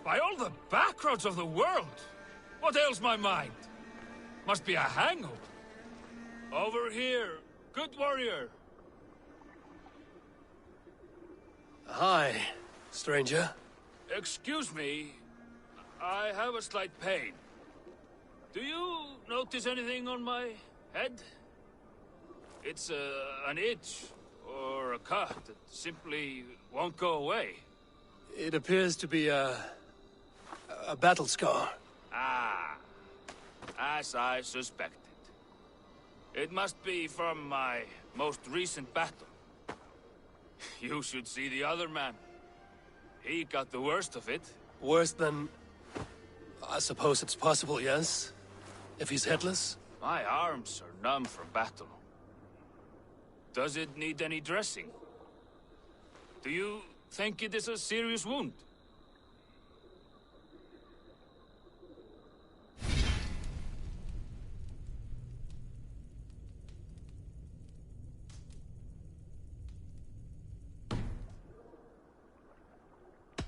By all the backroads of the world! What ails my mind? Must be a hangover. Over here, good warrior. Hi, stranger. Excuse me, I have a slight pain. Do you notice anything on my head? It's an itch or a cut that simply won't go away. It appears to be a battle scar. Ah, as I suspected. It must be from my most recent battle. You should see the other man. He got the worst of it. Worse than... I suppose it's possible, yes? If he's headless? My arms are numb from battle. Does it need any dressing? Do you think it is a serious wound?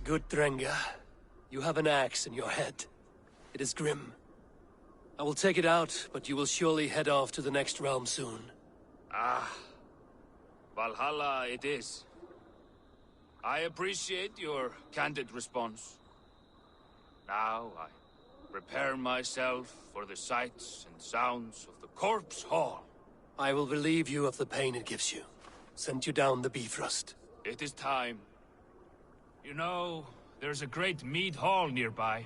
Good, Drenga. You have an axe in your head. It is grim. I will take it out, but you will surely head off to the next realm soon. Ah, Valhalla it is. I appreciate your candid response. Now I prepare myself for the sights and sounds of the Corpse Hall. I will relieve you of the pain it gives you. Send you down the Bifrost. It is time. You know, there's a great mead hall nearby.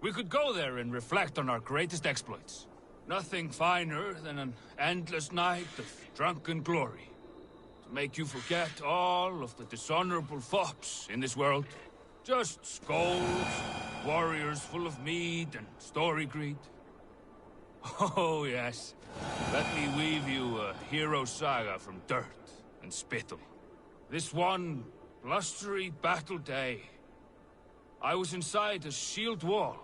We could go there and reflect on our greatest exploits. Nothing finer than an endless night of drunken glory. To make you forget all of the dishonorable fops in this world. Just skulls, warriors full of mead and story greed. Oh yes, let me weave you a hero saga from dirt and spittle. This one blustery battle day, I was inside a shield wall.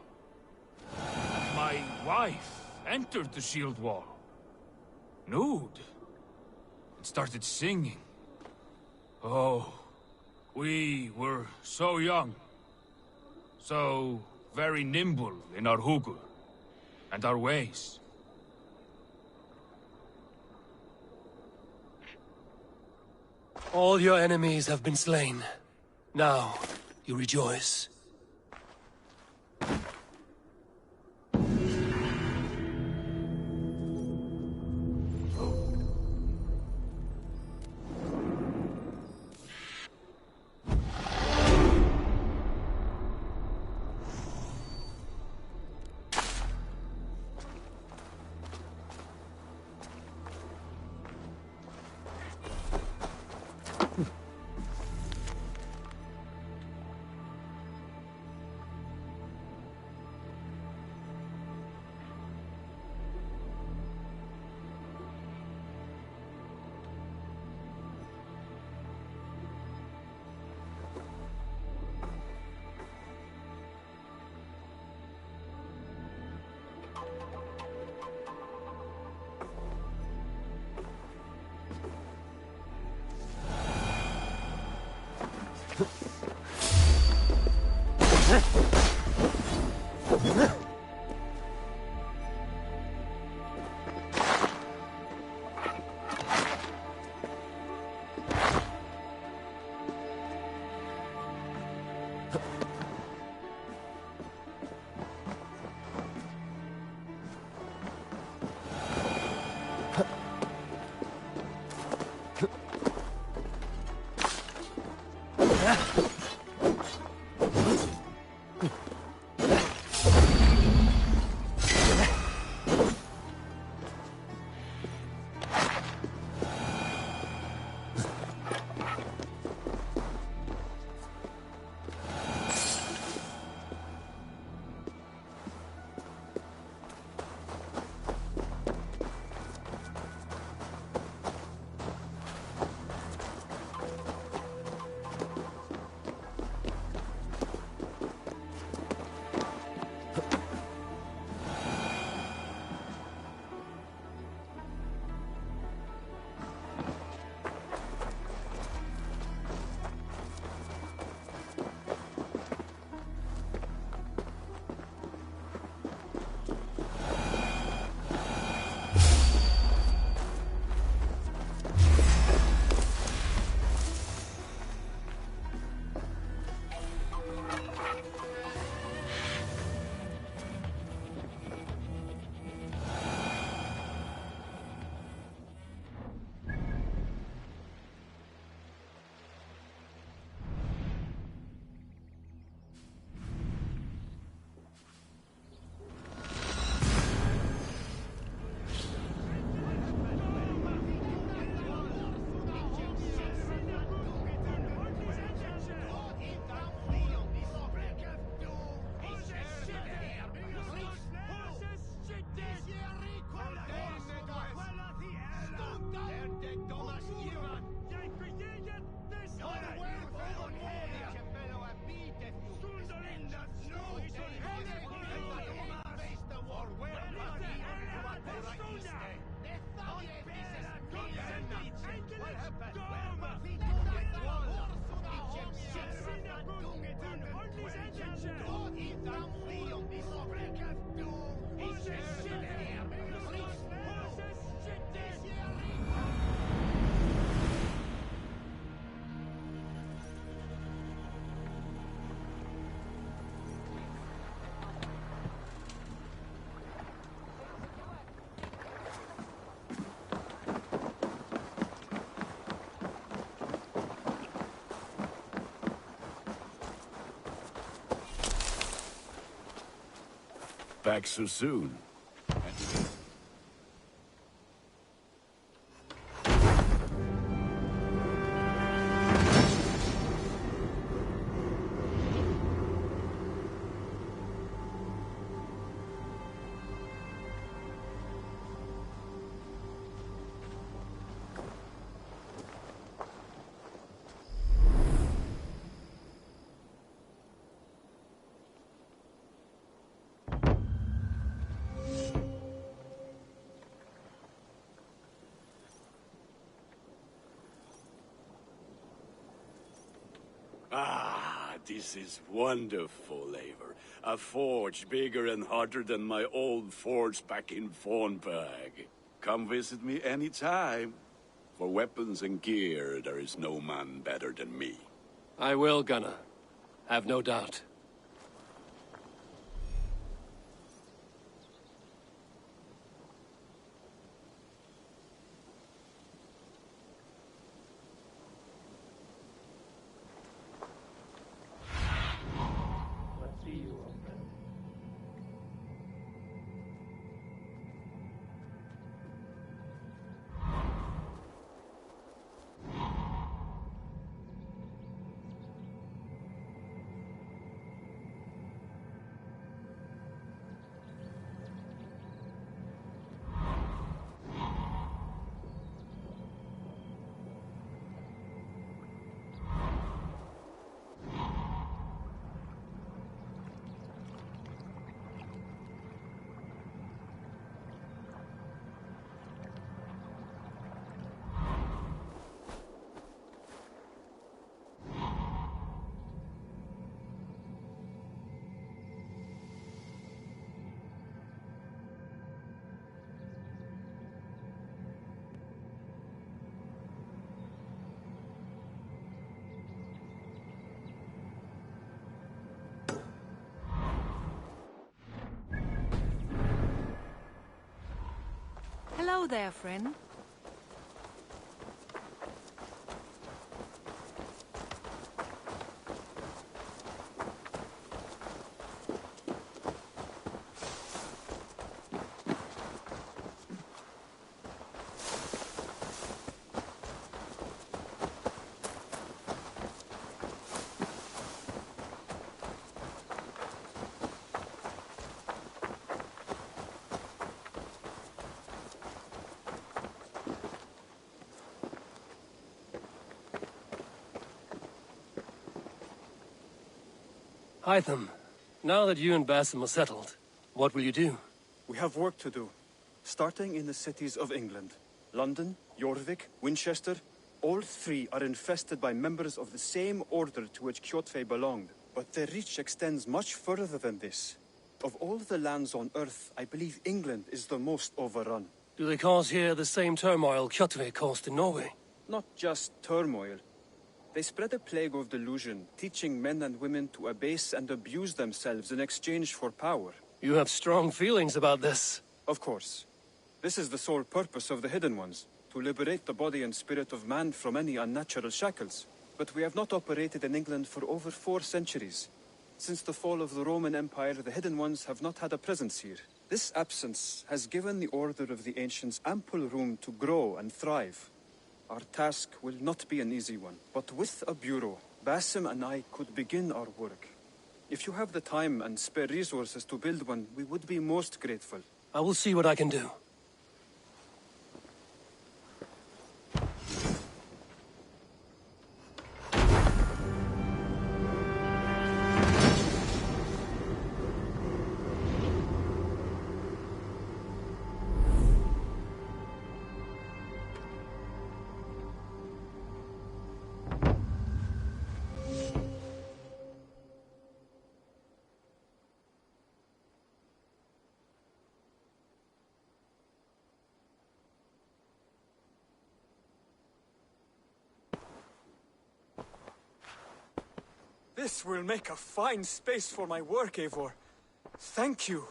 My wife entered the shield wall, nude, and started singing. Oh, we were so young, so very nimble in our hugur and our ways. All your enemies have been slain. Now, you rejoice. back so soon. Ah, this is wonderful, Eivor. A forge bigger and hotter than my old forge back in Fornburg. Come visit me anytime. For weapons and gear, there is no man better than me. I will, Gunnar. Have no doubt. Hello there, friend. Hytham, now that you and Basim are settled, what will you do? We have work to do, starting in the cities of England. London, Jorvik, Winchester, all three are infested by members of the same order to which Kjotve belonged. But their reach extends much further than this. Of all the lands on Earth, I believe England is the most overrun. Do they cause here the same turmoil Kjotve caused in Norway? Not just turmoil. They spread a plague of delusion, teaching men and women to abase and abuse themselves in exchange for power. You have strong feelings about this. Of course. This is the sole purpose of the Hidden Ones, to liberate the body and spirit of man from any unnatural shackles. But we have not operated in England for over 4 centuries. Since the fall of the Roman Empire, the Hidden Ones have not had a presence here. This absence has given the Order of the Ancients ample room to grow and thrive. Our task will not be an easy one, but with a bureau, Basim and I could begin our work. If you have the time and spare resources to build one, we would be most grateful. I will see what I can do. This will make a fine space for my work, Eivor. Thank you.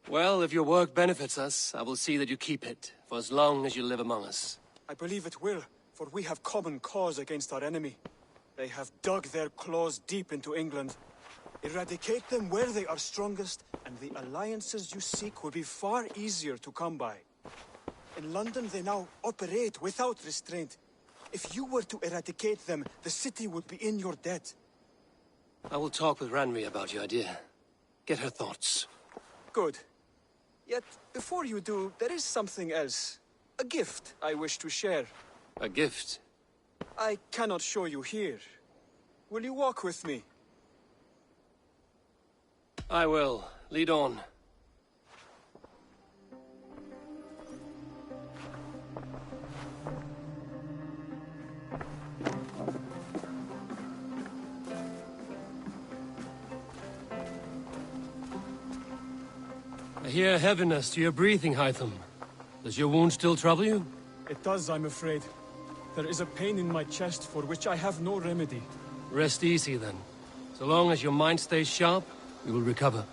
Well, if your work benefits us, I will see that you keep it, for as long as you live among us. I believe it will, for we have common cause against our enemy. They have dug their claws deep into England. Eradicate them where they are strongest, and the alliances you seek will be far easier to come by. In London, they now operate without restraint. If you were to eradicate them, the city would be in your debt. I will talk with Ranvi about your idea. Get her thoughts. Good. Yet, before you do, there is something else. A gift I wish to share. A gift? I cannot show you here. Will you walk with me? I will. Lead on. I hear heaviness to your breathing, Hytham. Does your wound still trouble you? It does, I'm afraid. There is a pain in my chest for which I have no remedy. Rest easy, then. So long as your mind stays sharp, you will recover.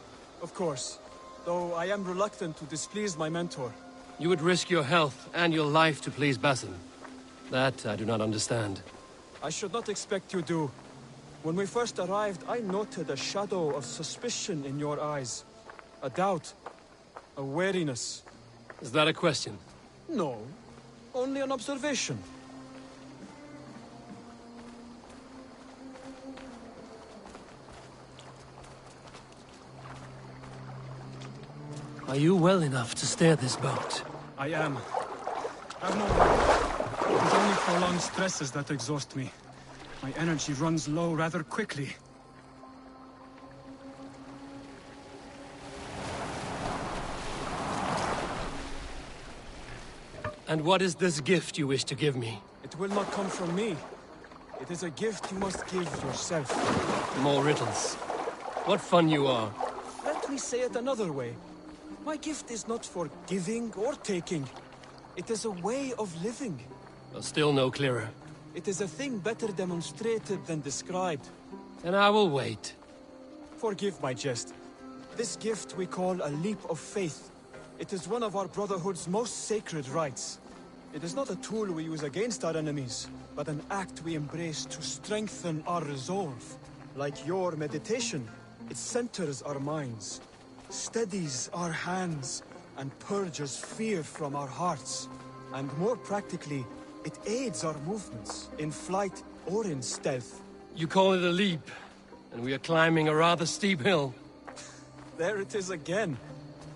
Of course. Though I am reluctant to displease my mentor. You would risk your health and your life to please Basim. That I do not understand. I should not expect you do. When we first arrived, I noted a shadow of suspicion in your eyes. A doubt. A wariness. Is that a question? No. Only an observation. Are you well enough to steer this boat? I am. I've no doubt. It is only prolonged stresses that exhaust me. My energy runs low rather quickly. And what is this gift you wish to give me? It will not come from me. It is a gift you must give yourself. More riddles. What fun you are. Let me say it another way. My gift is not for giving or taking. It is a way of living. Well, still no clearer. It is a thing better demonstrated than described. And I will wait. Forgive my jest. This gift we call a leap of faith. It is one of our Brotherhood's most sacred rites. It is not a tool we use against our enemies, but an act we embrace to strengthen our resolve. Like your meditation, it centers our minds, steadies our hands, and purges fear from our hearts. And more practically, it aids our movements, in flight or in stealth. You call it a leap, and we are climbing a rather steep hill. There it is again.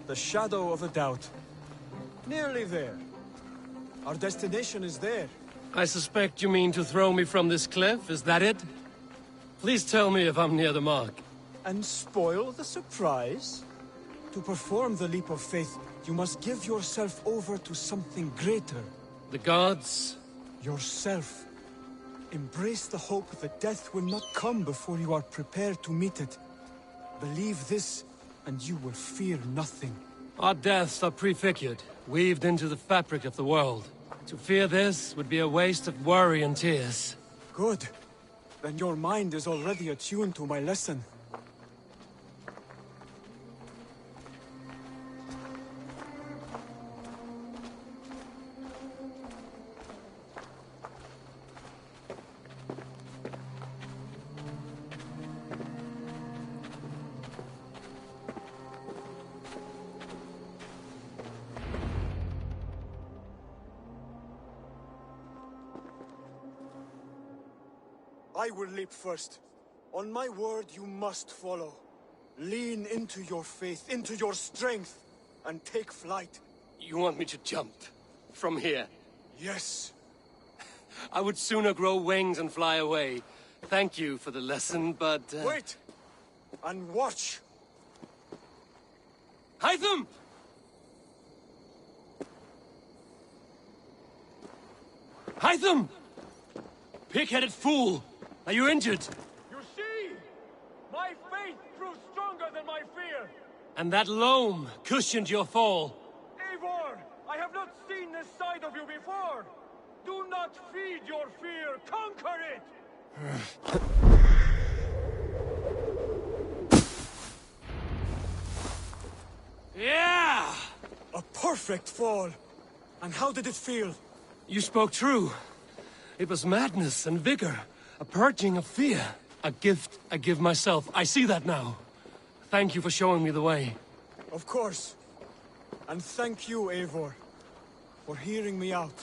The shadow of a doubt. Nearly there. Our destination is there. I suspect you mean to throw me from this cliff, is that it? Please tell me if I'm near the mark. And spoil the surprise? To perform the leap of faith, you must give yourself over to something greater. The gods? Yourself. Embrace the hope that death will not come before you are prepared to meet it. Believe this, and you will fear nothing. Our deaths are prefigured, weaved into the fabric of the world. To fear this would be a waste of worry and tears. Good. Then your mind is already attuned to my lesson. I will leap first. On my word, you must follow. Lean into your faith, into your strength, and take flight. You want me to jump? From here? Yes. I would sooner grow wings and fly away. Thank you for the lesson, but... Wait! And watch! Hytham! Hytham! Pig-headed fool! Are you injured? You see? My faith proved stronger than my fear! And that loam cushioned your fall. Eivor! I have not seen this side of you before! Do not feed your fear! Conquer it! Yeah! A perfect fall! And how did it feel? You spoke true. It was madness and vigor, a purging of fear. A gift I give myself. I see that now. Thank you for showing me the way. Of course. And thank you, Eivor, for hearing me out.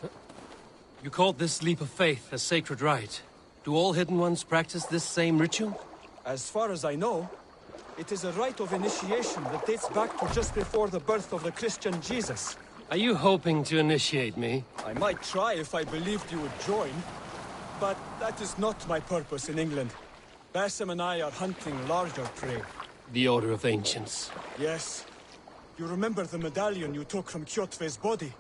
You called this leap of faith a sacred rite. Do all Hidden Ones practice this same ritual? As far as I know, it is a rite of initiation that dates back to just before the birth of the Christian Jesus. Are you hoping to initiate me? I might try if I believed you would join, but that is not my purpose in England. Basim and I are hunting larger prey. The Order of Ancients. Yes. You remember the medallion you took from Kjotve's body?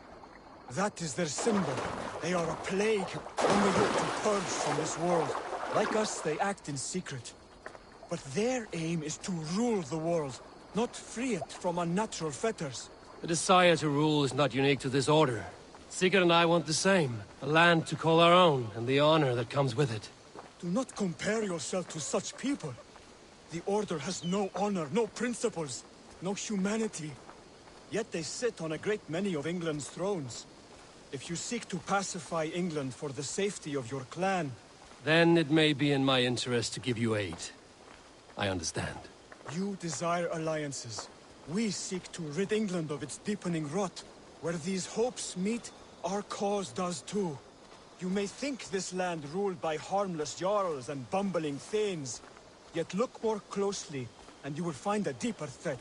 That is their symbol. They are a plague, only hope to purge from this world. Like us, they act in secret. But their aim is to rule the world, not free it from unnatural fetters. The desire to rule is not unique to this order. Sigurd and I want the same. A land to call our own, and the honor that comes with it. Do not compare yourself to such people. The Order has no honor, no principles, no humanity. Yet they sit on a great many of England's thrones. If you seek to pacify England for the safety of your clan... Then it may be in my interest to give you aid. I understand. You desire alliances. We seek to rid England of its deepening rot. Where these hopes meet, our cause does too. You may think this land ruled by harmless jarls and bumbling thanes. Yet look more closely, and you will find a deeper threat.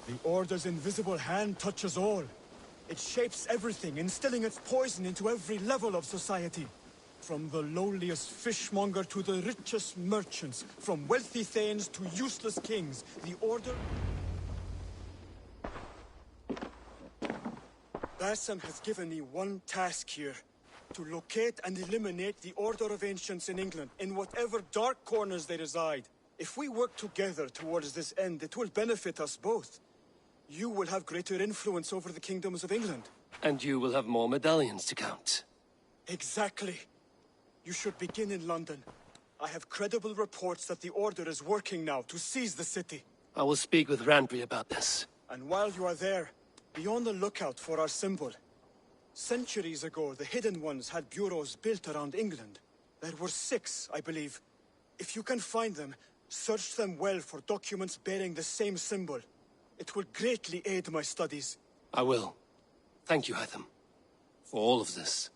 The Order's invisible hand touches all. It shapes everything, instilling its poison into every level of society. From the lowliest fishmonger to the richest merchants, from wealthy thanes to useless kings, the Order... Basim has given me one task here. To locate and eliminate the Order of Ancients in England, in whatever dark corners they reside. If we work together towards this end, it will benefit us both. You will have greater influence over the kingdoms of England. And you will have more medallions to count. Exactly. You should begin in London. I have credible reports that the Order is working now to seize the city. I will speak with Randvi about this. And while you are there, be on the lookout for our symbol. Centuries ago, the Hidden Ones had bureaus built around England. There were 6, I believe. If you can find them, search them well for documents bearing the same symbol. It will greatly aid my studies. I will. Thank you, Hytham, for all of this.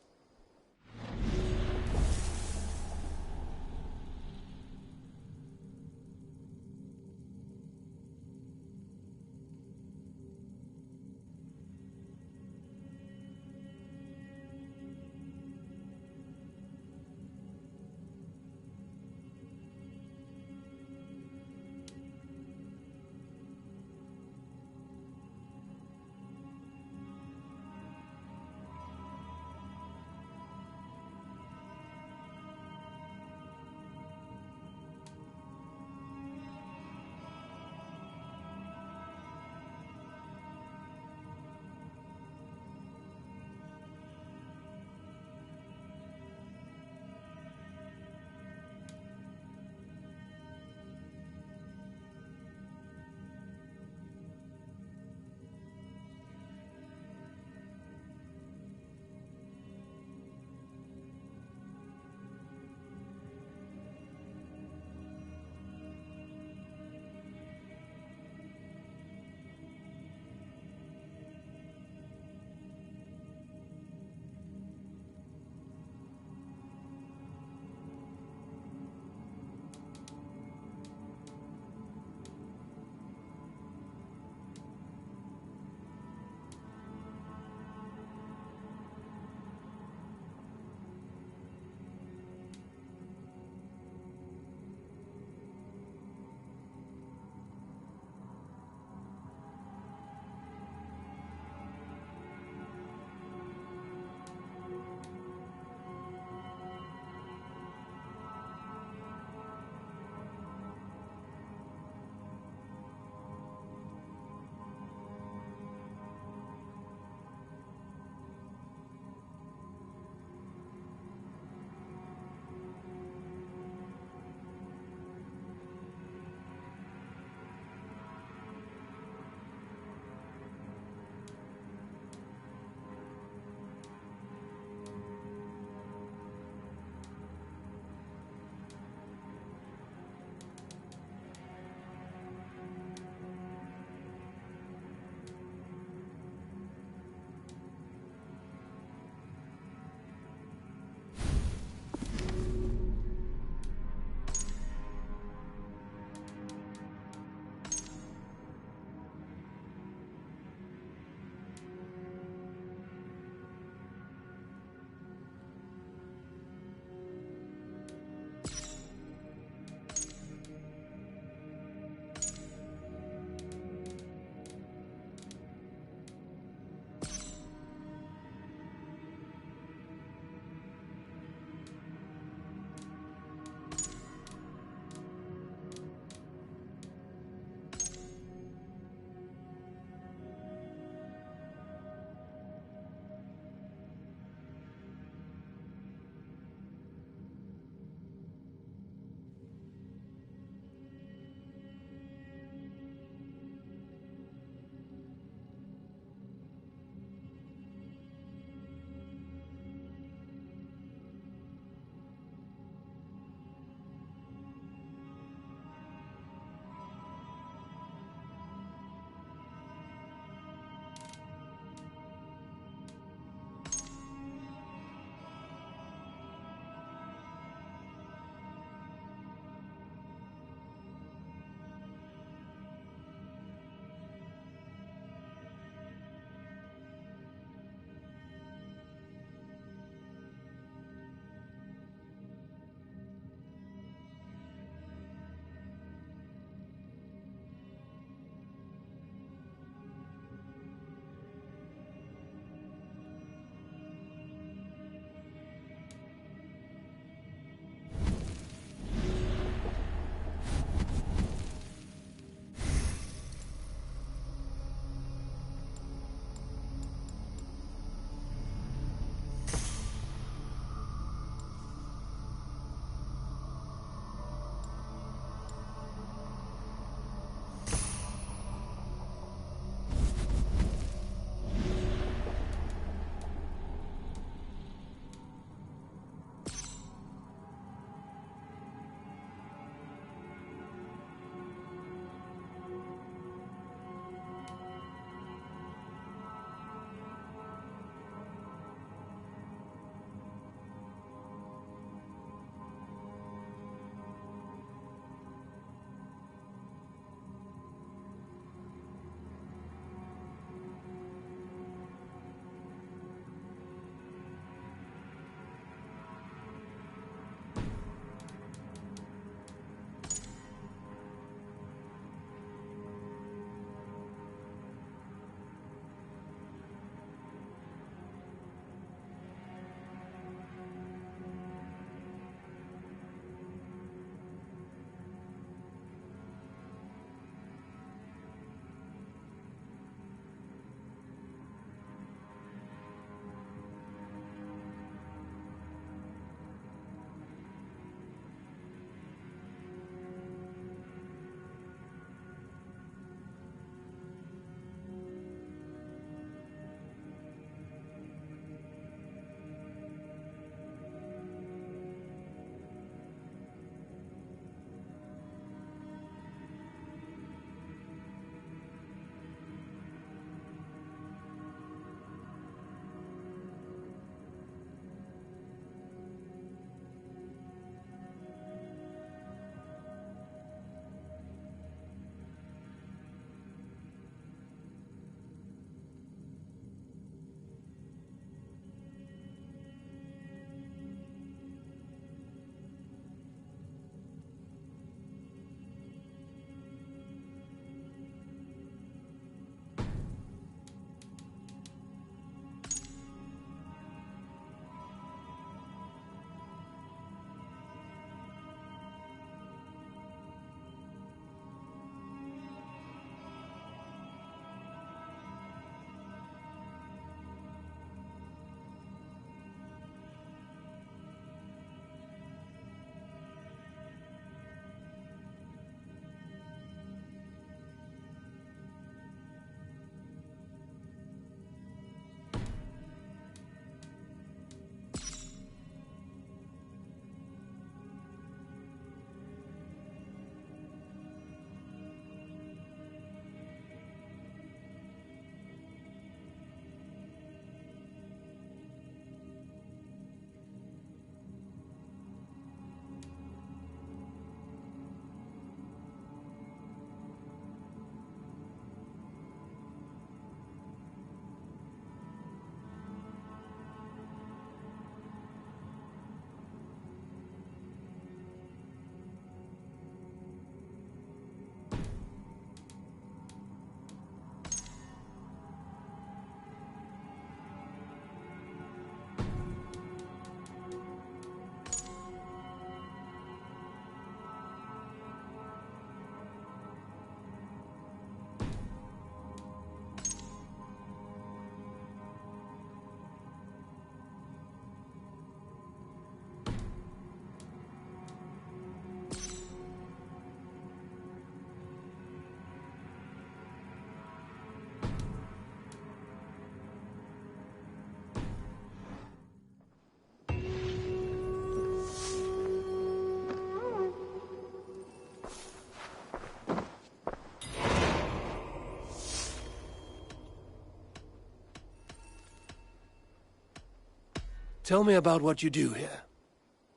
Tell me about what you do here.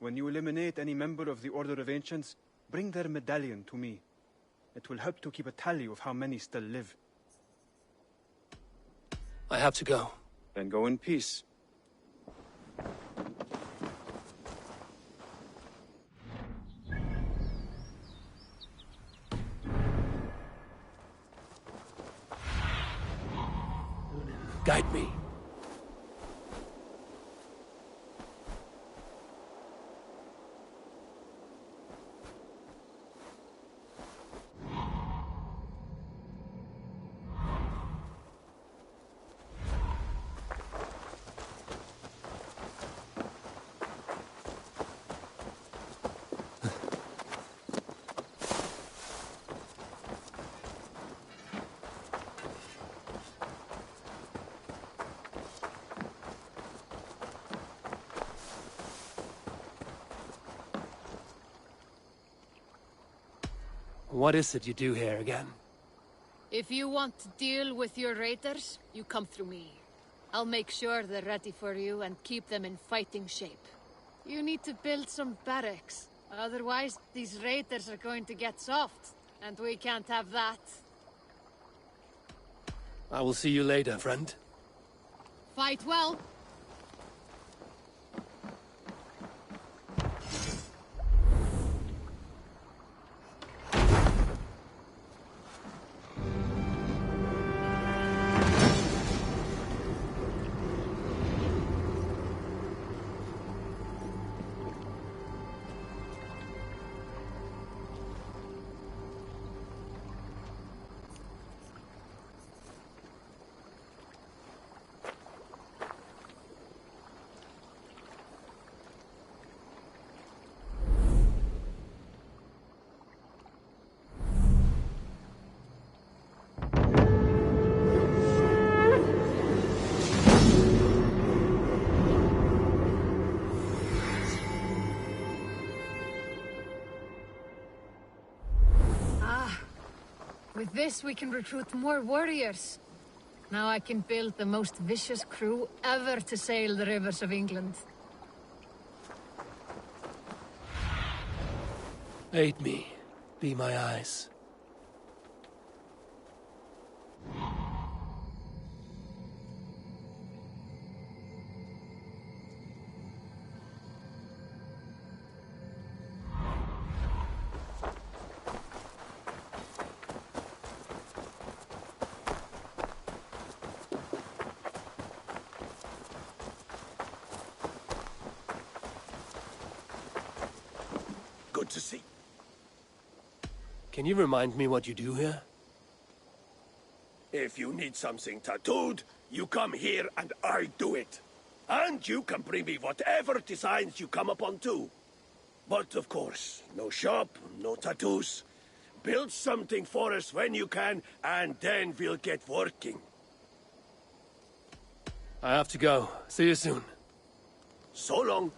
When you eliminate any member of the Order of Ancients, bring their medallion to me. It will help to keep a tally of how many still live. I have to go. Then go in peace. Guide me. What is it you do here again? If you want to deal with your raiders, you come through me. I'll make sure they're ready for you and keep them in fighting shape. You need to build some barracks. Otherwise, these raiders are going to get soft, and we can't have that. I will see you later, friend. Fight well. With this, we can recruit more warriors. Now I can build the most vicious crew ever to sail the rivers of England. Aid me. Be my eyes. Good to see. Can you remind me what you do here? If you need something tattooed, you come here and I do it. And you can bring me whatever designs you come upon too. But of course, no shop, no tattoos. Build something for us when you can, and then we'll get working. I have to go. See you soon. So long.